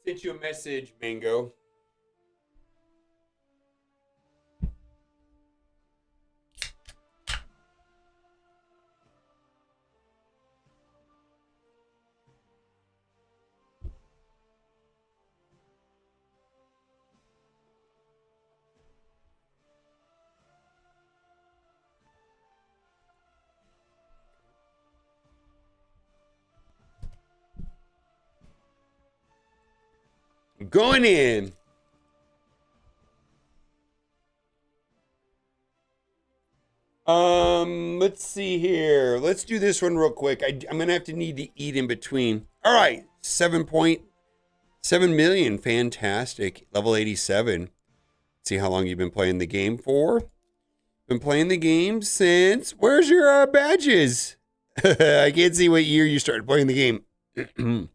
sent you a message, Mango. Going in. Let's see here. Let's do this one real quick. I'm gonna have to need to eat in between. All right, 7.7 million. Fantastic. Level 87. See how long you've been playing the game for. Been playing the game since. Where's your badges? I can't see what year you started playing the game.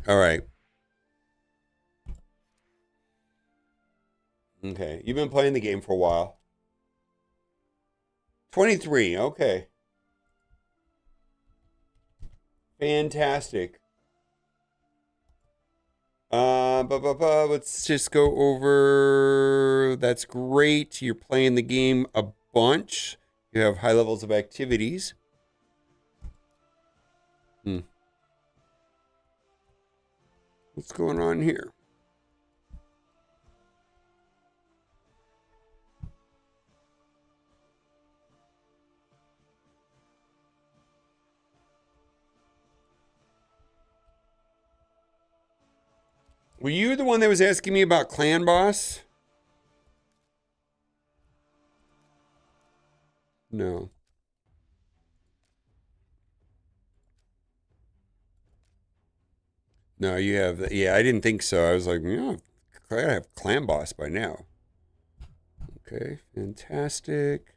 All right. Okay, you've been playing the game for a while. 23, okay. Fantastic. Let's just go over. That's great. You're playing the game a bunch. You have high levels of activities. What's going on here? Were you the one that was asking me about Clan Boss? No. No, you have. Yeah, I didn't think so. I was like, I have Clan Boss by now. Okay, fantastic.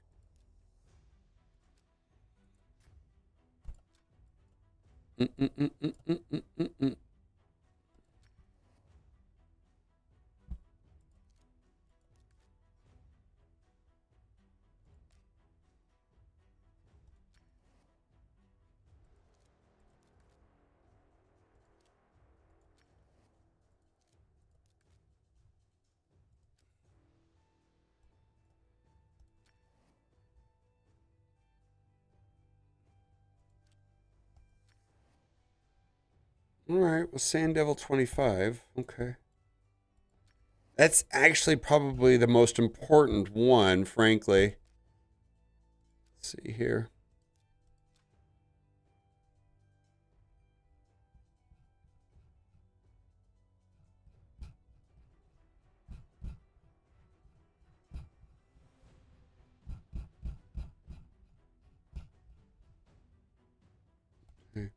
All right, well, Sand Devil 25. Okay. That's actually probably the most important one, frankly. Let's see here. Okay.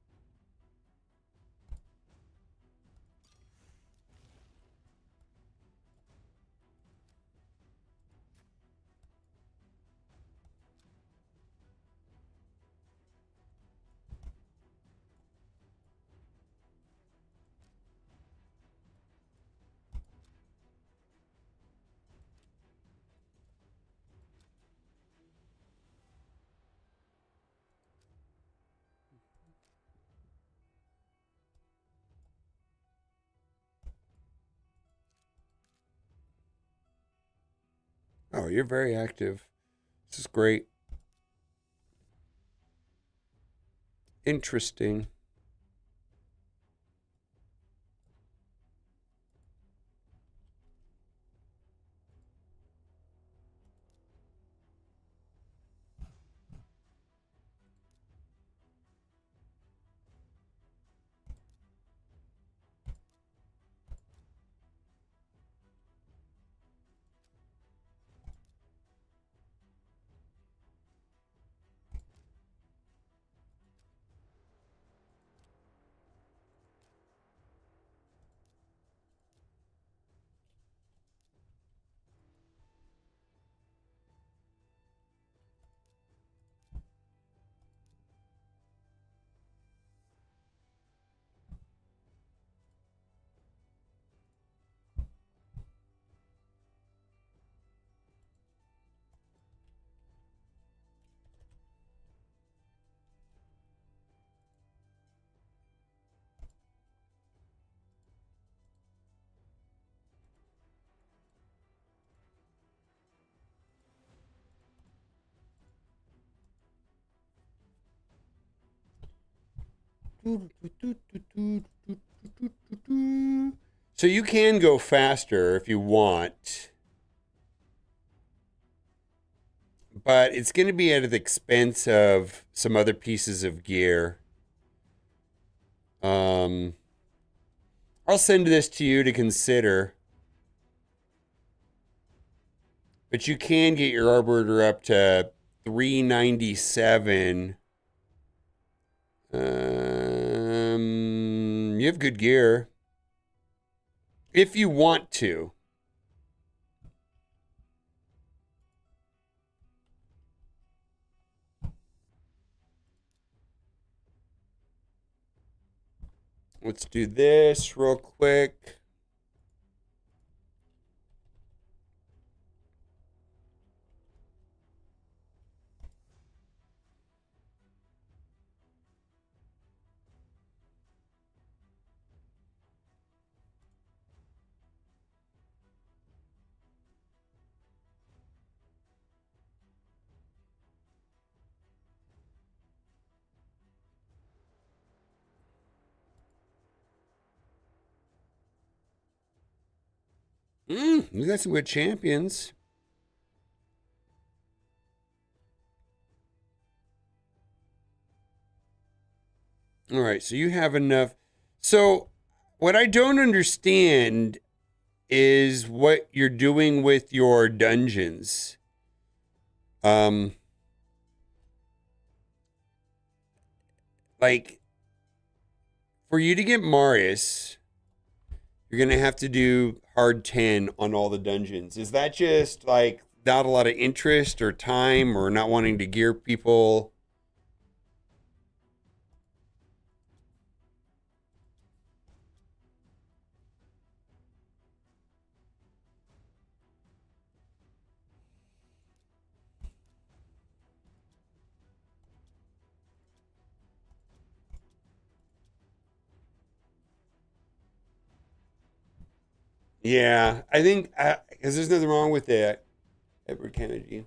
Oh, you're very active. This is great. Interesting. So you can go faster if you want, but it's going to be at the expense of some other pieces of gear. Um, I'll send this to you to consider. But you can get your Arbiter up to 397. You have good gear. If you want to. Let's do this real quick. We got some good champions. All right, so you have enough. So, what I don't understand is what you're doing with your dungeons. Like, for you to get Marius, you're going to have to do hard 10 on all the dungeons. Is that just like not a lot of interest or time or not wanting to gear people? Yeah, I think because there's nothing wrong with that, Edward Kennedy.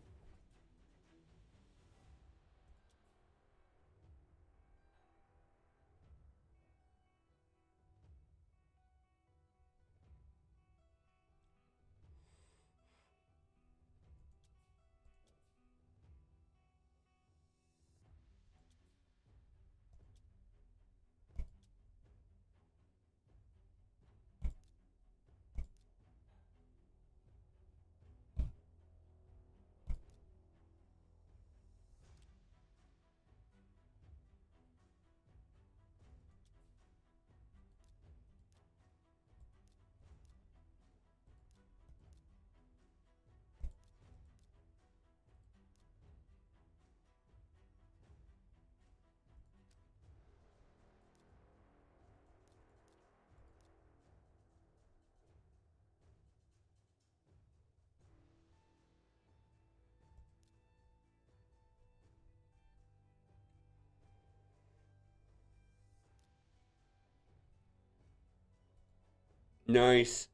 Nice.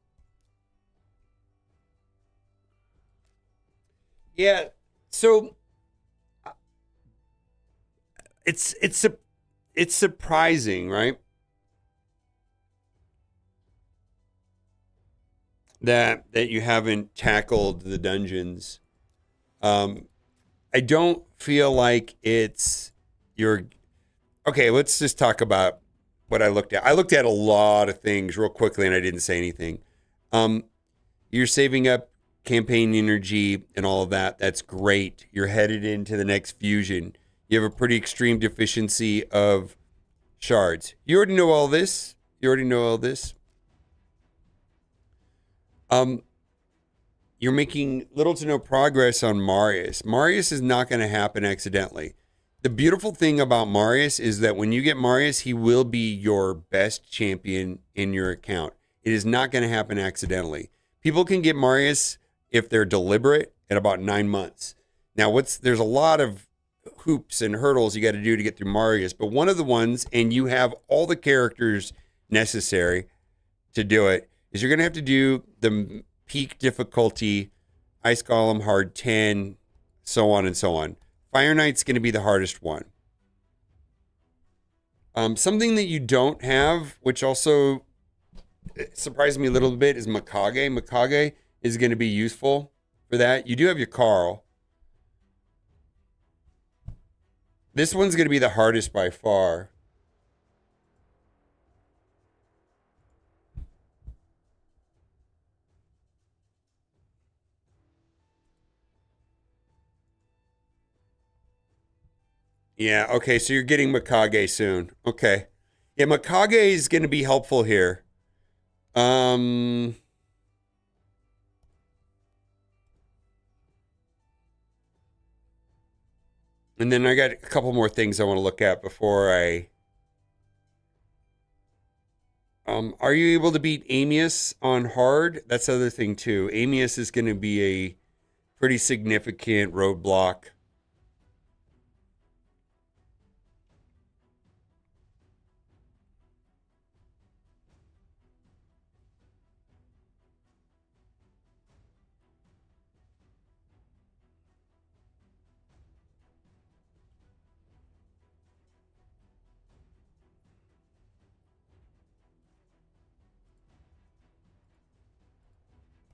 Yeah. So it's surprising, right? That you haven't tackled the dungeons. Um, I don't feel like it's your. Okay, let's just talk about what I looked at. I looked at a lot of things real quickly, and I didn't say anything. Um, you're saving up campaign energy and all of that. That's great. You're headed into the next fusion. You have a pretty extreme deficiency of shards. You already know all this. You already know all this. Um, you're making little to no progress on Marius. Marius is not going to happen accidentally. The beautiful thing about Marius is that when you get Marius, he will be your best champion in your account. It is not going to happen accidentally. People can get Marius if they're deliberate at about 9 months. Now, there's a lot of hoops and hurdles you got to do to get through Marius, but one of the ones, and you have all the characters necessary to do it, is you're going to have to do the peak difficulty, Ice Golem hard 10, so on and so on. Fire Knight's going to be the hardest one. Something that you don't have, which also surprised me a little bit, is Mikage. Mikage is going to be useful for that. You do have your Carl. This one's going to be the hardest by far. Yeah, okay, so you're getting Mikage soon. Okay. Yeah, Mikage is going to be helpful here. Um, and then I got a couple more things I want to look at before I. Are you able to beat Amius on hard? That's the other thing too. Amius is going to be a pretty significant roadblock.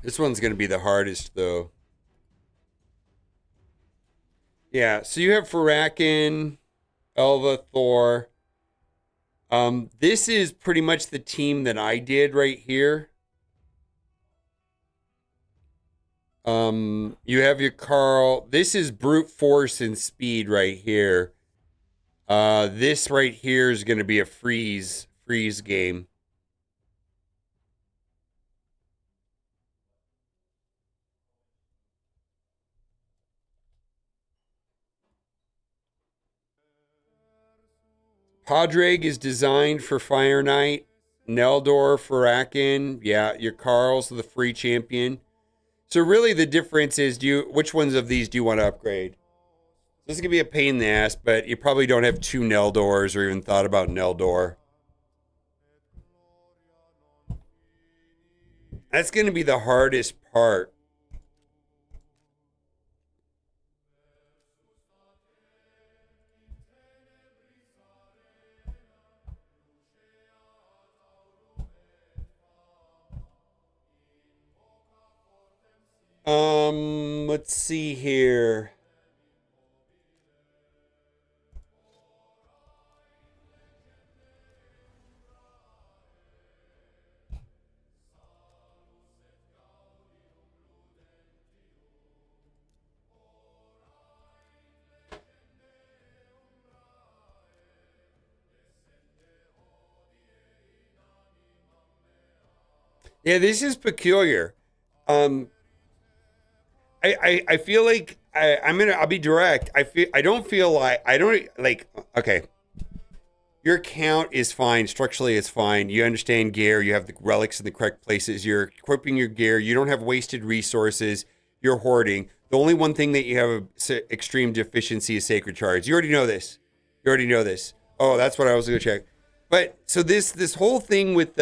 This one's going to be the hardest though. Yeah, so you have Farakin, Elva, Thor. This is pretty much the team that I did right here. You have your Carl. This is brute force and speed right here. This right here is going to be a freeze game. Padraig is designed for Fire Knight. Neldor, Farakin. Yeah, your Carl's the free champion. So really the difference is which ones of these do you want to upgrade? This is going to be a pain in the ass, but you probably don't have two Neldors or even thought about Neldor. That's going to be the hardest part. Let's see here. Yeah, this is peculiar. Um, I feel like I'll be direct. I don't feel like I don't like okay. Your count is fine. Structurally, it's fine. You understand gear. You have the relics in the correct places. You're equipping your gear. You don't have wasted resources. You're hoarding. The only one thing that you have extreme deficiency is sacred shards. You already know this. You already know this. Oh, that's what I was going to check. But so this whole thing with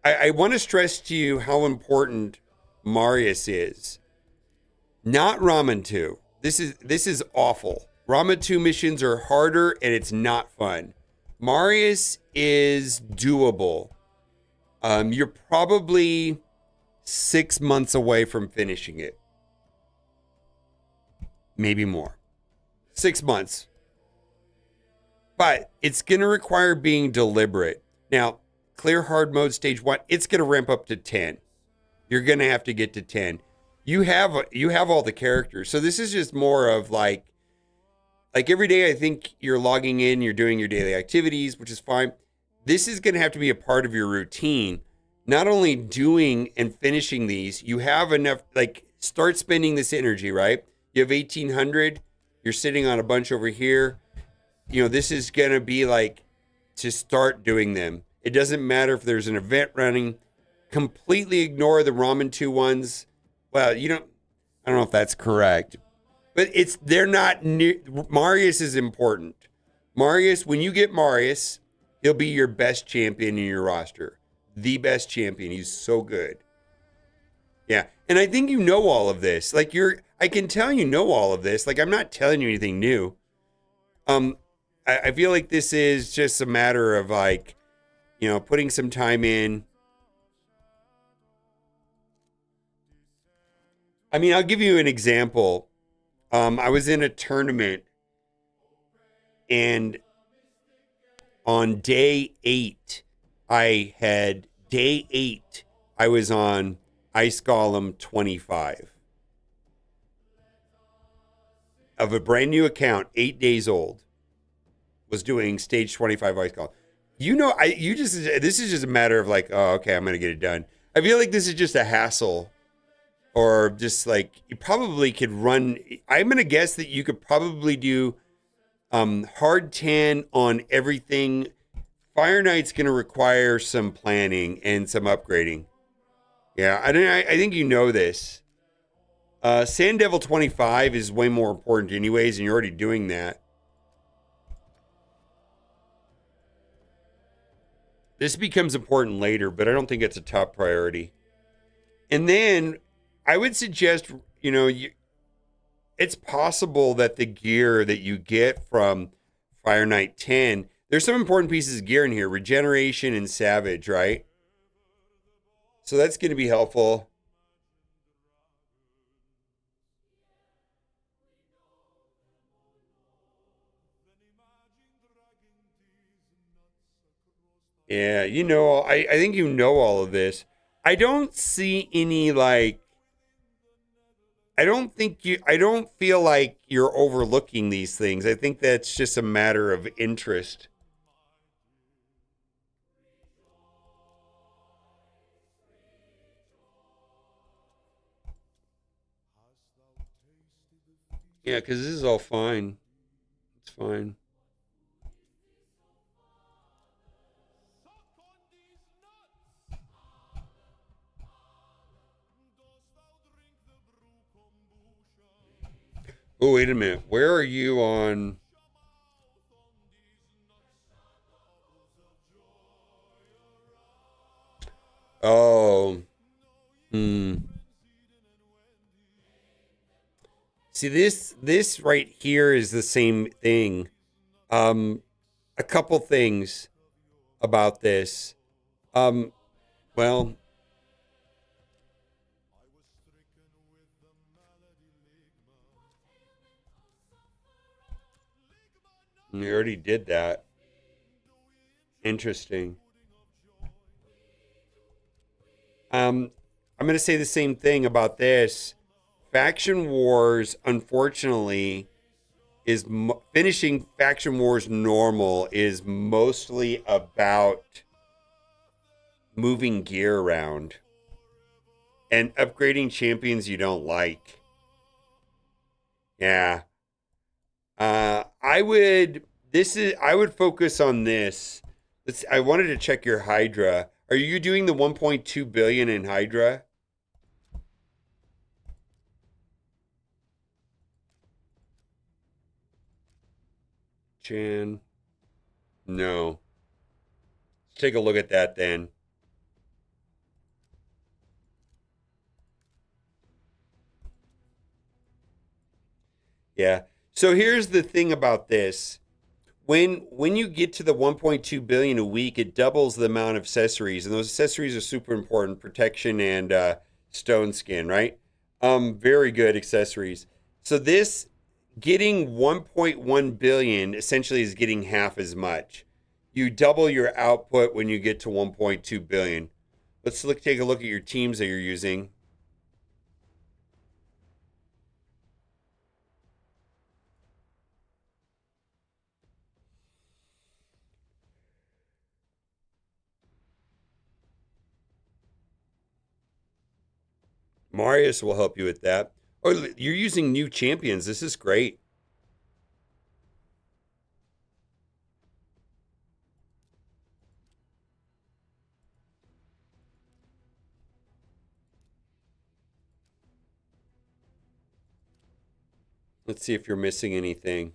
I want to stress to you how important Marius is. Not Ramen 2. This is awful. Ramen 2 missions are harder and it's not fun. Marius is doable. You're probably 6 months away from finishing it. Maybe more. 6 months. But it's going to require being deliberate. Now, clear hard mode stage 1, it's going to ramp up to 10. You're going to have to get to 10. You have all the characters. So this is just more of like every day I think you're logging in, you're doing your daily activities, which is fine. This is going to have to be a part of your routine. Not only doing and finishing these, you have enough, like start spending this energy, right? You have 1800, you're sitting on a bunch over here. You know, this is going to be like to start doing them. It doesn't matter if there's an event running. Completely ignore the Ramen 2 ones. Well, I don't know if that's correct, but they're not near. Marius is important. Marius, when you get Marius, he'll be your best champion in your roster. The best champion. He's so good. Yeah. And I think you know all of this. Like I can tell you know all of this. Like I'm not telling you anything new. I feel like this is just a matter of like, putting some time in. I mean, I'll give you an example. I was in a tournament, and on day 8, I was on Ice Golem 25. of a brand new account, 8 days old, was doing stage 25 voice call. This is just a matter of like, oh, okay, I'm gonna get it done. I feel like this is just a hassle, or just like you probably could run. I'm gonna guess that you could probably do hard 10 on everything. Fire Knight's gonna require some planning and some upgrading. Yeah, I think you know this. Sand Devil 25 is way more important anyways, and you're already doing that. This becomes important later, but I don't think it's a top priority. And then I would suggest, it's possible that the gear that you get from Fire Knight 10, there's some important pieces of gear in here, regeneration and savage, right? So that's going to be helpful. Yeah, I think you know all of this. I don't see any like I don't feel like you're overlooking these things. I think that's just a matter of interest. Yeah, because this is all fine. It's fine. Oh, wait a minute. Where are you on? Oh. Hmm. See, this right here is the same thing. A couple things about this. Um, well, we already did that. Interesting. I'm going to say the same thing about this. Faction Wars, unfortunately, finishing Faction Wars normal is mostly about moving gear around and upgrading champions you don't like. Yeah. I would focus on this. I wanted to check your Hydra. Are you doing the 1.2 billion in Hydra? Chan. No. Let's take a look at that then. Yeah. So here's the thing about this. When you get to the 1.2 billion a week, it doubles the amount of accessories, and those accessories are super important: protection and stone skin, right? Very good accessories. So this getting 1.1 billion essentially is getting half as much. You double your output when you get to 1.2 billion. Take a look at your teams that you're using. Marius will help you with that. Oh, you're using new champions. This is great. Let's see if you're missing anything.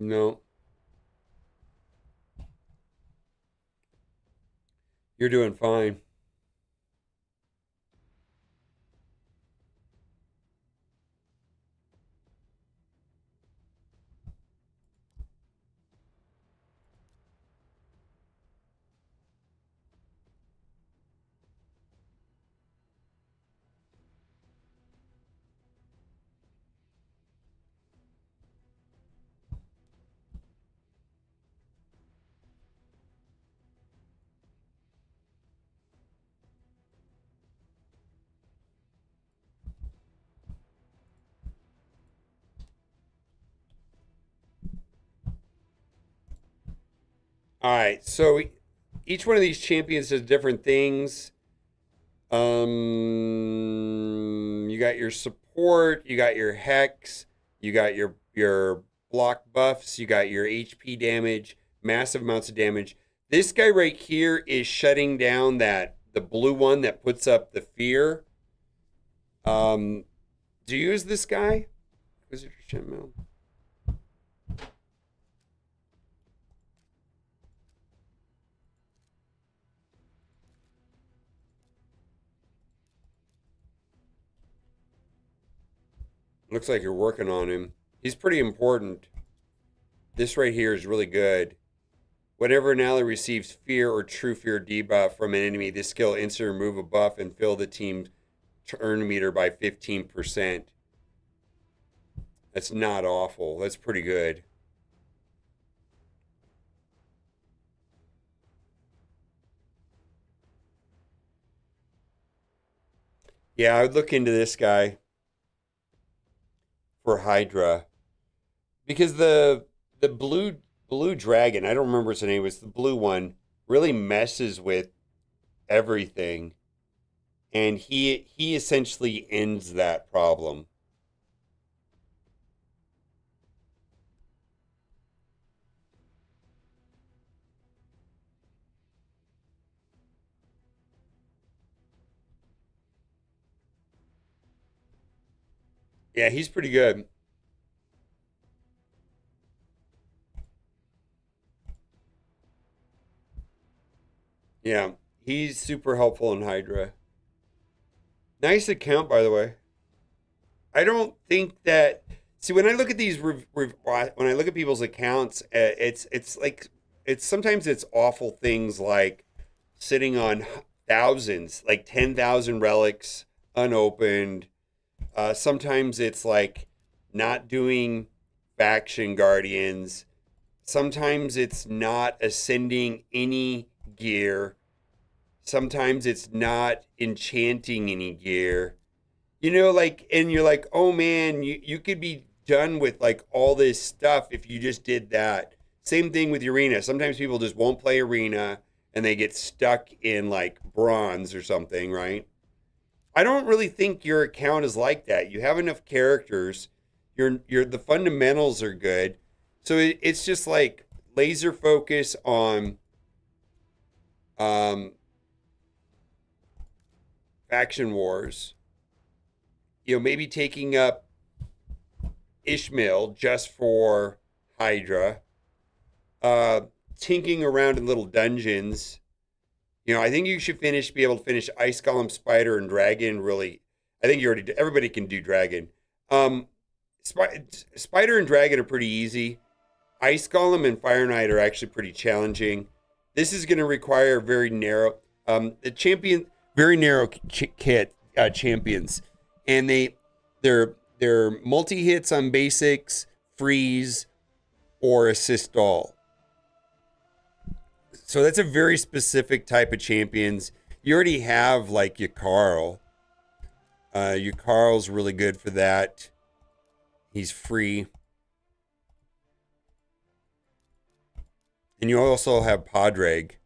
No, you're doing fine. All right, so each one of these champions does different things. You got your support, you got your hex, you got your block buffs, you got your HP damage, massive amounts of damage. This guy right here is shutting down the blue one that puts up the fear. Do you use this guy? Wizard Shenmue. Looks like you're working on him. He's pretty important. This right here is really good. Whenever an ally receives fear or true fear debuff from an enemy, this skill instantly remove a buff and fill the team's turn meter by 15%. That's not awful. That's pretty good. Yeah, I would look into this guy for Hydra because the blue dragon, I don't remember its name, it's the blue one, really messes with everything, and he essentially ends that problem. Yeah, he's pretty good. Yeah, he's super helpful in Hydra. Nice account, by the way. I don't think that. See, when I look at these, when I look at people's accounts, it's like it's sometimes it's awful things like sitting on thousands, like 10,000 relics unopened. Sometimes it's like not doing faction guardians. Sometimes it's not ascending any gear. Sometimes it's not enchanting any gear. You know, like, and you're like, oh man, you could be done with like all this stuff if you just did that. Same thing with Arena. Sometimes people just won't play Arena and they get stuck in like bronze or something, right? I don't really think your account is like that. You have enough characters. Your the fundamentals are good. So it's just like laser focus on um, faction wars. You know, maybe taking up Ishmael just for Hydra. Tinking around in little dungeons. You know, I think you should be able to finish Ice Golem, Spider, and Dragon. Really, I think you already do. Everybody can do Dragon. Spider and Dragon are pretty easy. Ice Golem and Fire Knight are actually pretty challenging. This is going to require very narrow, very narrow kit champions, and they're multi hits on basics, freeze, or assist all. So that's a very specific type of champions. You already have like your Carl. Your Carl's really good for that. He's free. And you also have Padraig.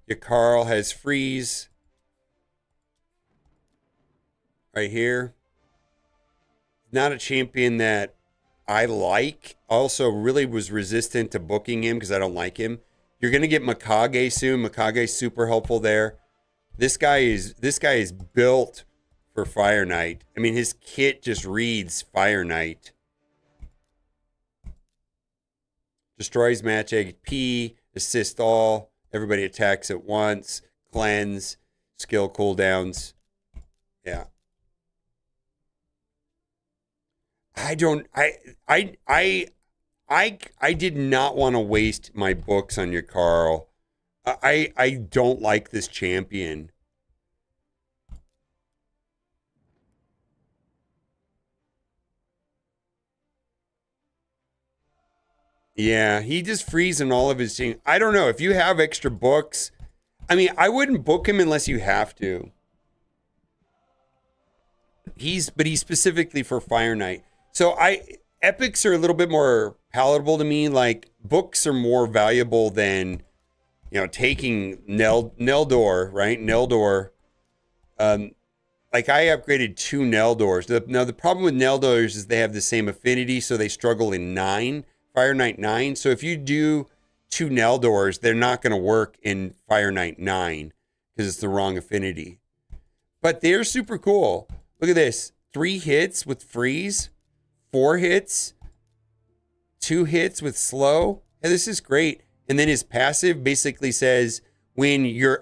Your Carl has freeze. Right here. Not a champion that I like. Also really was resistant to booking him because I don't like him. You're going to get Mikage soon. Mikage's super helpful there. This guy is built for Fire Knight. I mean, his kit just reads Fire Knight. Destroys match HP, assist all, everybody attacks at once, cleanse, skill cooldowns. Yeah. I did not want to waste my books on your Carl. I don't like this champion. Yeah, he just freezing all of his team. I don't know if you have extra books. I mean, I wouldn't book him unless you have to. He's specifically for Fire Knight. So epics are a little bit more palatable to me. Like books are more valuable than, taking Neldor, right? Neldor. Like I upgraded 2 Neldors. Now the problem with Neldors is they have the same affinity, so they struggle in 9, Fire Knight 9. So if you do 2 Neldors, they're not going to work in Fire Knight 9 because it's the wrong affinity. But they're super cool. Look at this. 3 hits with freeze, 4 hits, 2 hits with slow. Yeah, this is great. And then his passive basically says when your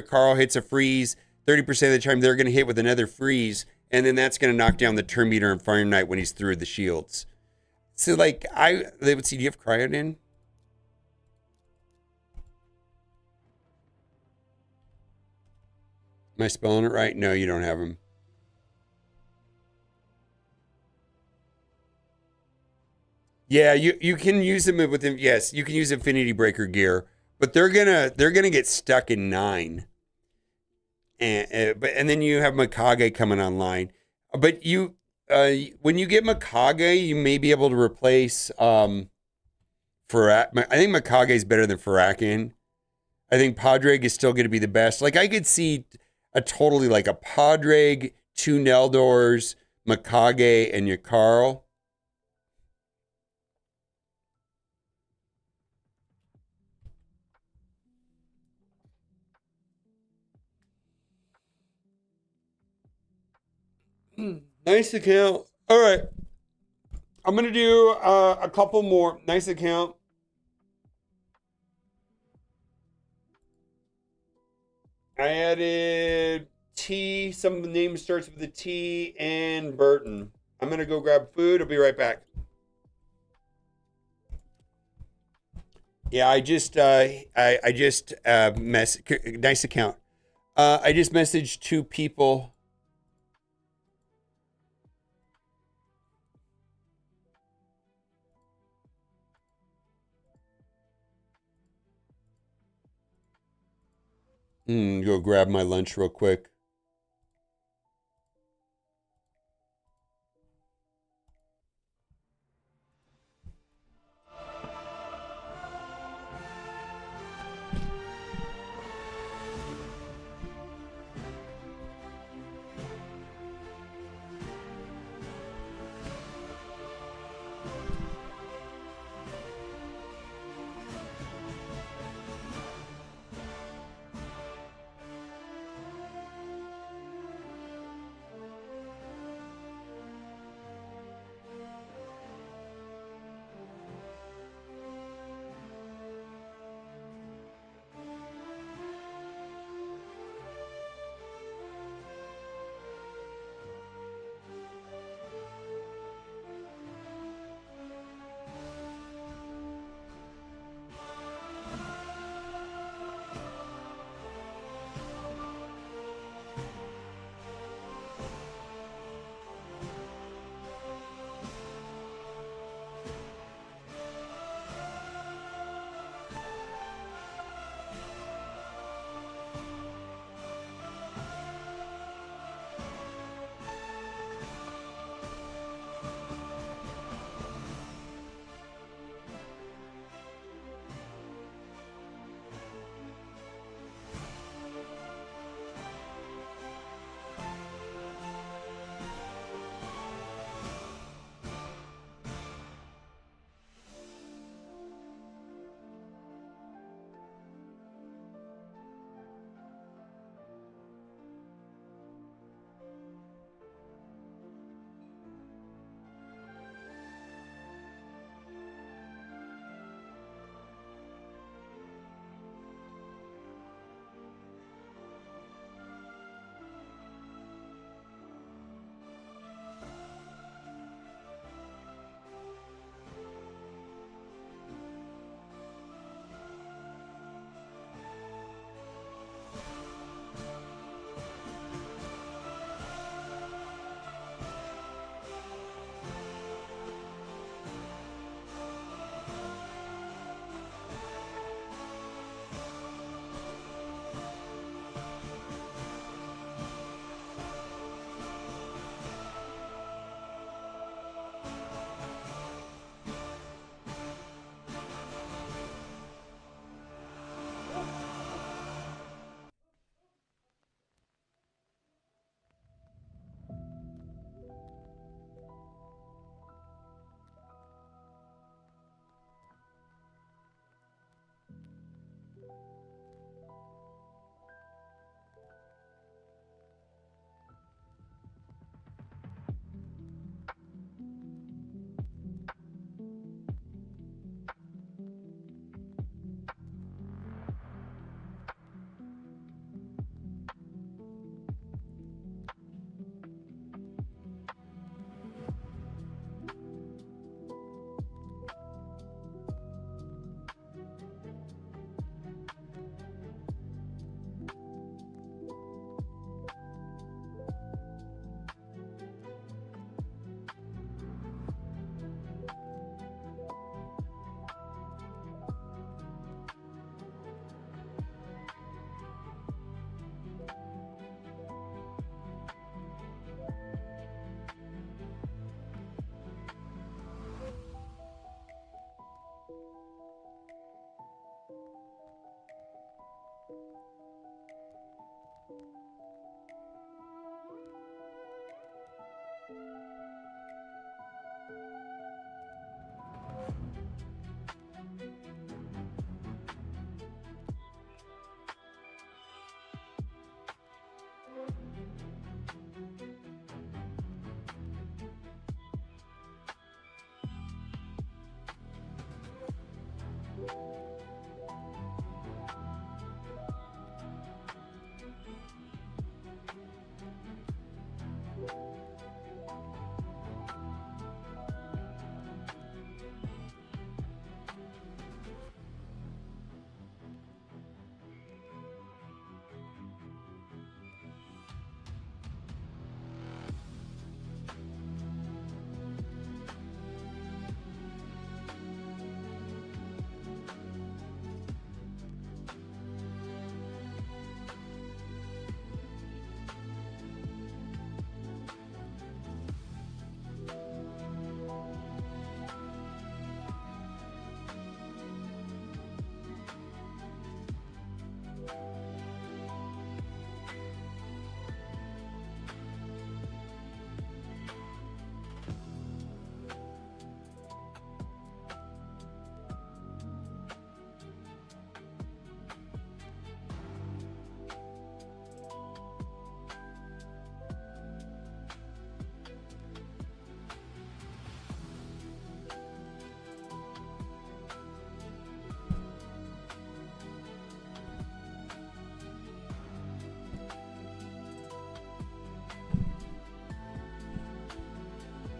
Carl hits a freeze, 30% of the time they're going to hit with another freeze, and then that's going to knock down the turn meter in Fire Knight when he's through the shields. So like let's see, do you have Cryoden? Am I spelling it right? No, you don't have him. Yeah, you can use him with him. Yes, you can use Infinity Breaker gear, but they're gonna get stuck in 9. And then you have Mikage coming online. But when you get Mikage, you may be able to replace Farak. I think Mikage is better than Farakin. I think Padraig is still going to be the best. Like I could see a Padraig, 2 Neldors, Mikage, and your Carl. Nice account. All right. I'm going to do a couple more. Nice account. I added T. Some of the names starts with a T and Burton. I'm going to go grab food. I'll be right back. Yeah, I just nice account. I just messaged 2 people. Go grab my lunch real quick.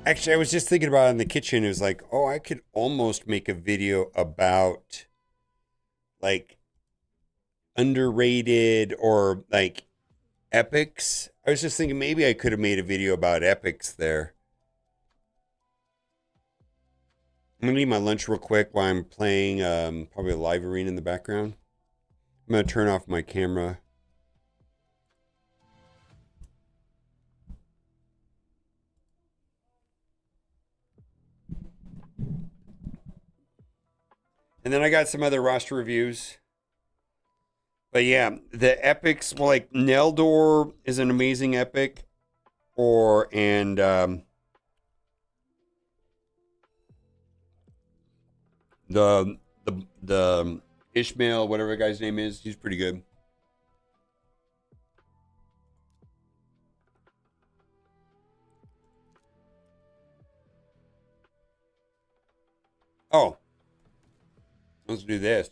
Actually, I was just thinking about it in the kitchen. It was like, oh, I could almost make a video about like underrated or like epics. I was just thinking maybe I could have made a video about epics there. I'm gonna eat my lunch real quick while I'm playing probably a live arena in the background. I'm gonna turn off my camera. And then I got some other roster reviews. But yeah, the epics, well, like Neldor is an amazing epic. The Ishmael, whatever the guy's name is, he's pretty good. Oh, let's do this.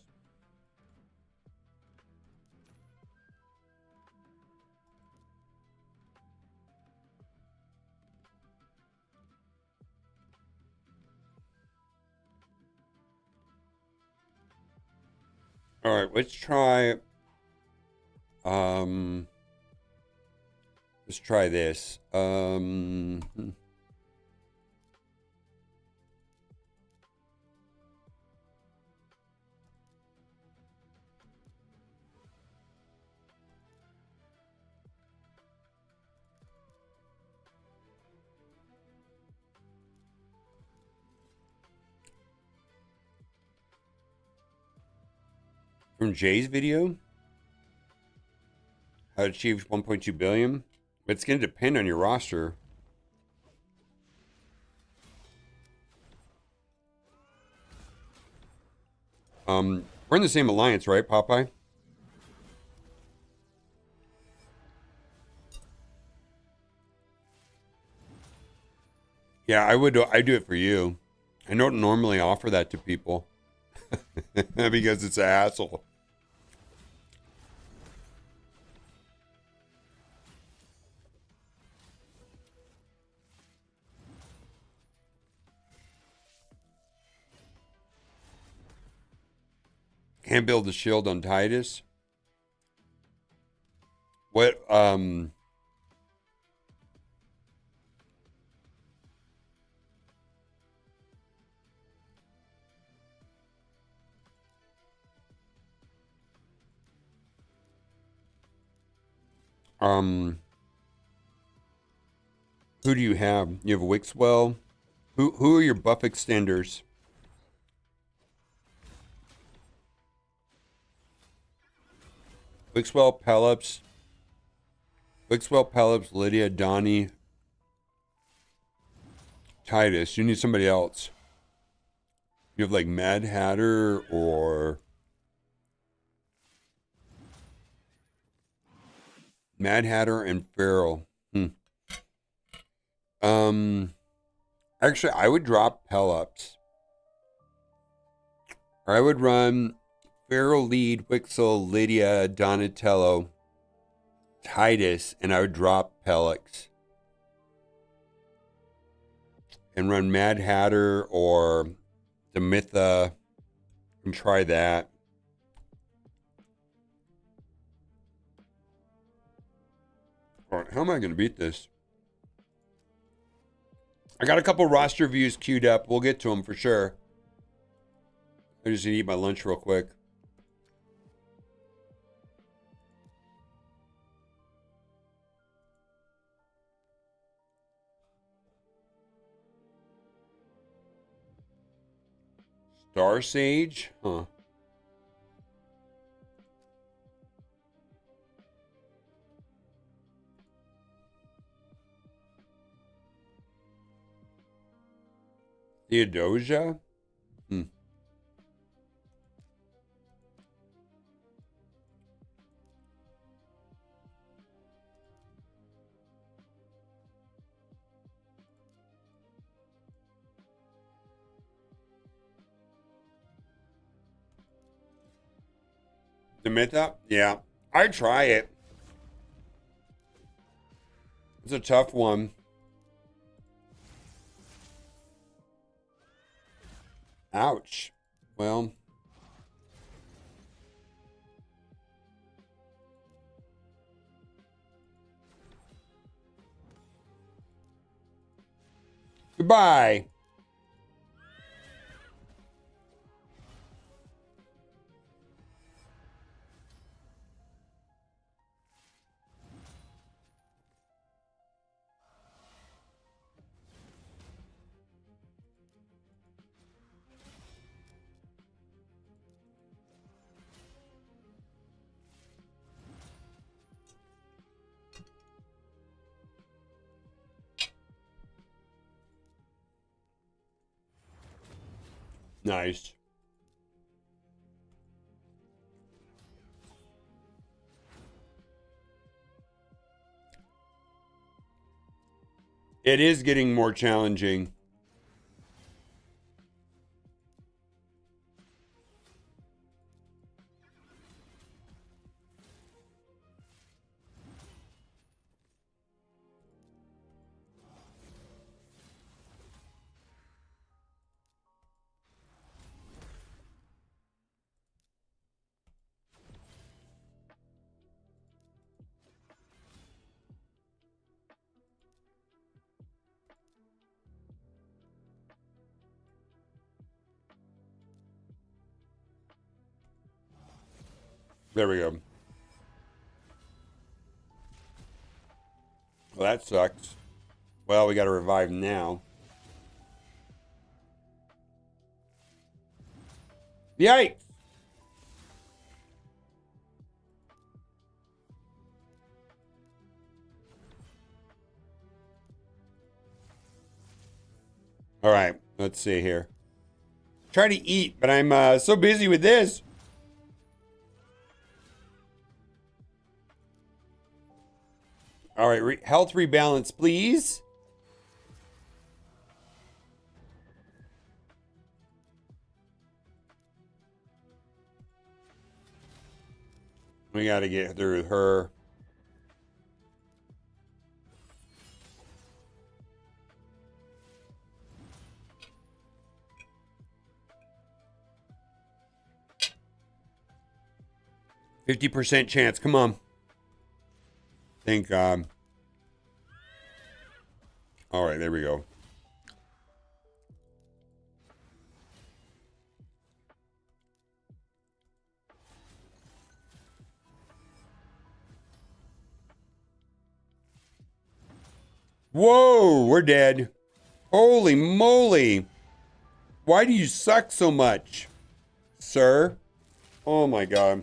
All right, let's try. Let's try this. From Jay's video, how to achieve 1.2 billion. It's going to depend on your roster. We're in the same alliance, right, Popeye? Yeah, I do it for you. I don't normally offer that to people because it's a hassle. Can't build a shield on Titus. What who do you have? You have Wixwell. Who are your buff extenders? Wixwell, Pelops, Lydia, Donnie, Titus. You need somebody else. You have like Mad Hatter or Mad Hatter and Feral. Actually, I would drop Pelops. Or I would run Feral, Lead, Wixel, Lydia, Donatello, Titus, and I would drop Pelix. And run Mad Hatter or Demitha and try that. All right, how am I going to beat this? I got a couple roster views queued up. We'll get to them for sure. I just need to eat my lunch real quick. Star Sage? Huh. Theodosia? Demitha? Yeah. I'd try it. It's a tough one. Ouch. Well. Goodbye. Nice. It is getting more challenging. There we go. Well, that sucks. Well, we got to revive now. Yikes! All right, let's see here. Try to eat, but I'm so busy with this. All right, health rebalance, please. We got to get through her. %50 chance. Come on. Thank God. All right, there we go. Whoa, we're dead. Holy moly. Why do you suck so much, sir? Oh my God.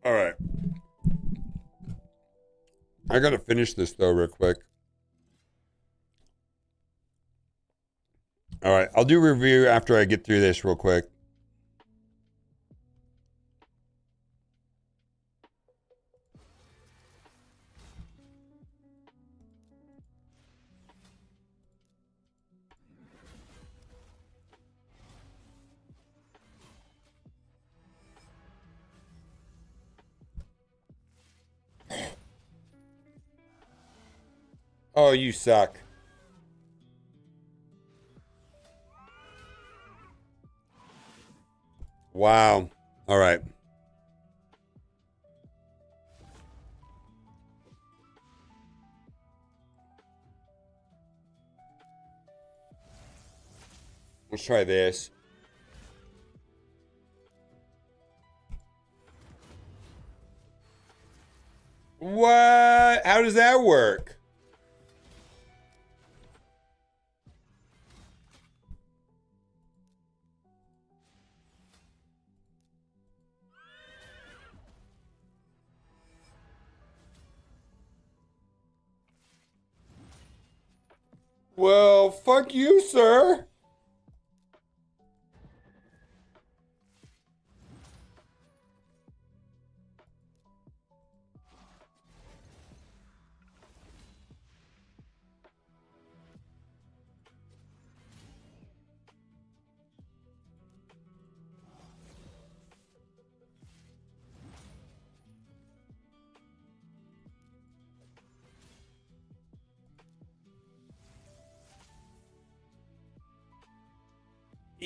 All right. I gotta finish this though real quick. All right, I'll do review after I get through this real quick. Oh, you suck. Wow. All right. Let's try this. What? How does that work? Well, fuck you, sir.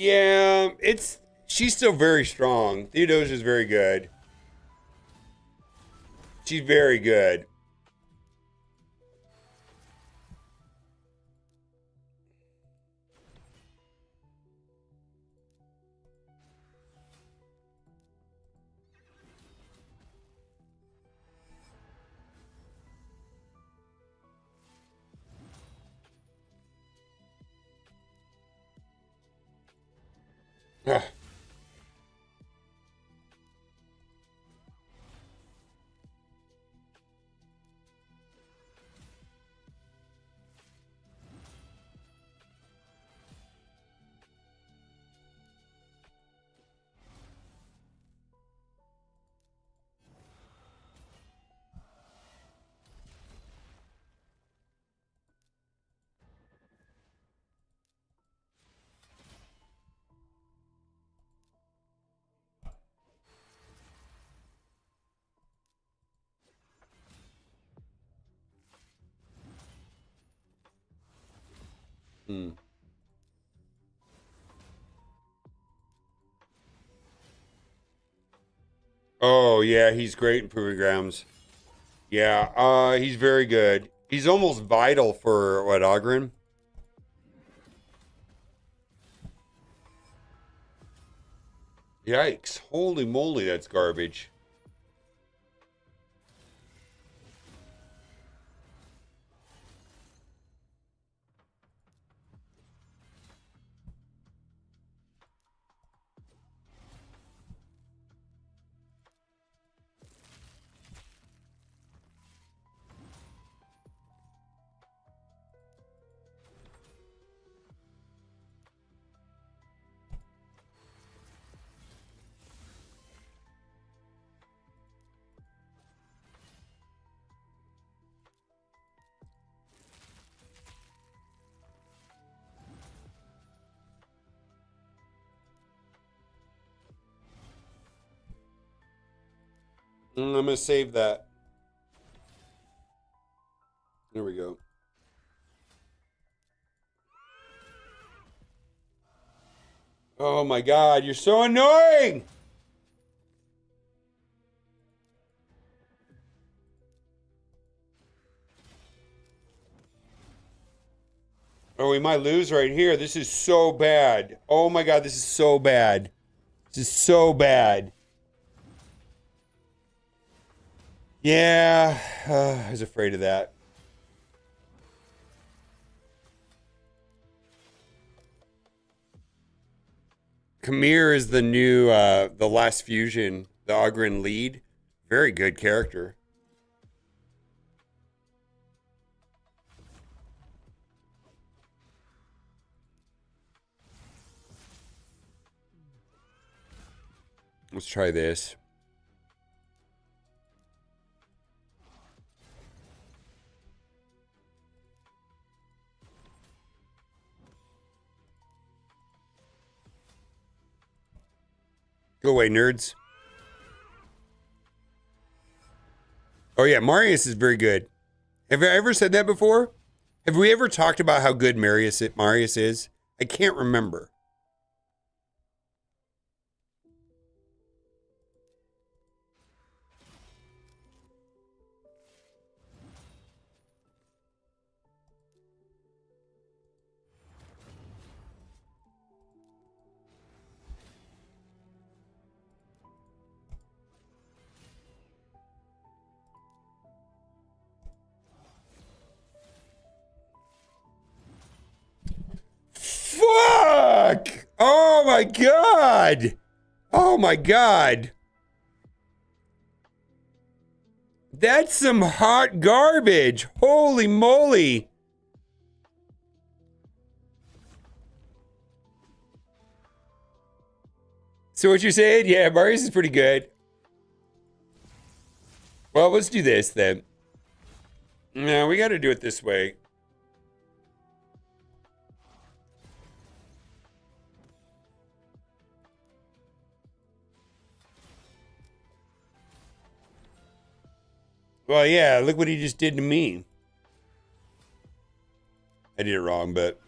Yeah, she's still very strong. Theodosia's very good. She's very good. Ah. Hmm. Oh yeah, he's great in Proving Grounds. Yeah, he's very good. He's almost vital for what, Ogren? Yikes. Holy moly, that's garbage. I'm gonna save that. There we go. Oh my god, you're so annoying! Oh, we might lose right here. This is so bad. Oh my god, this is so bad. This is so bad. Yeah, I was afraid of that. Khmer is the new, the last fusion, the Ogren lead. Very good character. Let's try this. Go away, nerds. Oh yeah, Marius is very good. Have I ever said that before? Have we ever talked about how good Marius is? I can't remember. Fuck! Oh my god! Oh my god! That's some hot garbage! Holy moly! So what you saying? Yeah, Marius is pretty good. Well, let's do this then. No, we got to do it this way. Well, yeah, look what he just did to me. I did it wrong, but...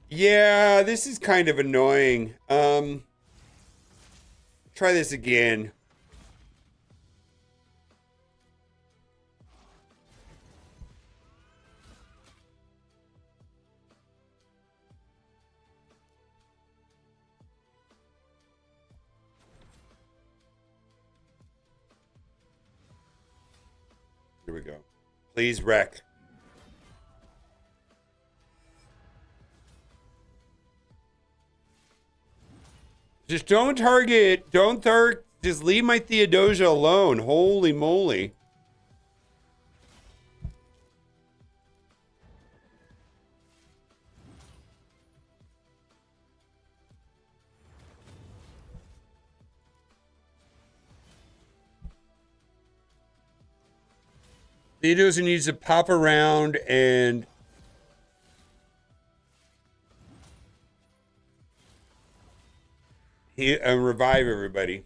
Yeah, this is kind of annoying. Try this again. Here we go. Please wreck. Just don't target. Just leave my Theodosia alone. Holy moly. Theodosia needs to pop around and revive everybody.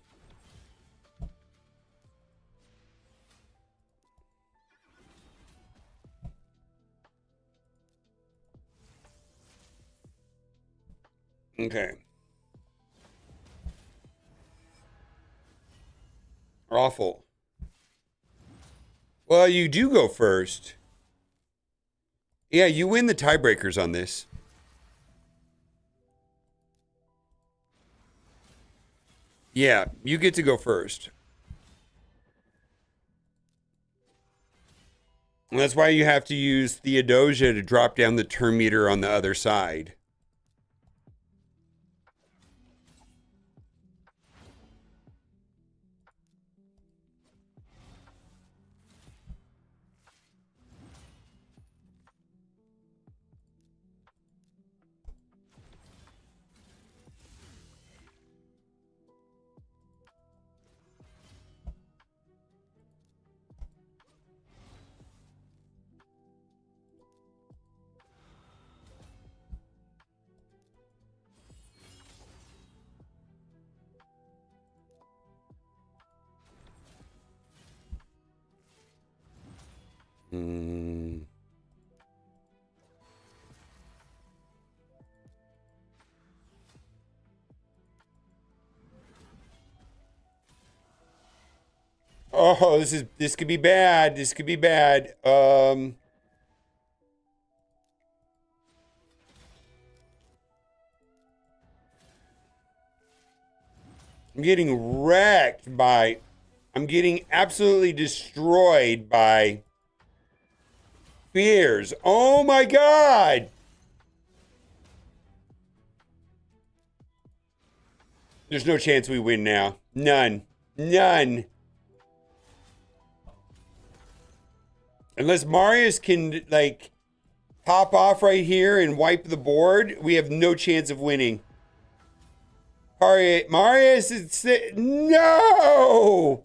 Okay. Awful. Well, you do go first. Yeah, you win the tiebreakers on this. Yeah, you get to go first. And that's why you have to use Theodosia to drop down the turn meter on the other side. Hmm. Oh, this could be bad. This could be bad. I'm getting wrecked by. I'm getting absolutely destroyed by fears. Oh my god! There's no chance we win now. None. None. Unless Marius can, like, pop off right here and wipe the board, we have no chance of winning. Marius is... No!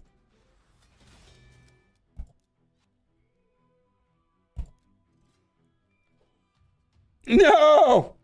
No!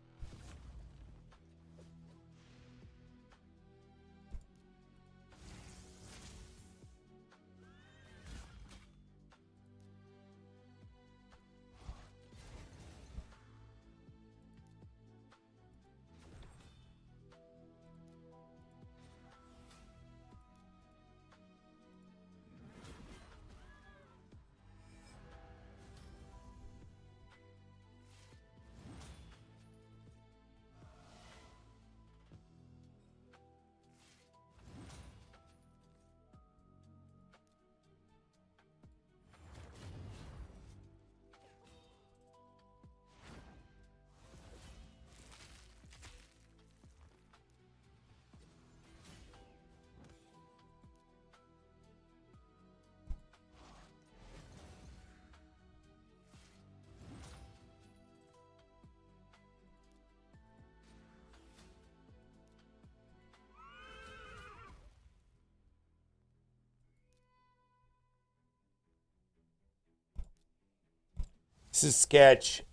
This is sketch.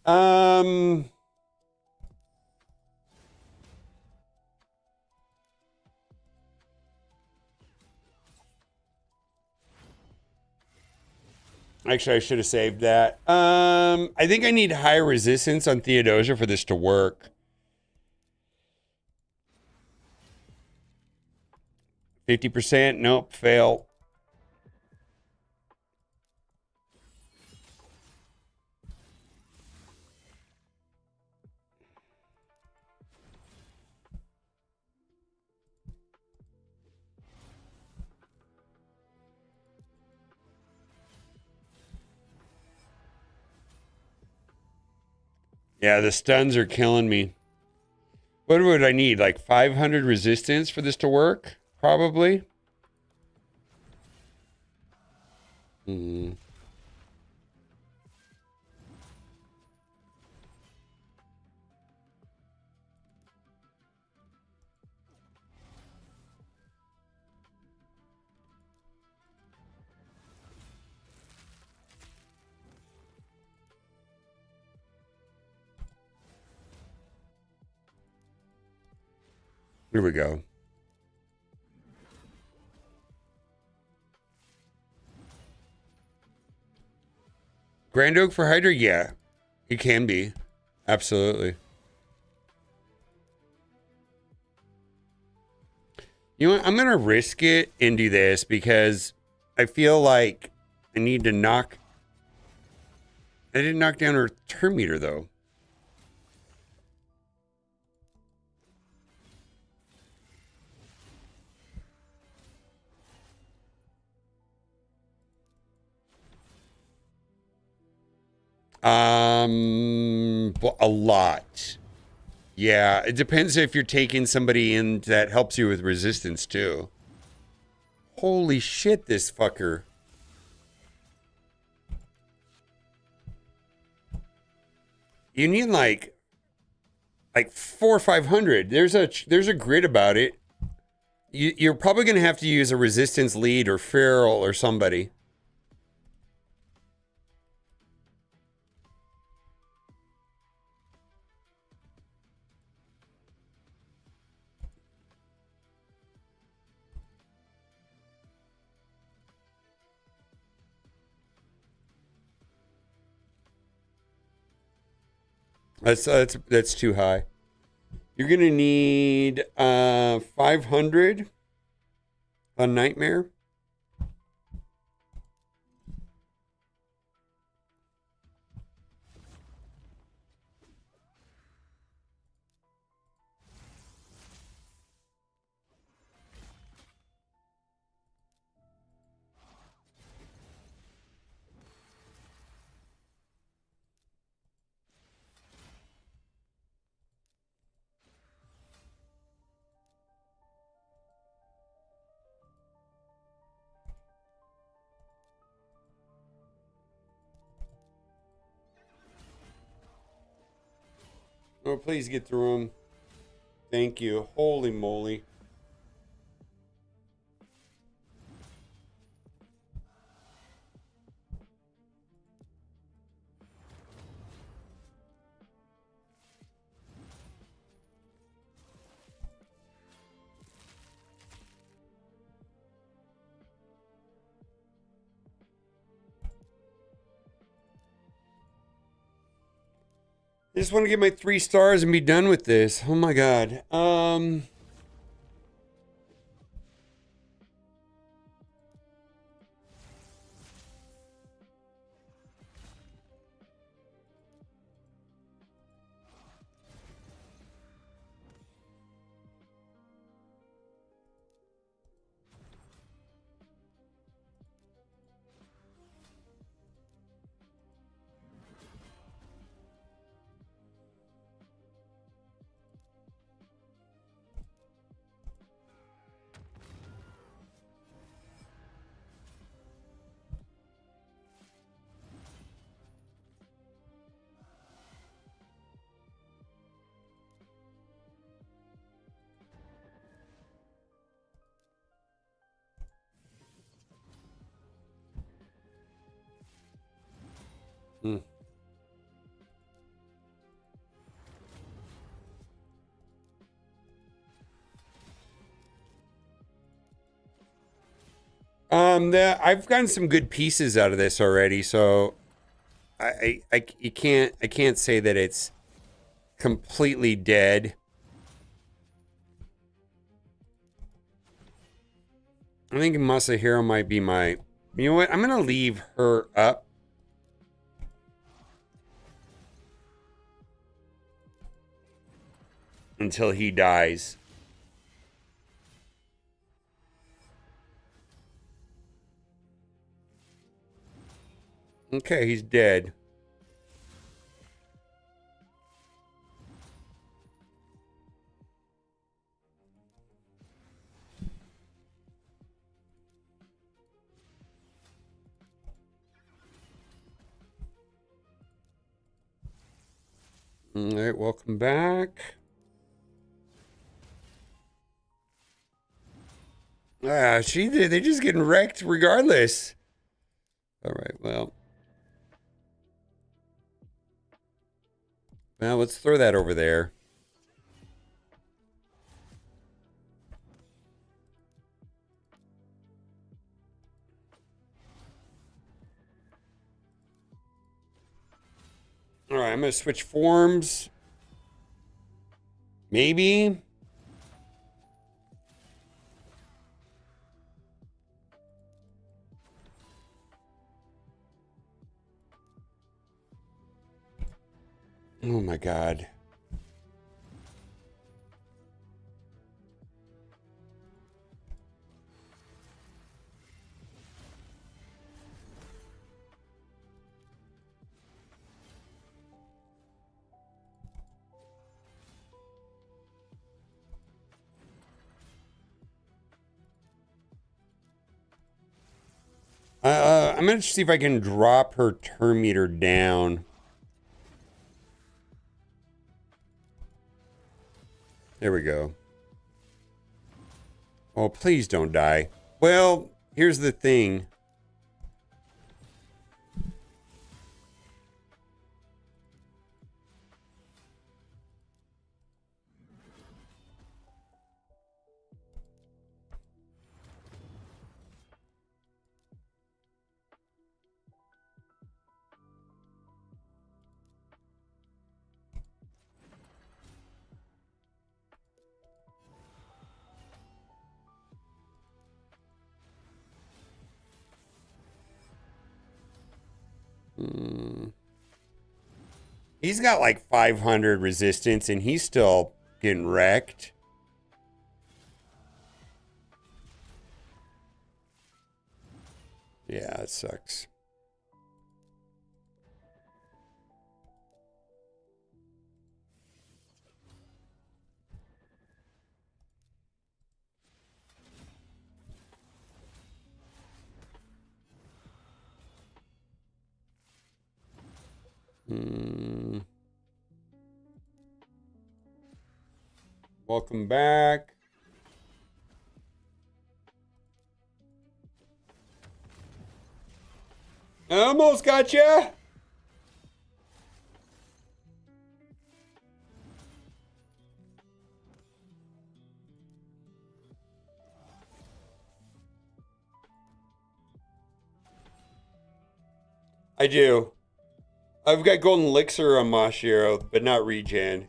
Actually, I should have saved that. I think I need high resistance on Theodosia for this to work. 50%, nope, fail. Yeah, the stuns are killing me. What would I need? Like 500 resistance for this to work? Probably. Hmm. Here we go. Grand Oak for Hydra? Yeah, it can be. Absolutely. You know what? I'm going to risk it and do this because I feel like I need to knock. I didn't knock down her turn meter, though. A lot. Yeah, it depends if you're taking somebody in that helps you with resistance too. Holy shit, this fucker. You need like 400 or 500. There's a grid about it. You're probably gonna have to use a resistance lead or feral or somebody. That's too high. You're gonna need 500 on Nightmare. Oh, please get through them. Thank you. Holy moly. I just want to get my 3 stars and be done with this. Oh my god. Hmm. I've gotten some good pieces out of this already, so you can't say that it's completely dead. I think Masahiro might be my... You know what? I'm gonna leave her up. Until he dies. Okay, he's dead. All right, welcome back. Ah, they're just getting wrecked regardless. All right, well. Well, let's throw that over there. All right, I'm going to switch forms. Maybe. Oh my God. I'm going to see if I can drop her turn meter down. There we go. Oh, please don't die. Well, here's the thing. He's got like 500 resistance and he's still getting wrecked. Yeah, it sucks. Welcome back. Almost got you. I do. I've got golden elixir on Mashiro, but not regen.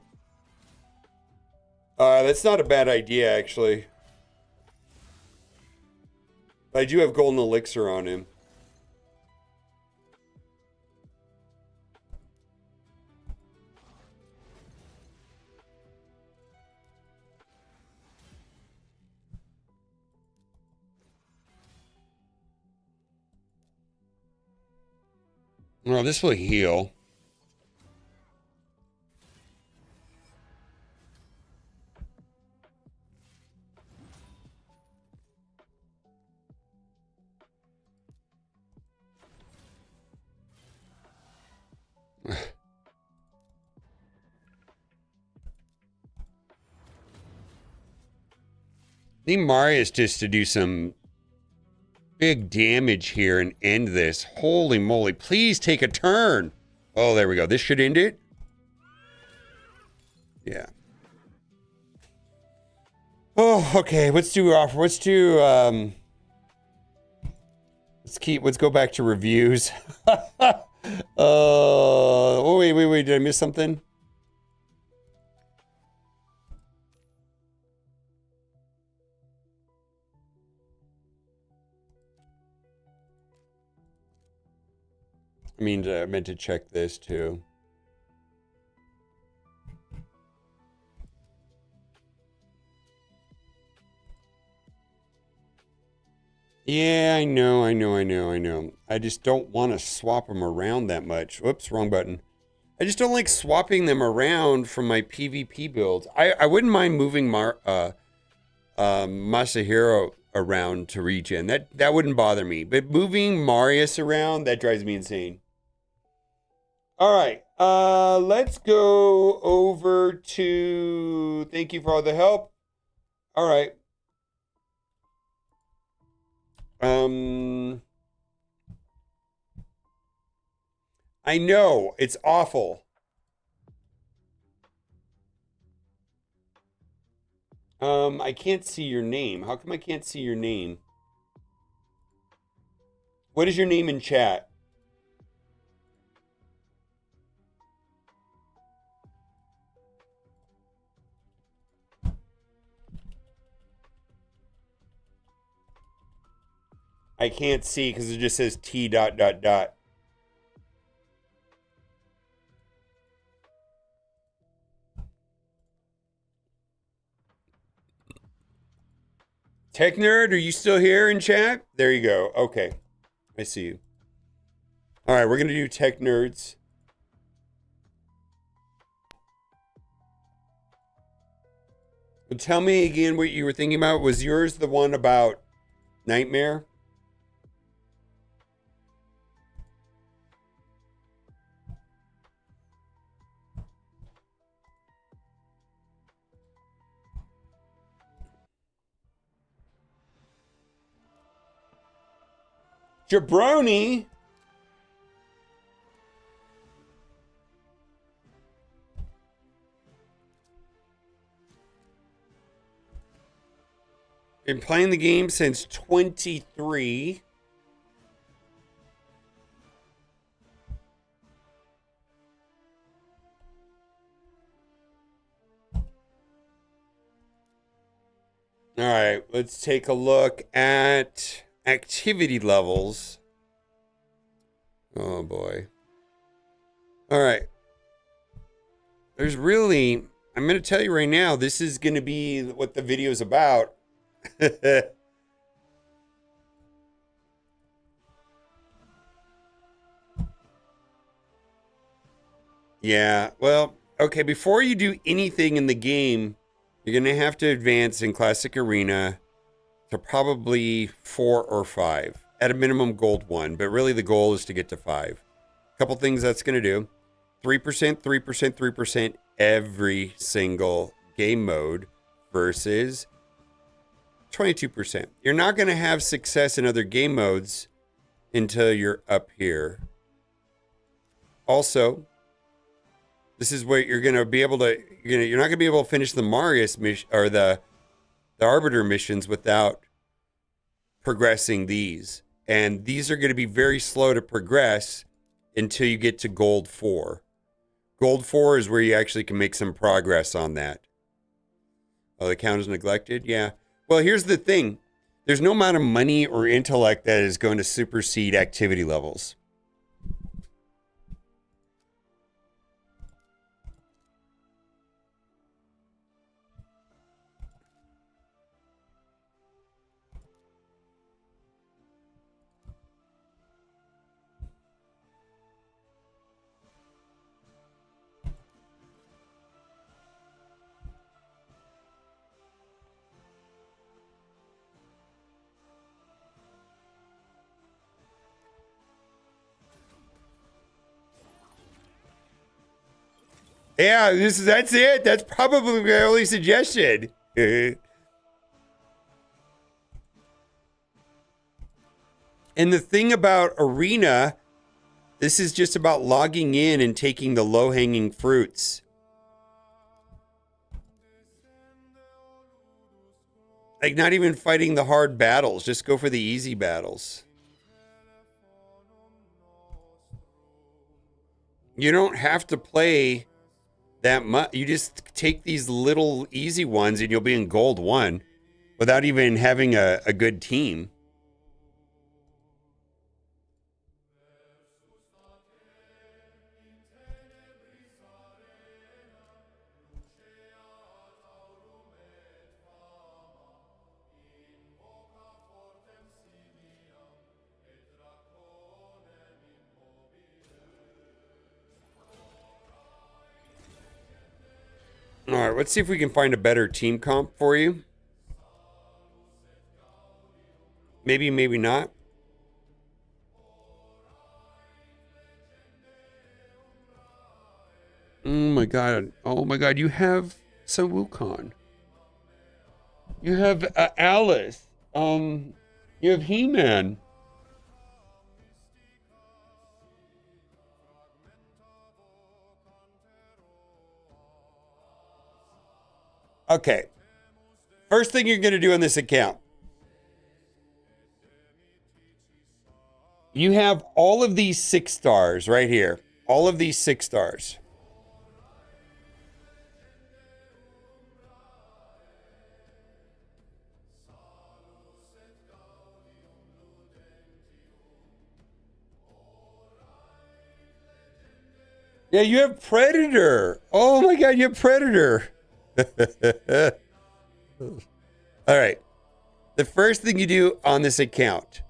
That's not a bad idea, actually. I do have golden elixir on him. Well, this will heal. Need Marius just to do some big damage here and end this. Holy moly. Please take a turn. Oh, there we go. This should end it. Yeah. Oh, okay. Let's do Let's go back to reviews. Oh, wait. Did I miss something? I mean, I meant to check this too. Yeah, I know. I just don't want to swap them around that much. Whoops, wrong button. I just don't like swapping them around from my PvP builds. I wouldn't mind moving Masahiro around to regen. That wouldn't bother me. But moving Marius around, that drives me insane. All right, let's go over to thank you for all the help. All right. I know, it's awful. I can't see your name. How come I can't see your name? What is your name in chat? I can't see because it just says T dot dot dot. Tech Nerd, are you still here in chat? There you go. Okay. I see you. All right, we're going to do Tech Nerds. Tell me again what you were thinking about. Was yours the one about Nightmare? Jabroni? Been playing the game since 23. All right, let's take a look at activity levels. Oh boy. All right. There's really, I'm going to tell you right now, this is going to be what the video is about. Yeah, well, okay, before you do anything in the game, you're going to have to advance in Classic Arena to probably 4 or 5. At a minimum, gold 1, but really the goal is to get to 5. A couple things that's going to do. 3%, 3%, 3% every single game mode versus 22%. You're not going to have success in other game modes until you're up here. Also, this is where you're going to be able to, you're not going to be able to finish the Marius mission or the Arbiter missions without progressing these. And these are going to be very slow to progress until you get to gold 4. Gold 4 is where you actually can make some progress on that. Oh, the count is neglected? Yeah. Well, here's the thing. There's no amount of money or intellect that is going to supersede activity levels. Yeah, that's it. That's probably my only suggestion. And the thing about Arena, this is just about logging in and taking the low-hanging fruits. Like, not even fighting the hard battles. Just go for the easy battles. You don't have to play that much. You just take these little easy ones and you'll be in gold 1 without even having a good team. All right, let's see if we can find a better team comp for you. Maybe, maybe not. Oh my god. Oh my god, you have Sun Wukong. You have Alice. You have He-Man. Okay. First thing you're going to do on this account. You have all of these 6 stars right here. All of these 6 stars. Yeah, you have Predator. Oh my god, you have Predator. All right. The first thing you do on this account,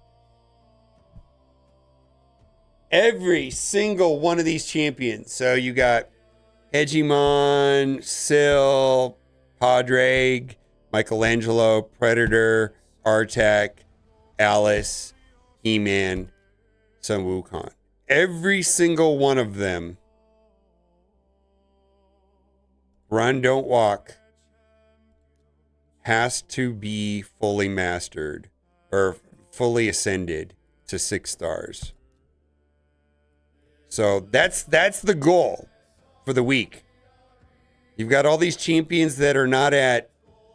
every single one of these champions. So you got Hegemon, Syl, Padraig, Michelangelo, Predator, Artak, Alice, He-Man, Sun Wukong. Every single one of them, run, don't walk, has to be fully mastered or fully ascended to 6 stars. So that's the goal for the week. You've got all these champions that are not at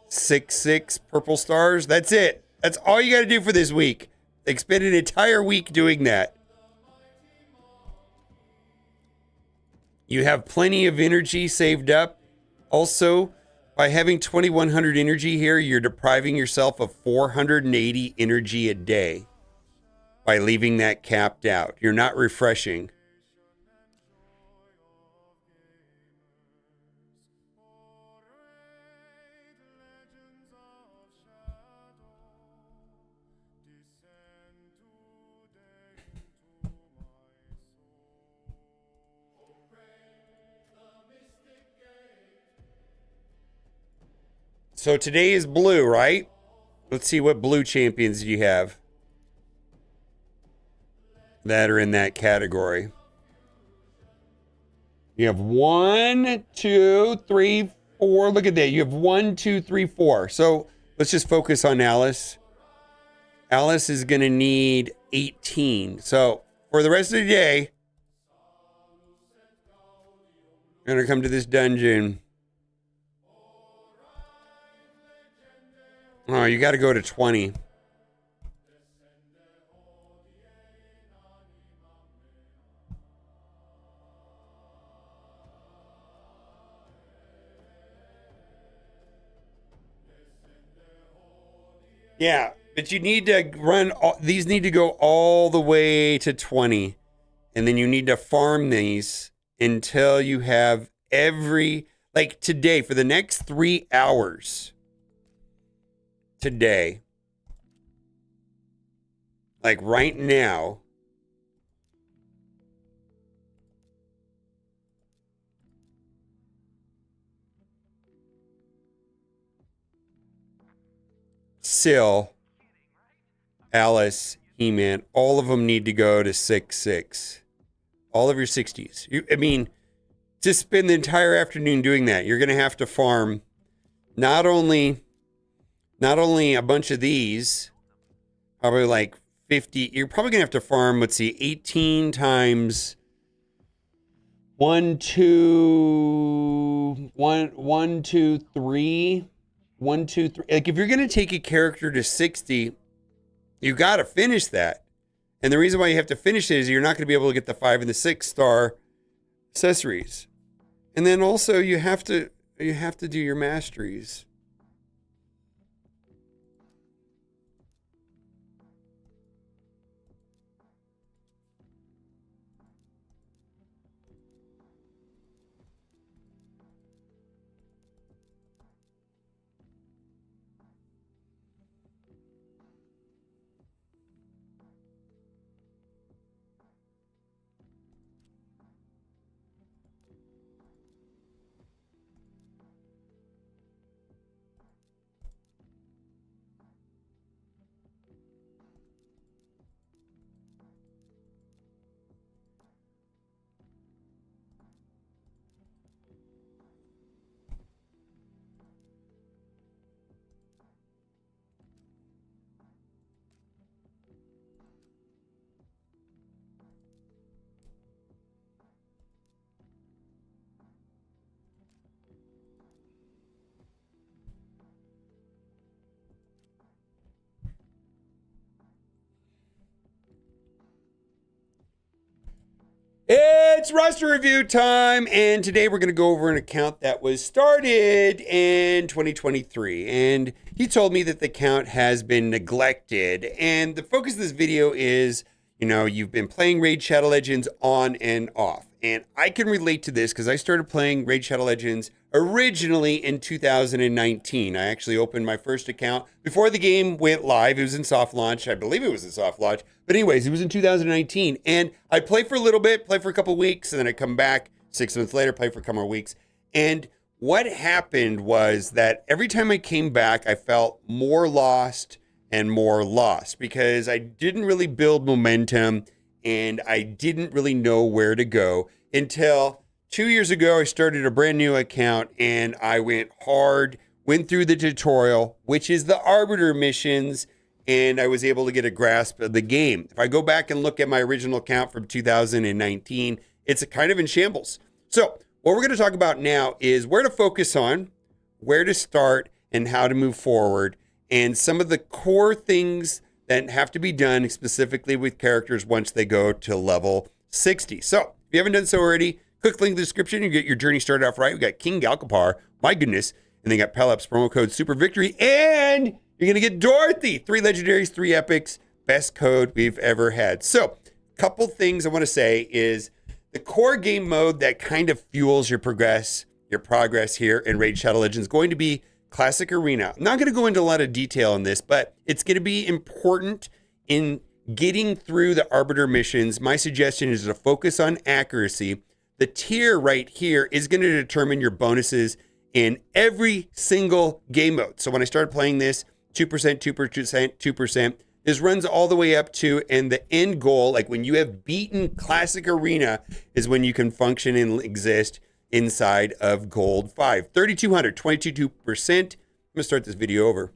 6 purple stars. That's it. That's all you got to do for this week. They spend an entire week doing that. You have plenty of energy saved up. Also, by having 2100 energy here, you're depriving yourself of 480 energy a day by leaving that capped out. You're not refreshing. So today is blue, right? Let's see what blue champions you have that are in that category. You have 1, 2, 3, 4. Look at that. You have 1, 2, 3, 4. So let's just focus on Alice. Alice is going to need 18. So for the rest of the day, I'm going to come to this dungeon. Oh, you got to go to 20. Yeah, but you need to run, these need to go all the way to 20. And then you need to farm these until you have every, like today, for the next 3 hours. Today, like right now, Syl, Alice, He-Man, all of them need to go to 6. All of your 60s. I mean, just spend the entire afternoon doing that. You're going to have to farm not only a bunch of these, probably like 50. You're probably going to have to farm, let's see, 18 times 1, 2, 3. 1, 2, 3. Like if you're going to take a character to 60, you got to finish that. And the reason why you have to finish it is you're not going to be able to get the 5 and the 6 star accessories. And then also you have to do your masteries. It's roster review time, and today we're going to go over an account that was started in 2023, and he told me that the account has been neglected, and the focus of this video is, you've been playing Raid Shadow Legends on and off, and I can relate to this because I started playing Raid Shadow Legends originally in 2019. I actually opened my first account before the game went live. It was in soft launch. I believe it was in soft launch. But anyways, it was in 2019. And I play for a little bit, play for a couple weeks, and then I come back 6 months later, play for a couple more weeks. And what happened was that every time I came back, I felt more lost and more lost because I didn't really build momentum and I didn't really know where to go until 2 years ago. I started a brand new account and I went hard, went through the tutorial, which is the Arbiter missions, and I was able to get a grasp of the game. If I go back and look at my original account from 2019, it's kind of in shambles. So what we're going to talk about now is where to focus on, where to start, and how to move forward, and some of the core things that have to be done specifically with characters once they go to level 60. So if you haven't done so already, click link in the description. You get your journey started off right. We got King Galkapar, my goodness, and they got Pelops, promo code Super Victory, and you're gonna get Dorothy. 3 legendaries, 3 epics, best code we've ever had. So, couple things I want to say is the core game mode that kind of fuels your progress here in Raid Shadow Legends is going to be Classic Arena. I'm not going to go into a lot of detail on this, but it's going to be important in getting through the Arbiter missions. My suggestion is to focus on accuracy. The tier right here is going to determine your bonuses in every single game mode. So when I started playing this, 2%, 2%, 2%, this runs all the way up to, and the end goal, like when you have beaten Classic Arena, is when you can function and exist inside of Gold 5. 3,200, 22%. I'm going to start this video over.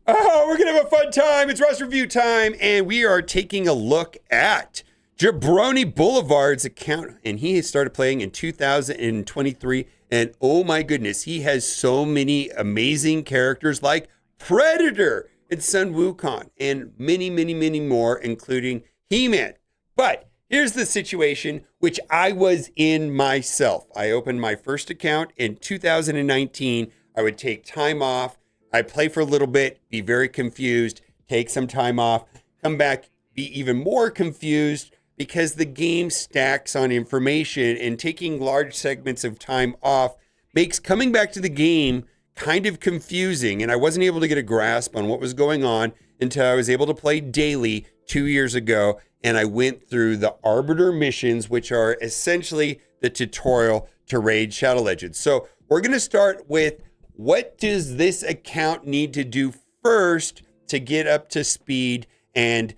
Oh, we're going to have a fun time. It's roster review time, and we are taking a look at Jabroni Boulevard's account, and he has started playing in 2023, and oh my goodness, he has so many amazing characters like Predator and Sun Wukong, and many, many, many more, including He-Man. But here's the situation which I was in myself. I opened my first account in 2019. I would take time off. I'd play for a little bit, be very confused, take some time off, come back, be even more confused, because the game stacks on information, and taking large segments of time off makes coming back to the game kind of confusing. And I wasn't able to get a grasp on what was going on until I was able to play daily 2 years ago. And I went through the Arbiter missions, which are essentially the tutorial to Raid Shadow Legends. So we're going to start with, what does this account need to do first to get up to speed and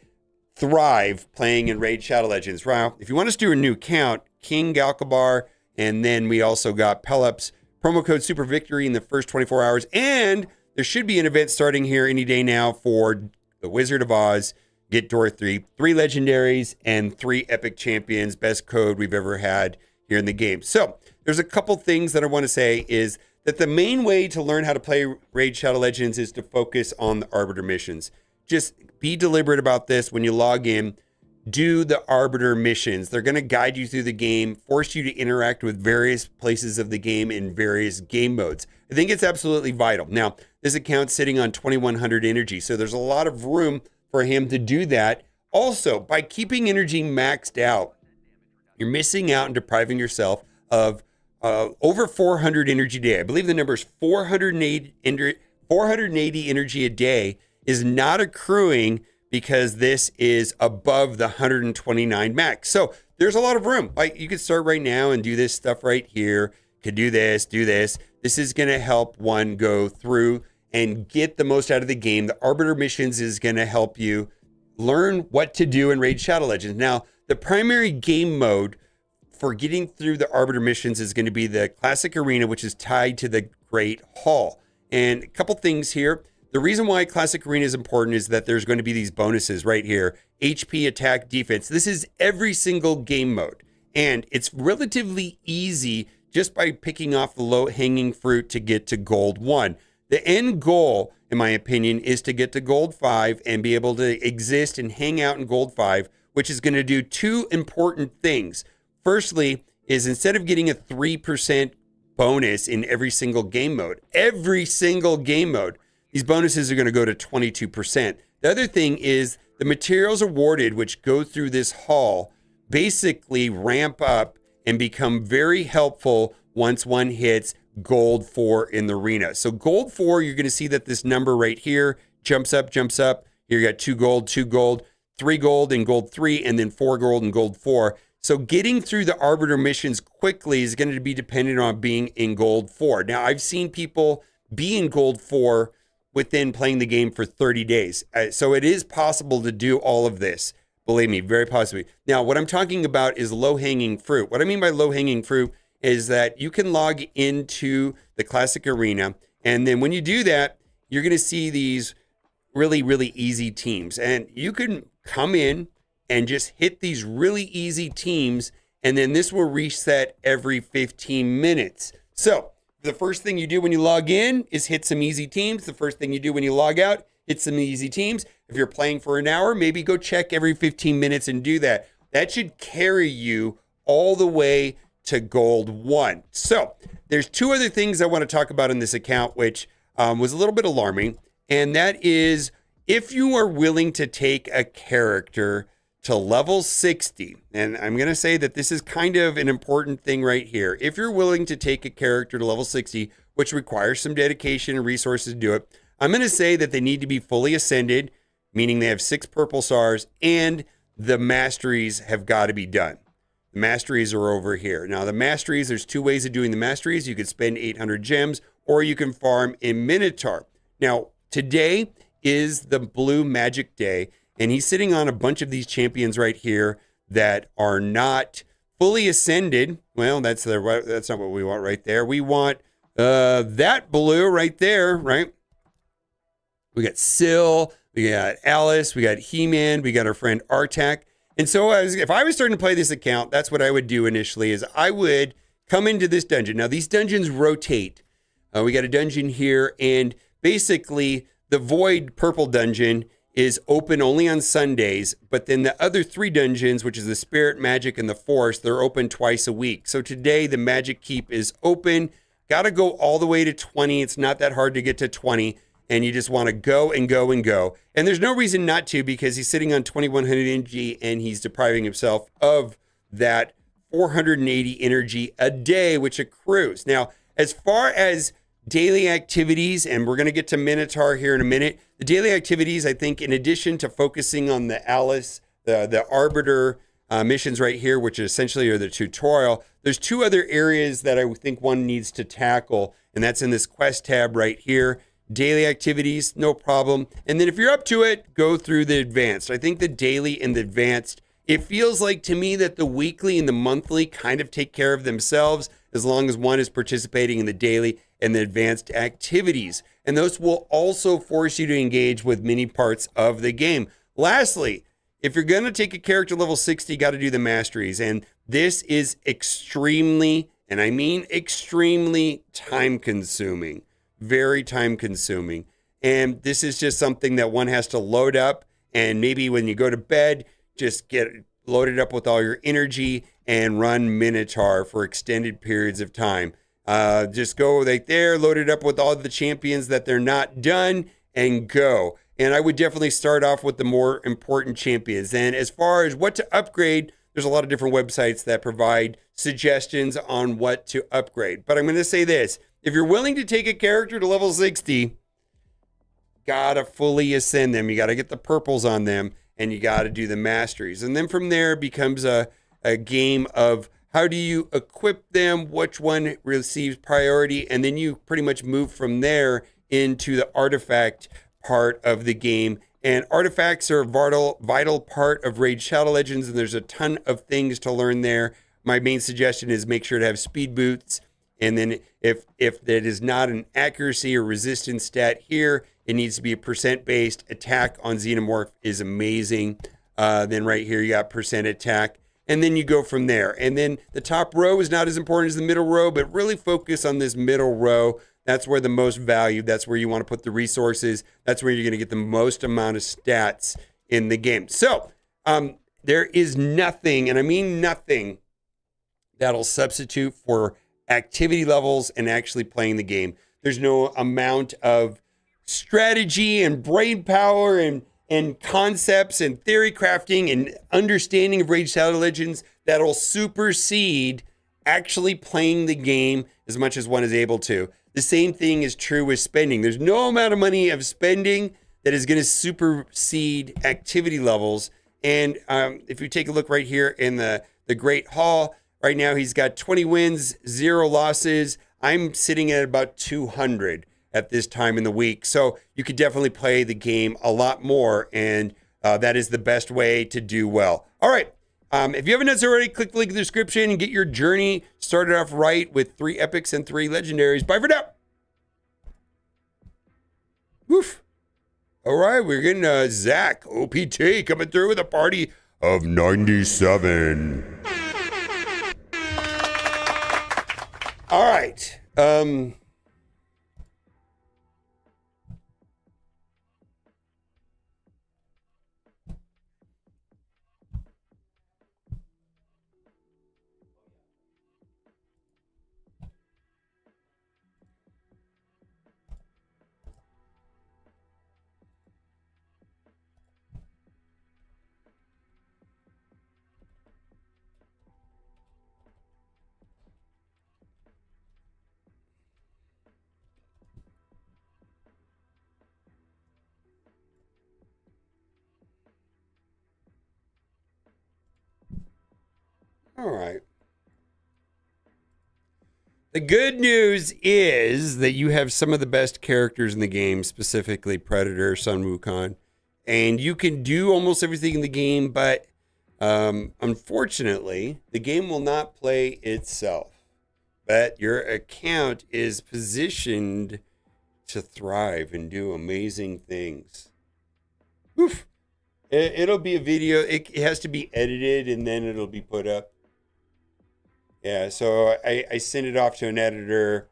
thrive playing in Raid Shadow Legends? Wow. If you want us to do a new account, King Galkapar, and then we also got Pelops, promo code Super Victory in the first 24 hours. And there should be an event starting here any day now for the Wizard of Oz. Get Dorothy, 3 legendaries and 3 epic champions. Best code we've ever had here in the game. So there's a couple things that I want to say is that the main way to learn how to play Raid Shadow Legends is to focus on the Arbiter missions. just be deliberate about this when you log in. Do the Arbiter missions. They're going to guide you through the game, force you to interact with various places of the game in various game modes. I think it's absolutely vital. Now, this account's sitting on 2100 energy, so there's a lot of room for him to do that. Also, by keeping energy maxed out, you're missing out and depriving yourself of over 400 energy a day. I believe the number is 480 energy a day is not accruing because this is above the 129 max. So there's a lot of room. Like, you could start right now and do this stuff right here. Could do this, do this. This is going to help one go through and get the most out of the game. The Arbiter missions is going to help you learn what to do in Raid Shadow Legends. Now, the primary game mode for getting through the Arbiter missions is going to be the Classic Arena, which is tied to the Great Hall. And a couple things here. The reason why Classic Arena is important is that there's going to be these bonuses right here. HP, attack, defense. This is every single game mode. And it's relatively easy just by picking off the low-hanging fruit to get to Gold 1. The end goal, in my opinion, is to get to Gold 5 and be able to exist and hang out in Gold 5, which is going to do two important things. Firstly, is instead of getting a 3% bonus in every single game mode, these bonuses are going to go to 22%. The other thing is the materials awarded, which go through this hall, basically ramp up and become very helpful once one hits Gold 4 in the arena. So Gold 4, you're going to see that this number right here jumps up. Here you got 2 gold, 3 gold and Gold 3, and then 4 gold and Gold 4. So getting through the Arbiter missions quickly is going to be dependent on being in Gold 4. Now, I've seen people be in Gold 4 within playing the game for 30 days. So it is possible to do all of this. Believe me, very possibly. Now, what I'm talking about is low-hanging fruit. What I mean by low-hanging fruit is that you can log into the Classic Arena, and then when you do that, you're going to see these really, really easy teams. And you can come in and just hit these really easy teams, and then this will reset every 15 minutes. So the first thing you do when you log in is hit some easy teams. The first thing you do when you log out, hit some easy teams. If you're playing for an hour, maybe go check every 15 minutes and do that. That should carry you all the way to Gold 1. So there's two other things I want to talk about in this account, which was a little bit alarming. And that is, if you are willing to take a character to level 60, and I'm going to say that this is kind of an important thing right here. If you're willing to take a character to level 60, which requires some dedication and resources to do it, I'm going to say that they need to be fully ascended, meaning they have 6 purple stars, and the masteries have got to be done. The masteries are over here. Now, the masteries, there's 2 ways of doing the masteries. You could spend 800 gems, or you can farm in Minotaur. Now, today is the Blue Magic Day, and he's sitting on a bunch of these champions right here that are not fully ascended. Well, that's not what we want right there. We want that blue right there, right? We got Syl, we got Alice, we got He-Man, we got our friend Artak. And so if I was starting to play this account, that's what I would do initially, is I would come into this dungeon. Now, these dungeons rotate. We got a dungeon here, and basically the Void Purple Dungeon is open only on Sundays, but then the other 3 dungeons, which is the Spirit, Magic, and the Force, they're open twice a week. So today the Magic Keep is open. Got to go all the way to 20. It's not that hard to get to 20, and you just want to go and go and go. And there's no reason not to, because he's sitting on 2100 energy and he's depriving himself of that 480 energy a day, which accrues. Now, as far as daily activities, and we're going to get to Minotaur here in a minute. The daily activities, I think, in addition to focusing on the Alice, the Arbiter missions right here, which essentially are the tutorial, there's 2 other areas that I think one needs to tackle, and that's in this quest tab right here. Daily activities, no problem. And then if you're up to it, go through the advanced. I think the daily and the advanced, it feels like to me that the weekly and the monthly kind of take care of themselves as long as one is participating in the daily and the advanced activities. And those will also force you to engage with many parts of the game. Lastly, if you're going to take a character level 60, you got to do the masteries. And this is extremely, and I mean extremely, time consuming. Very time consuming. And this is just something that one has to load up. And maybe when you go to bed, just get loaded up with all your energy and run Minotaur for extended periods of time. Just go right there, load it up with all the champions that they're not done, and go. And I would definitely start off with the more important champions. And as far as what to upgrade, there's a lot of different websites that provide suggestions on what to upgrade. But I'm going to say this. If you're willing to take a character to level 60, gotta fully ascend them. You gotta get the purples on them, and you gotta do the masteries. And then from there becomes a game of how do you equip them, which one receives priority, and then you pretty much move from there into the artifact part of the game. And artifacts are a vital part of Raid Shadow Legends, and there's a ton of things to learn there. My main suggestion is make sure to have speed boots. And then if that is not an accuracy or resistance stat here, it needs to be a percent based. Attack on Xenomorph is amazing. Then right here, you got percent attack. And then you go from there. And then the top row is not as important as the middle row, but really focus on this middle row. That's where the most value, that's where you want to put the resources. That's where you're going to get the most amount of stats in the game. So there is nothing, and I mean nothing, that'll substitute for activity levels and actually playing the game. There's no amount of strategy and brain power and concepts and theory crafting and understanding of Raid Shadow Legends that'll supersede actually playing the game as much as one is able to. The same thing is true with spending. There's no amount of money of spending that is going to supersede activity levels. And if you take a look right here in the Great Hall, right now he's got 20 wins, 0 losses. I'm sitting at about 200 at this time in the week. So you could definitely play the game a lot more, and that is the best way to do well. All right. If you haven't done so already, click the link in the description and get your journey started off right with 3 epics and 3 legendaries. Bye for now. Woof. All right, we're getting Zach, OPT, coming through with a party of 97. All right. All right. The good news is that you have some of the best characters in the game, specifically Predator, Sun Wukong, and you can do almost everything in the game, but unfortunately, the game will not play itself. But your account is positioned to thrive and do amazing things. Oof. It'll be a video. It has to be edited, and then it'll be put up. Yeah, so I send it off to an editor.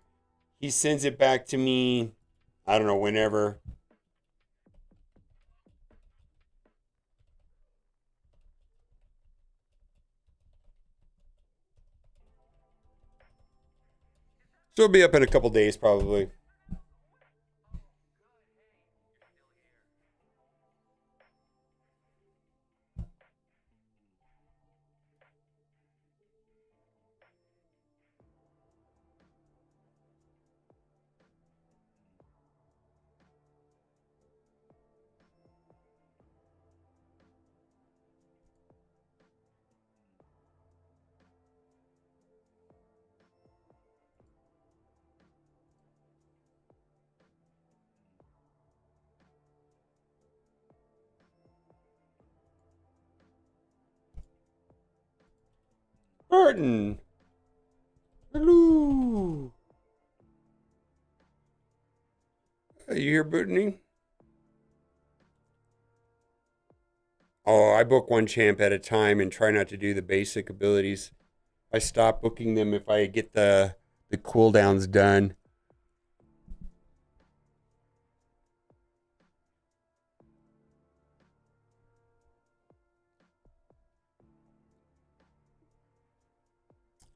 He sends it back to me, I don't know, whenever. So it'll be up in a couple days, probably. Martin. Hello. Are you here, Brittany? Oh, I book one champ at a time and try not to do the basic abilities. I stop booking them if I get the cooldowns done.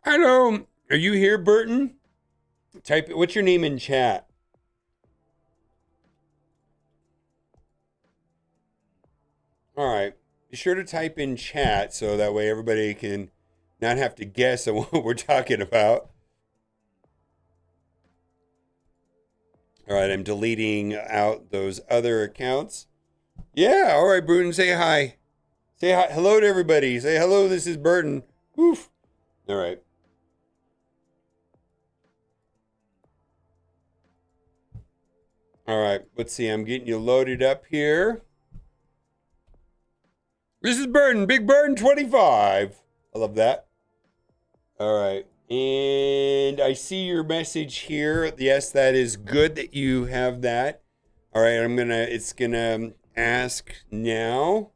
Hello. Are you here, Burton? Type. What's your name in chat? All right. Be sure to type in chat so that way everybody can not have to guess on what we're talking about. All right. I'm deleting out those other accounts. Yeah. All right, Burton. Say hi. Say hi. Hello to everybody. Say hello. This is Burton. Woof. All right. All right. Let's see. I'm getting you loaded up here. This is Burton. Big Burton 25. I love that. All right. And I see your message here. Yes, that is good that you have that. All right. It's going to ask now.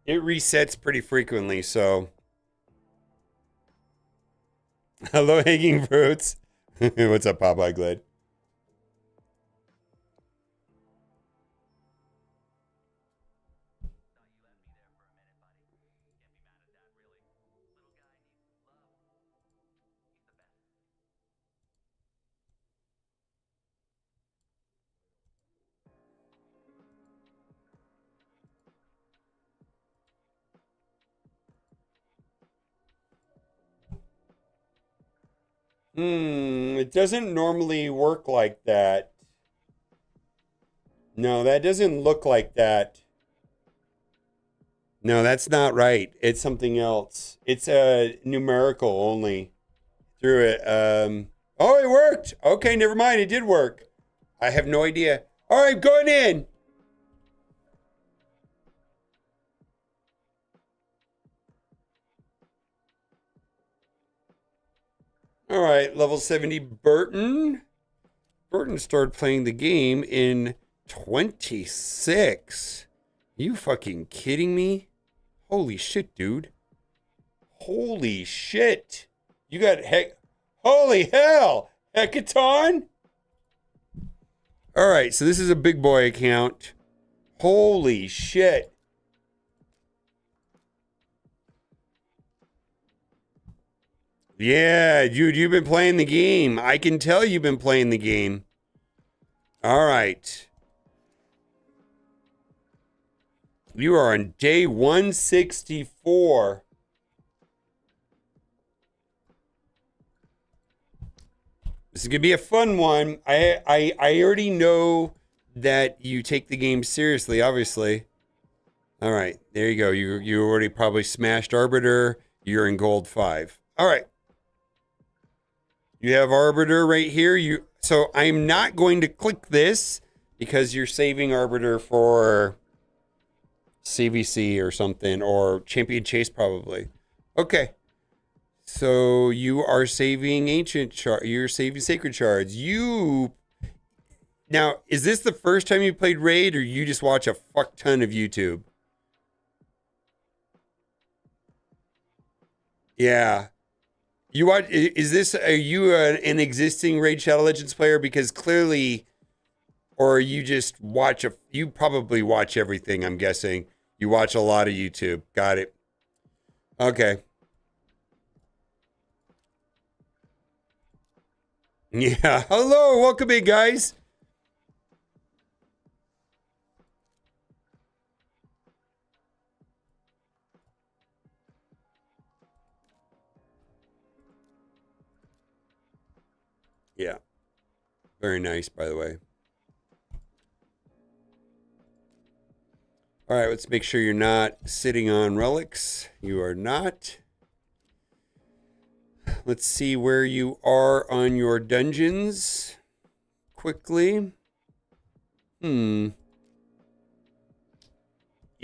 It resets pretty frequently, so. Hello, Hanging Fruits. What's up, Popeye Glad? It doesn't normally work like that. No, that doesn't look like that. No, that's not right. It's something else. It's a numerical only through it. Oh, it worked. Okay, never mind. It did work. I have no idea. All right, going in. All right, level 70 Burton. Burton started playing the game in 26. You fucking kidding me? Holy shit, dude. Holy shit. You got heck. Holy hell. Heckaton? All right, so this is a big boy account. Holy shit. Yeah, dude, you've been playing the game. I can tell you've been playing the game. All right. You are on day 164. This is gonna be a fun one. I already know that you take the game seriously, obviously. All right, there you go. You already probably smashed Arbiter. You're in gold 5. All right. You have Arbiter right here. So I'm not going to click this because you're saving Arbiter for CVC or something, or Champion Chase probably. Okay. So you are saving you're saving Sacred Shards. Now, is this the first time you played Raid, or you just watch a fuck ton of YouTube? Yeah. You watch? Are you an existing Raid Shadow Legends player? Because clearly, or you just watch you probably watch everything. I'm guessing you watch a lot of YouTube. Got it. Okay. Yeah. Hello. Welcome in, guys. Yeah. Very nice, by the way. All right, let's make sure you're not sitting on relics. You are not. Let's see where you are on your dungeons quickly. You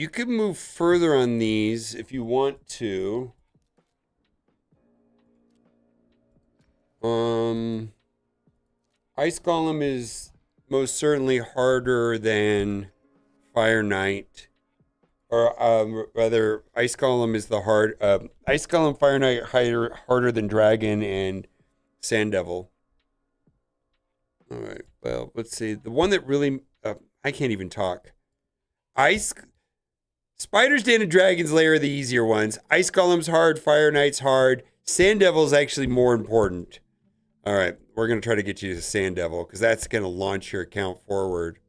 could move further on these if you want to. Ice Golem is most certainly harder than Fire Knight. Or rather, Ice Golem is the Ice Golem, Fire Knight harder than Dragon and Sand Devil. All right. Well, let's see. The one that really I can't even talk. Spider's Den and Dragon's Lair are the easier ones. Ice Golem's hard, Fire Knight's hard. Sand Devil's actually more important. All right, we're going to try to get you to Sand Devil because that's going to launch your account forward.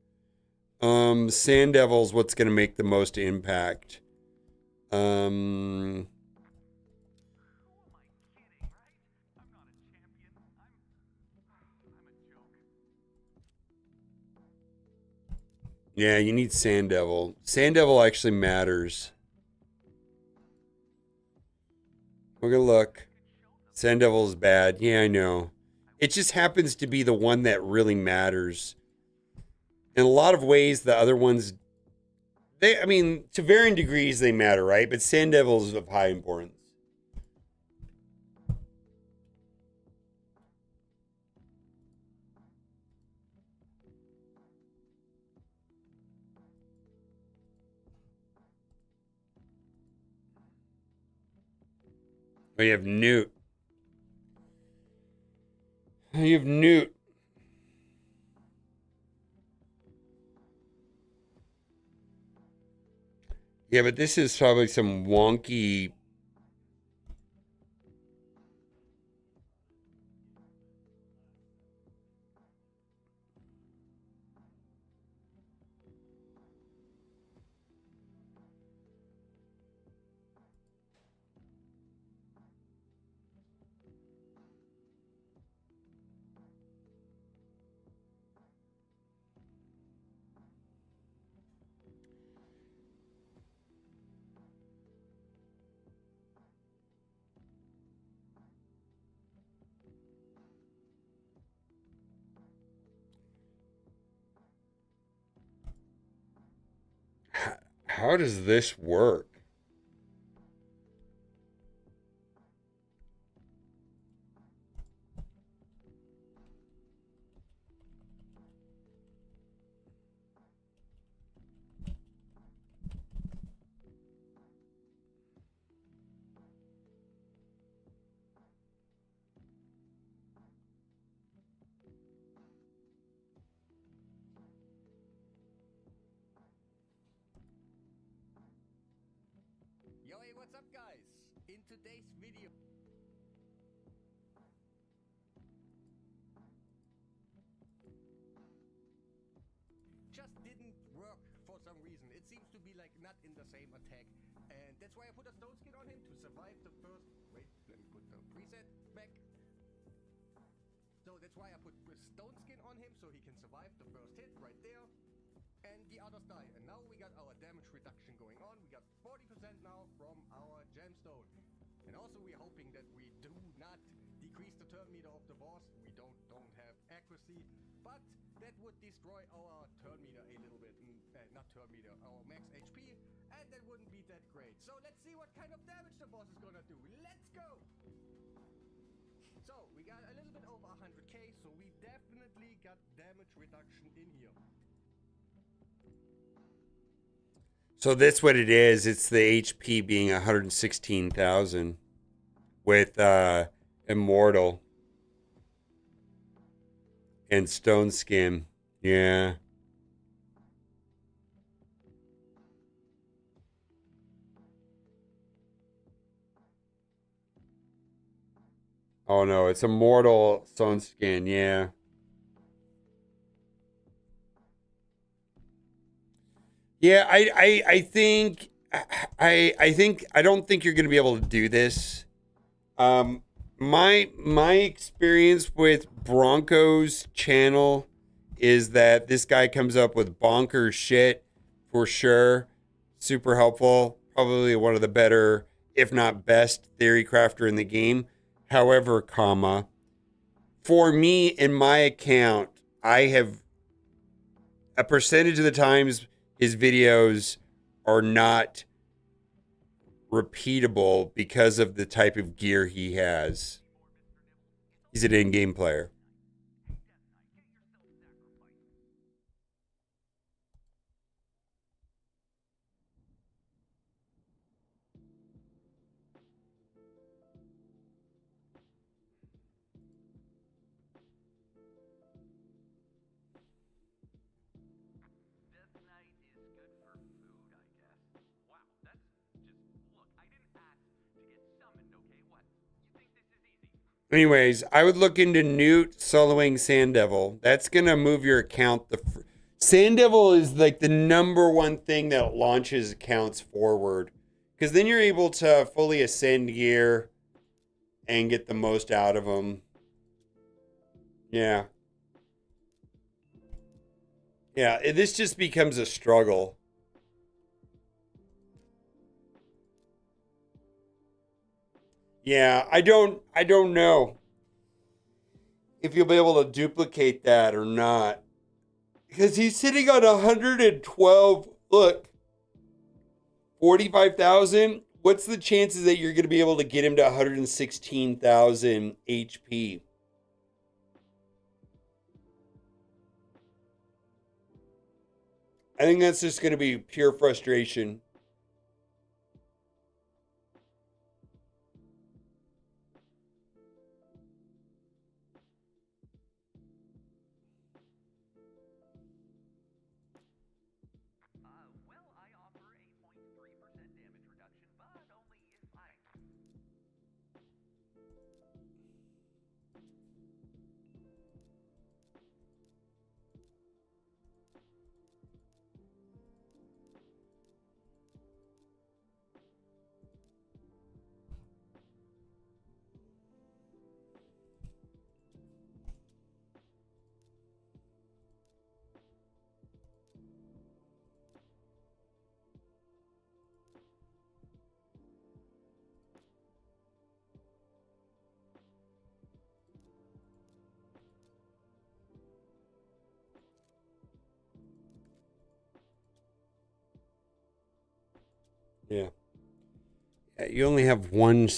Sand Devil's what's going to make the most impact. Who am I kidding, right? I'm not a champion. I'm a joke. Yeah, you need Sand Devil. Sand Devil actually matters. We're going to look. Sand Devil is bad. Yeah, I know. It just happens to be the one that really matters. In a lot of ways, the other ones, I mean, to varying degrees, they matter, right? But Sand Devil is of high importance. Oh, you have Newt. You have Newt. Yeah, but this is probably some wonky. How does this work? Yo, hey, what's up, guys? In today's video, just didn't work for some reason. It seems to be like not in the same attack, and that's why I put a stone skin on him to survive the first. Wait, let me put the preset back. So that's why I put a stone skin on him so he can survive the first hit right there. And the others die. And now we got our damage reduction going on. We got 40% now from our gemstone. And also we're hoping that we do not decrease the turn meter of the boss. We don't have accuracy, but that would destroy our turn meter a little bit. Not turn meter, our max HP, and that wouldn't be that great. So let's see what kind of damage the boss is gonna do. Let's go! So we got a little bit over 100k, so we definitely got damage reduction in here. So that's what it is. It's the HP being 116,000 with Immortal and Stone Skin. Yeah. Oh no, it's Immortal Stone Skin. Yeah. Yeah, I think I don't think you're going to be able to do this. My experience with Bronco's channel is that this guy comes up with bonkers shit for sure. Super helpful. Probably one of the better, if not best, theory crafter in the game. However, comma, for me in my account, I have a percentage of the times his videos are not repeatable because of the type of gear he has. He's an in-game player. Death Knight is good for food, I guess. Wow. Anyways, I would look into Newt soloing Sand Devil. That's gonna move your account. Sand Devil is like the number one thing that launches accounts forward, because then you're able to fully ascend gear and get the most out of them. Yeah. Yeah, this just becomes a struggle. Yeah, I don't know if you'll be able to duplicate that or not. Because he's sitting on 112. Look, 45,000. What's the chances that you're going to be able to get him to 116,000 HP? I think that's just going to be pure frustration. Well, I offer a 0.3% damage reduction, but only if I... Yeah. You only have one.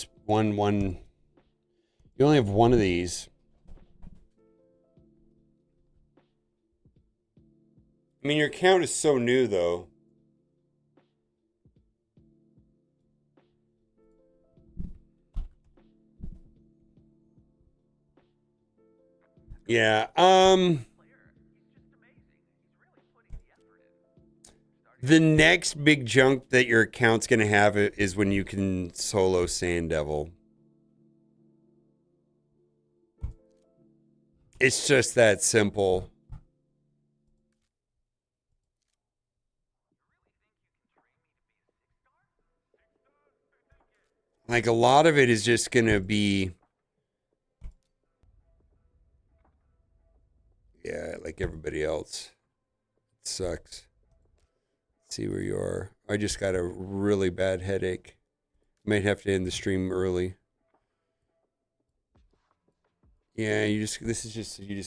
You only have one of these. I mean, your count is so new, though. Yeah. The next big jump that your account's going to have is when you can solo Sand Devil. It's just that simple. Like, a lot of it is just going to be... Yeah, like everybody else. It sucks. See where you are. I just got a really bad headache. Might have to end the stream early. Yeah, you just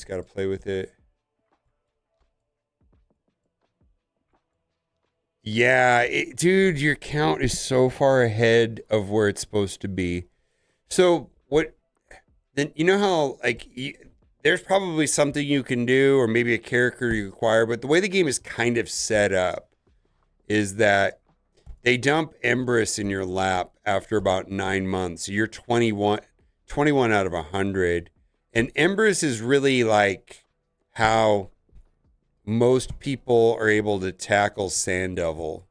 got to play with it. Yeah, dude, your count is so far ahead of where it's supposed to be. So what? Then you know how there's probably something you can do, or maybe a character you acquire, but the way the game is kind of set up is that they dump Empress in your lap after about 9 months. You're 21 out of 100. And Empress is really like how most people are able to tackle Sand Devil.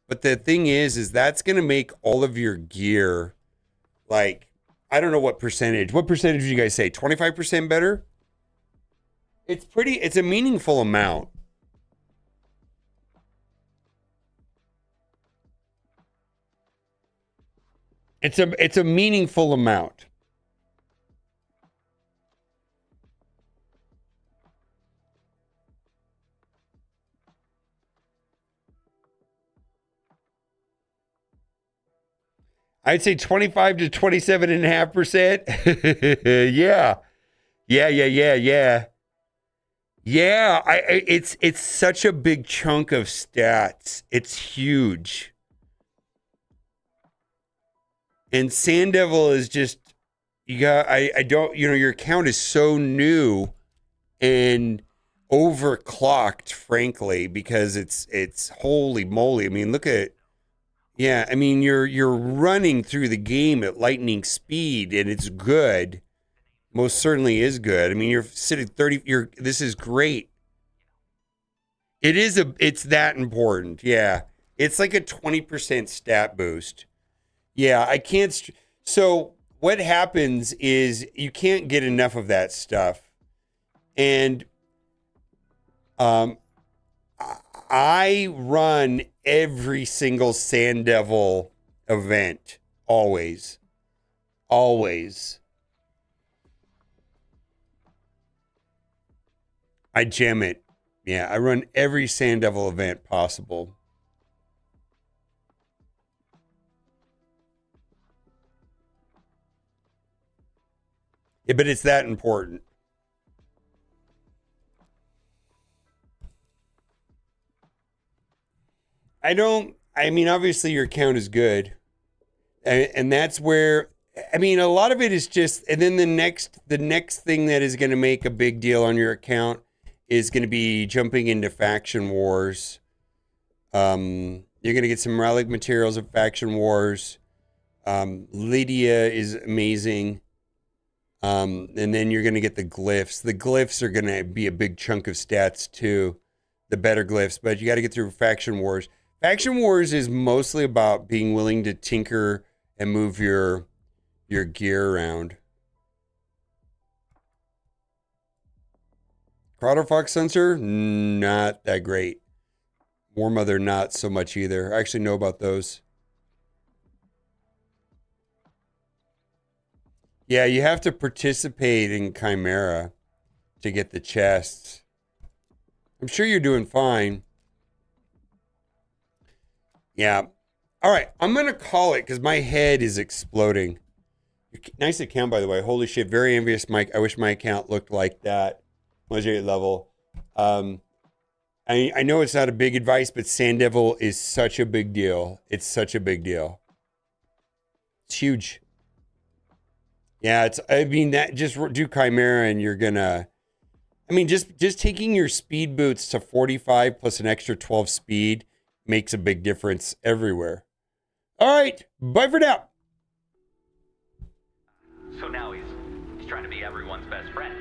But the thing is that's going to make all of your gear, like, I don't know what percentage. What percentage do you guys say? 25% better? It's a meaningful amount. It's a meaningful amount. I'd say 25 to 27.5%. Yeah. Yeah, it's such a big chunk of stats. It's huge. And Sand Devil is just, your account is so new and overclocked, frankly, because it's holy moly. I mean, look at, yeah, I mean, you're running through the game at lightning speed, and it's good. Most certainly is good. I mean, you're sitting 30, this is great. It's that important. Yeah. It's like a 20% stat boost. Yeah, I can't. So what happens is you can't get enough of that stuff. And I run every single Sand Devil event. Always. Always. I gem it. Yeah, I run every Sand Devil event possible. Yeah, but it's that important. I mean, obviously your account is good. And that's where, I mean, a lot of it is just, and then the next thing that is going to make a big deal on your account is going to be jumping into Faction Wars. You're going to get some relic materials of Faction Wars. Lydia is amazing. And then you're going to get the glyphs. The glyphs are going to be a big chunk of stats too. The better glyphs, but you got to get through Faction Wars. Faction Wars is mostly about being willing to tinker and move your gear around. Crowder Fox sensor, not that great. War Mother, not so much either. I actually know about those. Yeah, you have to participate in Chimera to get the chests. I'm sure you're doing fine. Yeah. All right, I'm going to call it because my head is exploding. Nice account, by the way. Holy shit, very envious, Mike. I wish my account looked like that. Legendary level. I know it's not a big advice, but Sand Devil is such a big deal. It's such a big deal. It's huge. Yeah, I mean, that just do Chimera and you're gonna, I mean, just taking your speed boots to 45 plus an extra 12 speed makes a big difference everywhere. All right, bye for now. So now he's trying to be everyone's best friend.